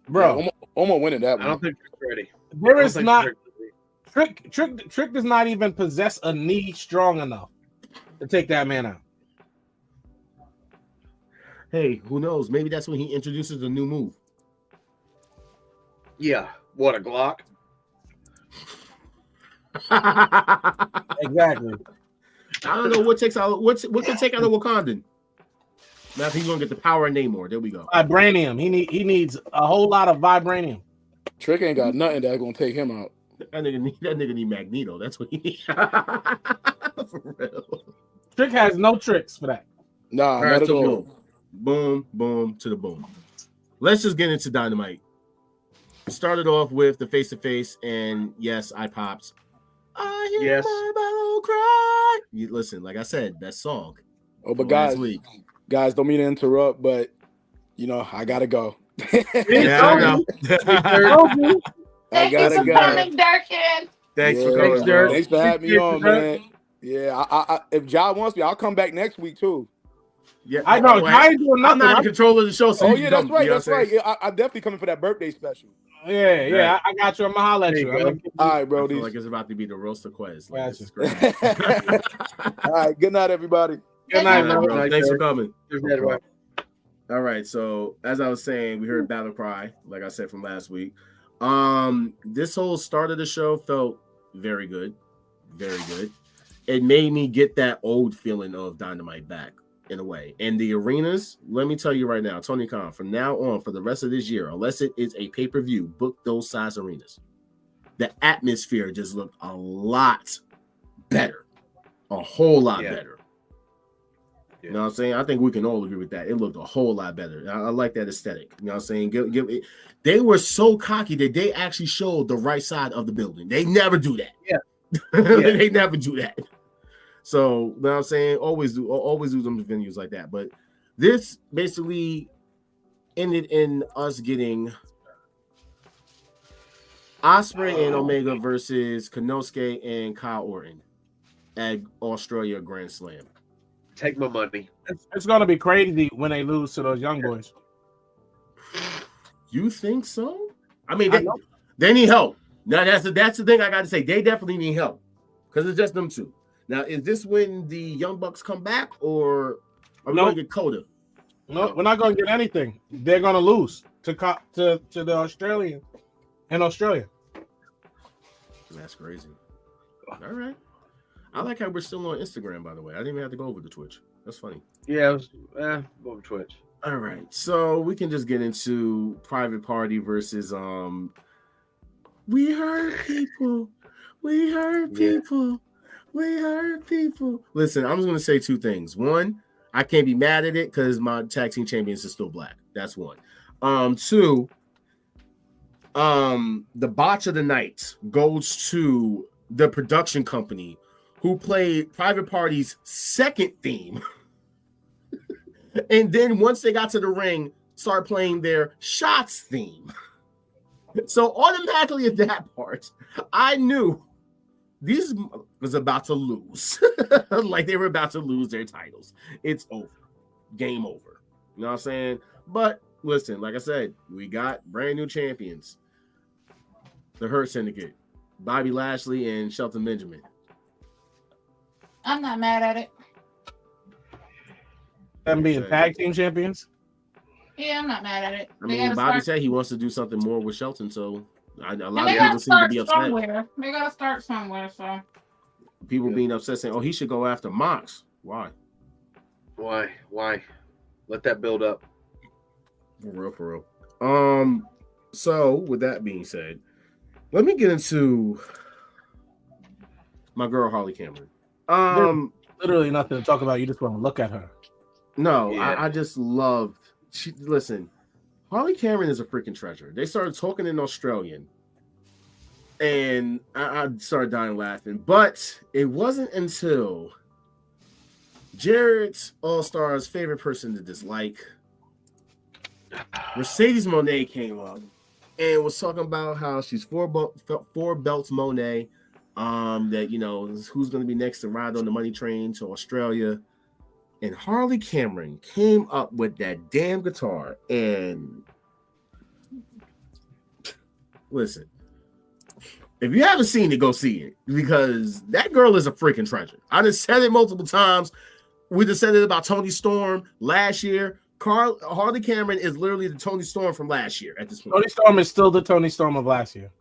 Bro. Yeah, almost winning that one. I don't think Trick's ready. There is not. Trick does not even possess a knee strong enough to take that man out. Hey, who knows? Maybe that's when he introduces a new move. Yeah. What, a Glock? Exactly. I don't know what can take out of Wakandan. Now he's gonna get the power of Namor. There we go. Vibranium. He needs a whole lot of vibranium. Trick ain't got nothing that's gonna take him out. That nigga need Magneto. That's what he needs. For real. Trick has no tricks for that. Nah, not at all. Boom to the boom. Let's just get into Dynamite. Started off with the face-to-face, and yes, I popped. I hear my battle cry. You listen, like I said, that song. Oh, but guys, don't mean to interrupt, but you know, I gotta go. Yeah, I know. Thank you for coming, Durkin. Thanks for coming, Dirk. Thanks for having me on, man. Yeah, I if Ja wants me, I'll come back next week too. Yeah, I know. I ain't doing nothing. I'm not in control of the show. So yeah, that's right. That's right. Yeah, I'm definitely coming for that birthday special. Yeah. I got you. I'm gonna holler at you. All right, bro. I feel like it's about to be the roast of Quez. Like, this is great. All right. Good night, everybody. Good night, bro. Thanks for coming. All right. So as I was saying, we heard Battle Cry, like I said from last week. This whole start of the show felt very good. Very good. It made me get that old feeling of Dynamite back in a way. And the arenas, let me tell you right now, Tony Khan, from now on for the rest of this year, unless it is a pay-per-view, book those size arenas. The atmosphere just looked a lot better. A whole lot better. You know what I'm saying? I think we can all agree with that. It looked a whole lot better. I like that aesthetic. You know what I'm saying? They were so cocky that they actually showed the right side of the building. They never do that. Yeah. They never do that. So, you know what I'm saying? Always do them venues like that. But this basically ended in us getting Osprey and Omega versus Konosuke and Kyle Orton at Australia Grand Slam. Take my money. It's going to be crazy when they lose to those young boys. You think so? I mean, they need help. Now, that's the thing I got to say. They definitely need help because it's just them two. Now, is this when the Young Bucks come back, or are we going to get Coda? No, we're not going to get anything. They're going to lose to the Australian in Australia. That's crazy. All right. I like how we're still on Instagram, by the way. I didn't even have to go over to Twitch. That's funny. Yeah, it was over Twitch. All right. So we can just get into Private Party versus We Hurt People. We Hurt People. We hurt people. Listen, I'm just going to say two things. One, I can't be mad at it because my tag team champions are still black. That's one. Two, the botch of the night goes to the production company who played Private Party's second theme. And then once they got to the ring, started playing their shots theme. So automatically at that part, I knew these was about to lose. Like they were about to lose their titles. It's over. Game over. You know what I'm saying? But listen, like I said, we got brand new champions. The Hurt Syndicate, Bobby Lashley and Shelton Benjamin. I'm not mad at it. Them being tag team champions? Yeah, I'm not mad at it. I mean, Bobby said he wants to do something more with Shelton, so a lot of people people seem to be upset. Somewhere. They gotta start somewhere, so. People being upset saying, oh, he should go after Mox. Why? Why? Let that build up. For real. So with that being said, let me get into my girl Harley Cameron. There's literally nothing to talk about. You just want to look at her. No, yeah. I just loved. Listen, Harley Cameron is a freaking treasure. They started talking in Australian, and I started dying laughing. But it wasn't until Jared's All-Star's favorite person to dislike, Mercedes Moné, came up and was talking about how she's four belts Monet. That who's going to be next to ride on the money train to Australia. And Harley Cameron came up with that damn guitar. And listen, if you haven't seen it, go see it, because that girl is a freaking treasure. I just said it multiple times. We just said it about Toni Storm last year. Harley Cameron is literally the Toni Storm from last year at this point. Toni Storm is still the Toni Storm of last year.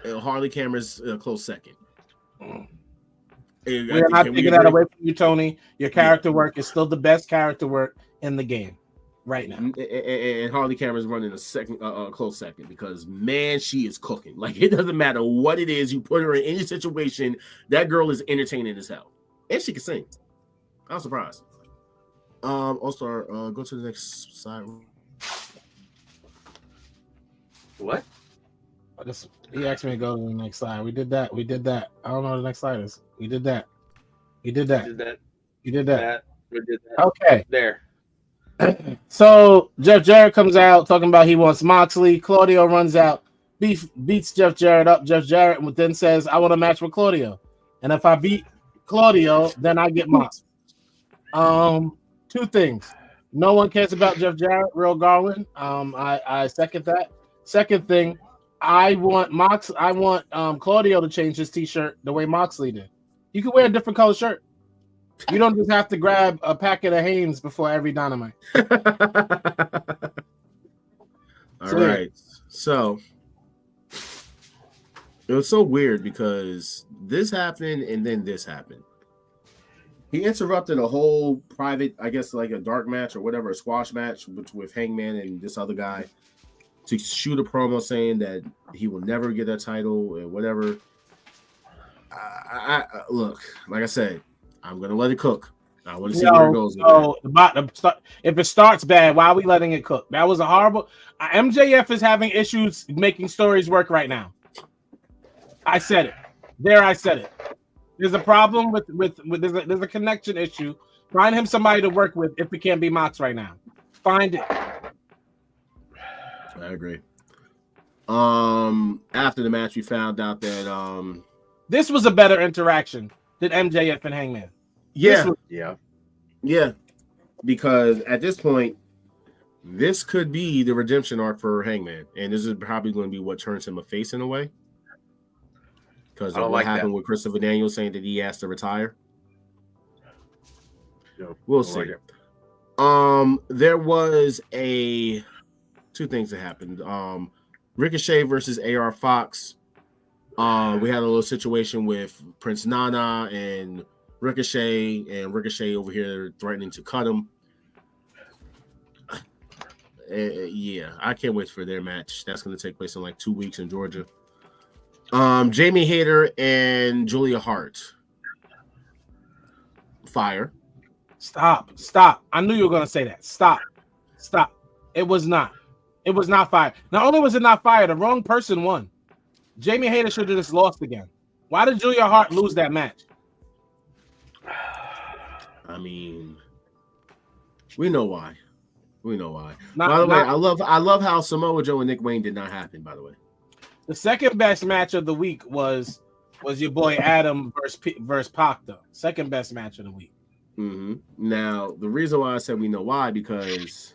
Harley Cameron's a close second. We're not taking that away from you, Tony. Your character work is still the best character work in the game right now. And Harley Cameron's running a close second, because man, she is cooking. Like, it doesn't matter what it is, you put her in any situation, that girl is entertaining as hell, and she can sing. I'm surprised. Also, go to the next side. What? He asked me to go to the next slide. We did that. I don't know what the next slide is. We did that. You did that. We did that. Okay. There. So Jeff Jarrett comes out talking about he wants Moxley. Claudio runs out, beats Jeff Jarrett up. Jeff Jarrett then says, I want to match with Claudio. And if I beat Claudio, then I get Mox. Two things. No one cares about Jeff Jarrett, Real Garland. I second that. Second thing, I want Claudio to change his t-shirt the way Moxley did. You can wear a different color shirt. You don't just have to grab a packet of Hanes before every Dynamite. All right. So it was so weird because this happened and then this happened. He interrupted a whole private, I guess, like a dark match or whatever, a squash match with Hangman and this other guy, to shoot a promo saying that he will never get that title and whatever. I look, like I said, I'm gonna let it cook. I want to see where it goes. If it starts bad, why are we letting it cook? That was a horrible. MJF is having issues making stories work right now. I said it. I said it. There's a problem with there's a connection issue. Find him somebody to work with if it can't be Mox right now. Find it. I agree. After the match, we found out that this was a better interaction than MJF and Hangman. Yeah. Yeah. Because at this point, this could be the redemption arc for Hangman, and this is probably going to be what turns him a face in a way. Because of what happened with Christopher Daniels saying that he has to retire. We'll see. There was two things that happened. Ricochet versus AR Fox. We had a little situation with Prince Nana and Ricochet over here threatening to cut him. Yeah, I can't wait for their match. That's going to take place in like 2 weeks in Georgia. Jamie Hayter and Julia Hart. Fire. Stop. I knew you were going to say that. Stop. It was not fire. Not only was it not fire, the wrong person won. Jamie Hayter should have just lost again. Why did Julia Hart lose that match? I mean, we know why. We know why. Not, by the way, I love how Samoa Joe and Nick Wayne did not happen. By the way, the second best match of the week was your boy Adam versus Pac, though. Second best match of the week. Mm-hmm. Now, the reason why I said we know why, because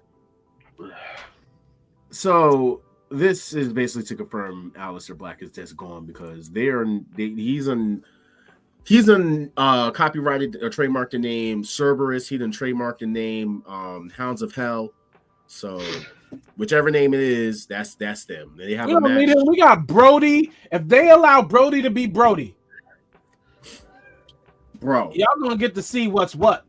so this is basically to confirm Aleister Black is just gone, because he's copyrighted or trademarked the name Cerberus. He done trademarked the name Hounds of Hell. So whichever name it is, that's them. They have a match. We got Brody. If they allow Brody to be Brody, bro, y'all gonna get to see what's what.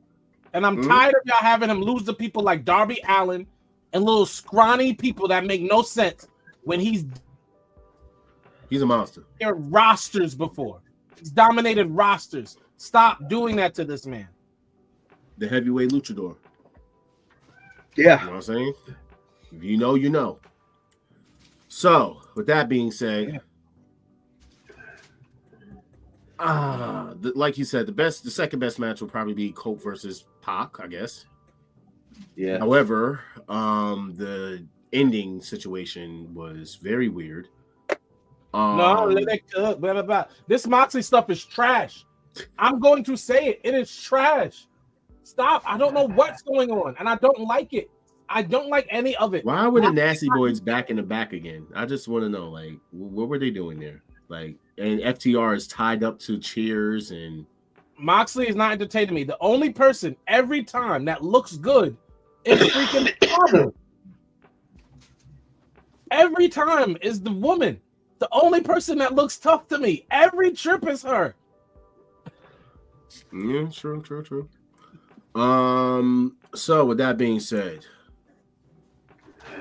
And I'm tired of y'all having him lose to people like Darby Allin and little scrawny people that make no sense when he's a monster. Their rosters before. He's dominated rosters. Stop doing that to this man. The heavyweight luchador. Yeah. You know what I'm saying? If you know, you know. So, with that being said, like you said, the second best match will probably be Coke versus Pac, I guess. Yeah. However, the ending situation was very weird. This Moxley stuff is trash. I'm going to say it. It is trash. Stop. I don't know what's going on, and I don't like it. I don't like any of it. Why were the Nasty Boys back in the back again? I just want to know, like, what were they doing there? Like, and FTR is tied up to chairs, and Moxley is not entertaining me. The only person every time that looks good is freaking Pablo. Every time is the woman. The only person that looks tough to me. Every trip is her. Yeah, true. So with that being said,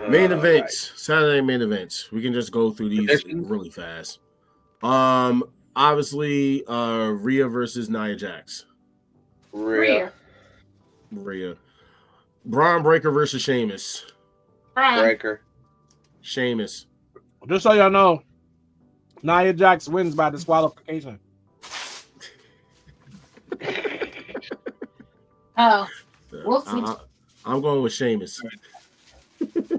main events, Saturday main events. We can just go through these really fast. Obviously, Rhea versus Nia Jax. Rhea. Braun Breaker versus Sheamus. Breaker. Sheamus. Just so y'all know, Nia Jax wins by disqualification. Oh, we'll see. I'm going with Sheamus.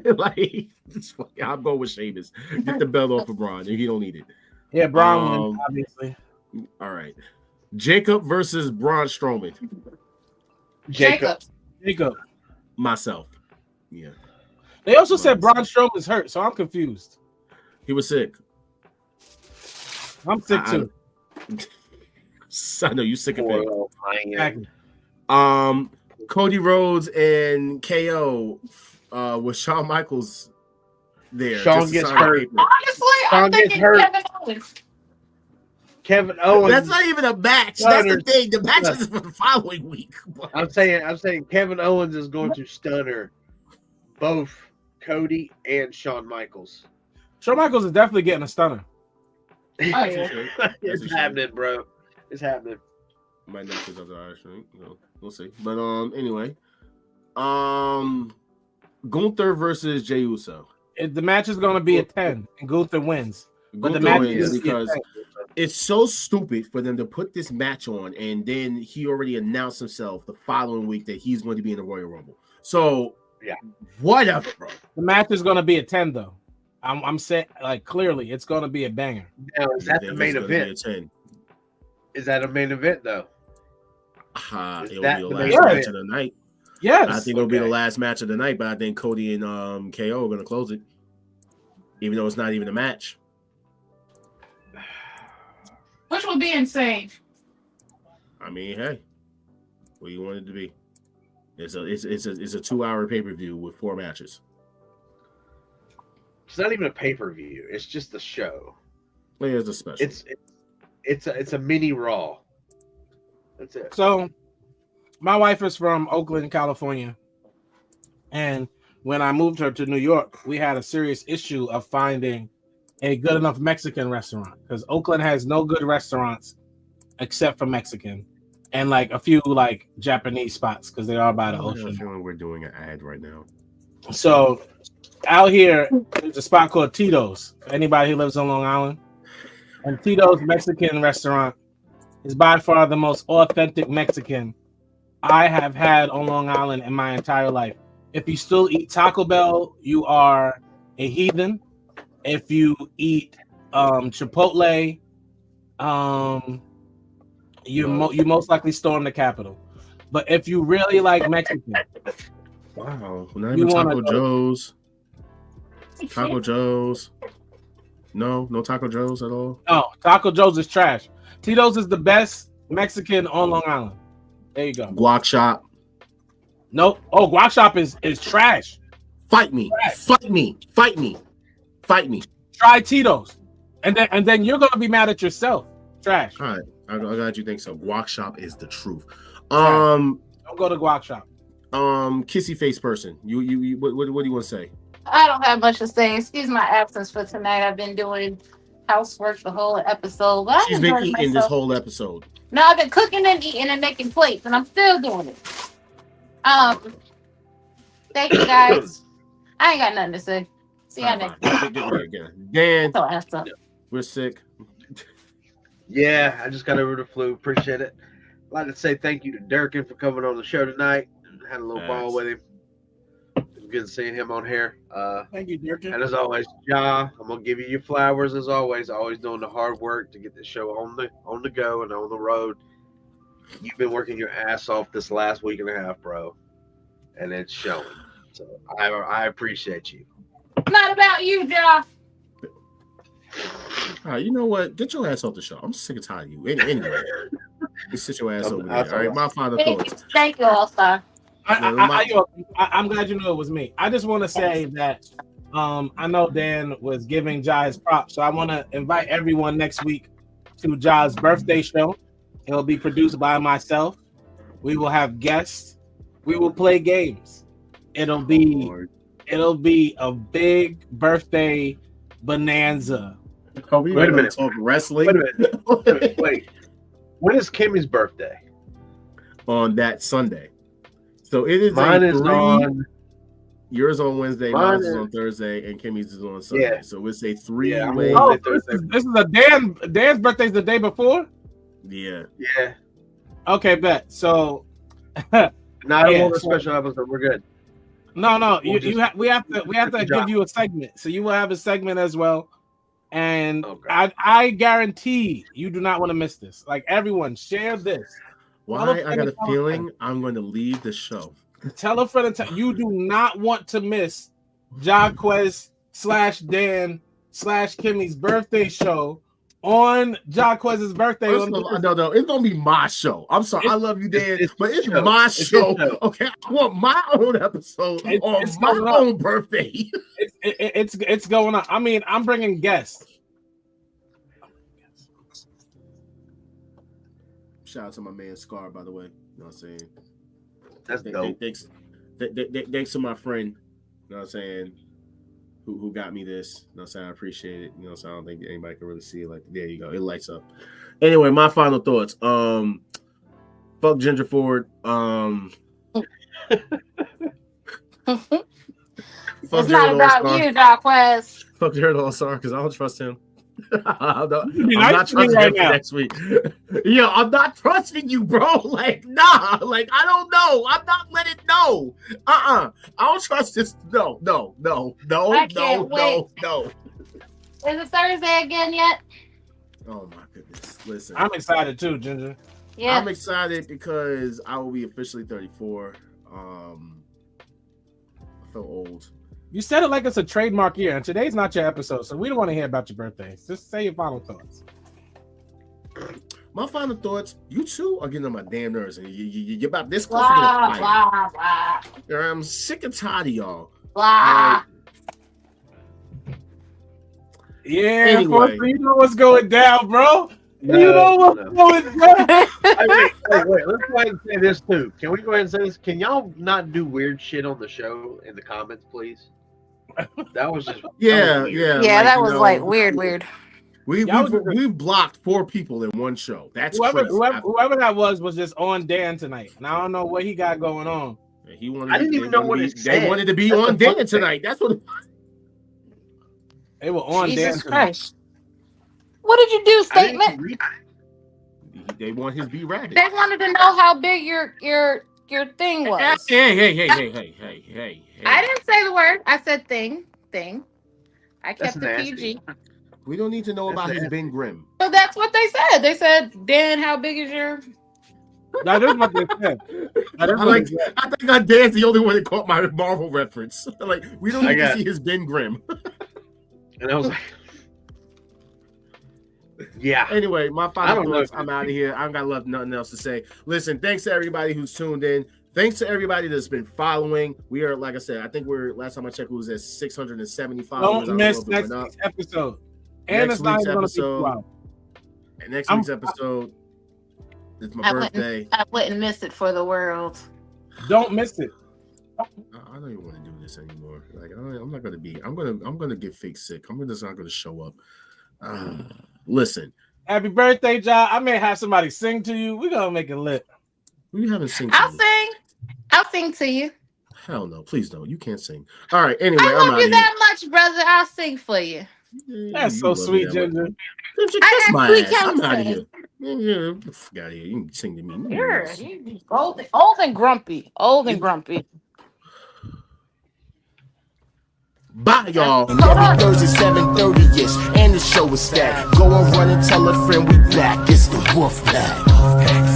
I'm going with Sheamus. Get the belt off of Braun if you don't need it. Yeah, Braun wins, obviously. All right. Jacob versus Braun Strowman. Jacob. Myself. Yeah. They also said Braun Strowman's hurt, so I'm confused. He was sick. I'm sick too. I know you sick of it. Exactly. Cody Rhodes and KO with Shawn Michaels there. Shawn gets hurt. Honestly, I'm thinking Kevin Owens. Kevin Owens. That's not even a match. That's the thing. The match is for the following week. I'm saying Kevin Owens is going to stunner both Cody and Shawn Michaels. Shawn Michaels is definitely getting a stunner. Oh, yeah. It's happening, bro. It's happening. Might not pick up the Irish ring. We'll see. But anyway. Gunther versus Jey Uso. The match is going to be a 10, and Gunther wins. But the match is because it's so stupid for them to put this match on, and then he already announced himself the following week that he's going to be in the Royal Rumble. So yeah, whatever, bro. The match is going to be a 10, though. I'm saying, like, clearly it's going to be a banger. Now, is that the main event? Is that a main event, though? It'll be the last match of the night. Yes. I think it'll be the last match of the night, but I think Cody and KO are going to close it, even though it's not even a match. Which would be insane. I mean, hey, what do you want it to be? It's a 2-hour pay-per-view with 4 matches. It's not even a pay-per-view. It's just a show. Yeah, it's a special. It's a mini Raw. That's it. So, my wife is from Oakland, California, and when I moved her to New York, we had a serious issue of finding a good enough Mexican restaurant because Oakland has no good restaurants except for Mexican, and like a few like Japanese spots because they are by the ocean. I feel like we're doing an ad right now. So out here, there's a spot called Tito's. For anybody who lives on Long Island, and Tito's Mexican restaurant is by far the most authentic Mexican I have had on Long Island in my entire life. If you still eat Taco Bell, you are a heathen. If you eat Chipotle, you most likely storm the Capitol. But if you really like Mexican, wow, not even Taco Joe's. Taco Joe's. No Taco Joe's at all. No, Taco Joe's is trash. Tito's is the best Mexican on Long Island. There you go. Guac Shop. Nope. Oh, Guac Shop is trash. Fight me. Trash. Fight me. Fight me. Fight me. Try Tito's, and then you're gonna be mad at yourself. Trash. All right, I'm glad you think so. Guac Shop is the truth. Don't go to Guac Shop. Kissy face person. You what do you want to say? I don't have much to say. Excuse my absence for tonight. I've been doing housework the whole episode. But she's been eating this whole episode. No, I've been cooking and eating and making plates, and I'm still doing it. Thank you guys. I ain't got nothing to say. See y'all next time. Dan, we're sick. Yeah, I just got over the flu. Appreciate it. I'd like to say thank you to Durkin for coming on the show tonight. Had a little ball with him. It was good seeing him on here. Thank you, Durkin. And as always, Ja, I'm gonna give you your flowers as always. Always doing the hard work to get the show on the go and on the road. You've been working your ass off this last week and a half, bro, and it's showing. So I appreciate you. Not about you, Ja. All right, you know what? Get your ass off the show. I'm sick and tired of you. Anyway, you sit your ass over there. All right, my final thoughts. Thank you, All-Star. I'm glad you know it was me. I just want to say that I know Dan was giving Ja his props, so I want to invite everyone next week to Ja's birthday show. It'll be produced by myself. We will have guests. We will play games. It'll be a big birthday bonanza. Oh, wait a minute. Talk wrestling. Wait. When is Kimmy's birthday? On that Sunday. So it is. Mine is on. Yours on Wednesday. Mine is on Thursday, and Kimmy's is on Sunday. Yeah. So it's a 3-way. Oh, this is a Dan's birthday's the day before. Yeah. Yeah. Okay, bet. So. Not a special episode. We're good. No. We have to give you a segment. So you will have a segment as well. And I guarantee you do not want to miss this. Like, everyone, share this. Why? I got a feeling I'm going to leave the show. Tell a friend. You do not want to miss Jaquez /Dan /Kimmy's birthday show on Jaquez's birthday. No, it's gonna be my show. I'm sorry, I love you, Dan, but it's my show. Okay, I want my own episode on my own birthday. It's going on. I mean, I'm bringing guests. Shout out to my man Scar, by the way. You know what I'm saying? That's dope. Thanks to my friend. You know what I'm saying? Who got me this? You know what I'm saying? I appreciate it. You know what I'm saying? I don't think anybody can really see it. Like, there you go. It lights up. Anyway, my final thoughts. Fuck Ginger Ford. It's not about you, Jaquez. Fuck Jared All-Star, because I don't trust him. I'm not trusting him next week. Yeah, I'm not trusting you, bro. Like, nah. Like, I don't know. I'm not letting it know. I don't trust this. No. Is it Thursday again yet? Oh my goodness. Listen. I'm excited too, Ginger. Yeah. I'm excited because I will be officially 34. I feel old. You said it like it's a trademark year, and today's not your episode, so we don't want to hear about your birthdays. Just say your final thoughts. My final thoughts, you two are getting on my damn nerves, and you're about this close to getting fired. I'm sick and tired of y'all. Yeah, anyway. You know what's going down, bro. You know what's going down. Wait, let's go ahead and say this too. Can we go ahead and say this? Can y'all not do weird shit on the show in the comments, please? That was just yeah. That was like weird. We've blocked 4 people in one show. That's whoever that was just on Dan tonight. Now I don't know what he got going on. I didn't even know what it said. They wanted to be on Dan tonight. That's what they were on Dan. Jesus Christ! What did you do, Statement? They want his B rabbit. They wanted to know how big your your thing was. Hey. I didn't say the word. I said thing. I kept the PG. We don't need to know about his Ben Grimm. So that's what they said. They said, Dan, how big is your... That is what they said. I think Dan's the only one that caught my Marvel reference. Like, we don't need to see his Ben Grimm. And I was like, yeah. Anyway, my final thoughts. I'm out of here. I don't got nothing else to say. Listen, thanks to everybody who's tuned in. Thanks to everybody that's been following. We are, like I said, I think last time I checked, it was at 675. Don't miss next week's episode. And it's not going to be 2 hours. And next week's episode is my birthday. I wouldn't miss it for the world. Don't miss it. I don't even want to do this anymore. Like, I'm not going to be. I'm going to get fake sick. I'm just not going to show up. Listen. Happy birthday, John. I may have somebody sing to you. We're going to make it lit. We haven't sing. I'll sing to you. Hell no, please don't. You can't sing. All right. Anyway, I love you that much, brother. I'll sing for you. That's so sweet, Ginger. Kiss my ass. I'm out of here. Yeah, fuck out of here. You can sing to me. You're old and grumpy. Old and grumpy. Bye, y'all. And every Thursday 7:30ish, and the show is stacked. Go and run and tell a friend we back. It's the Wolfpack.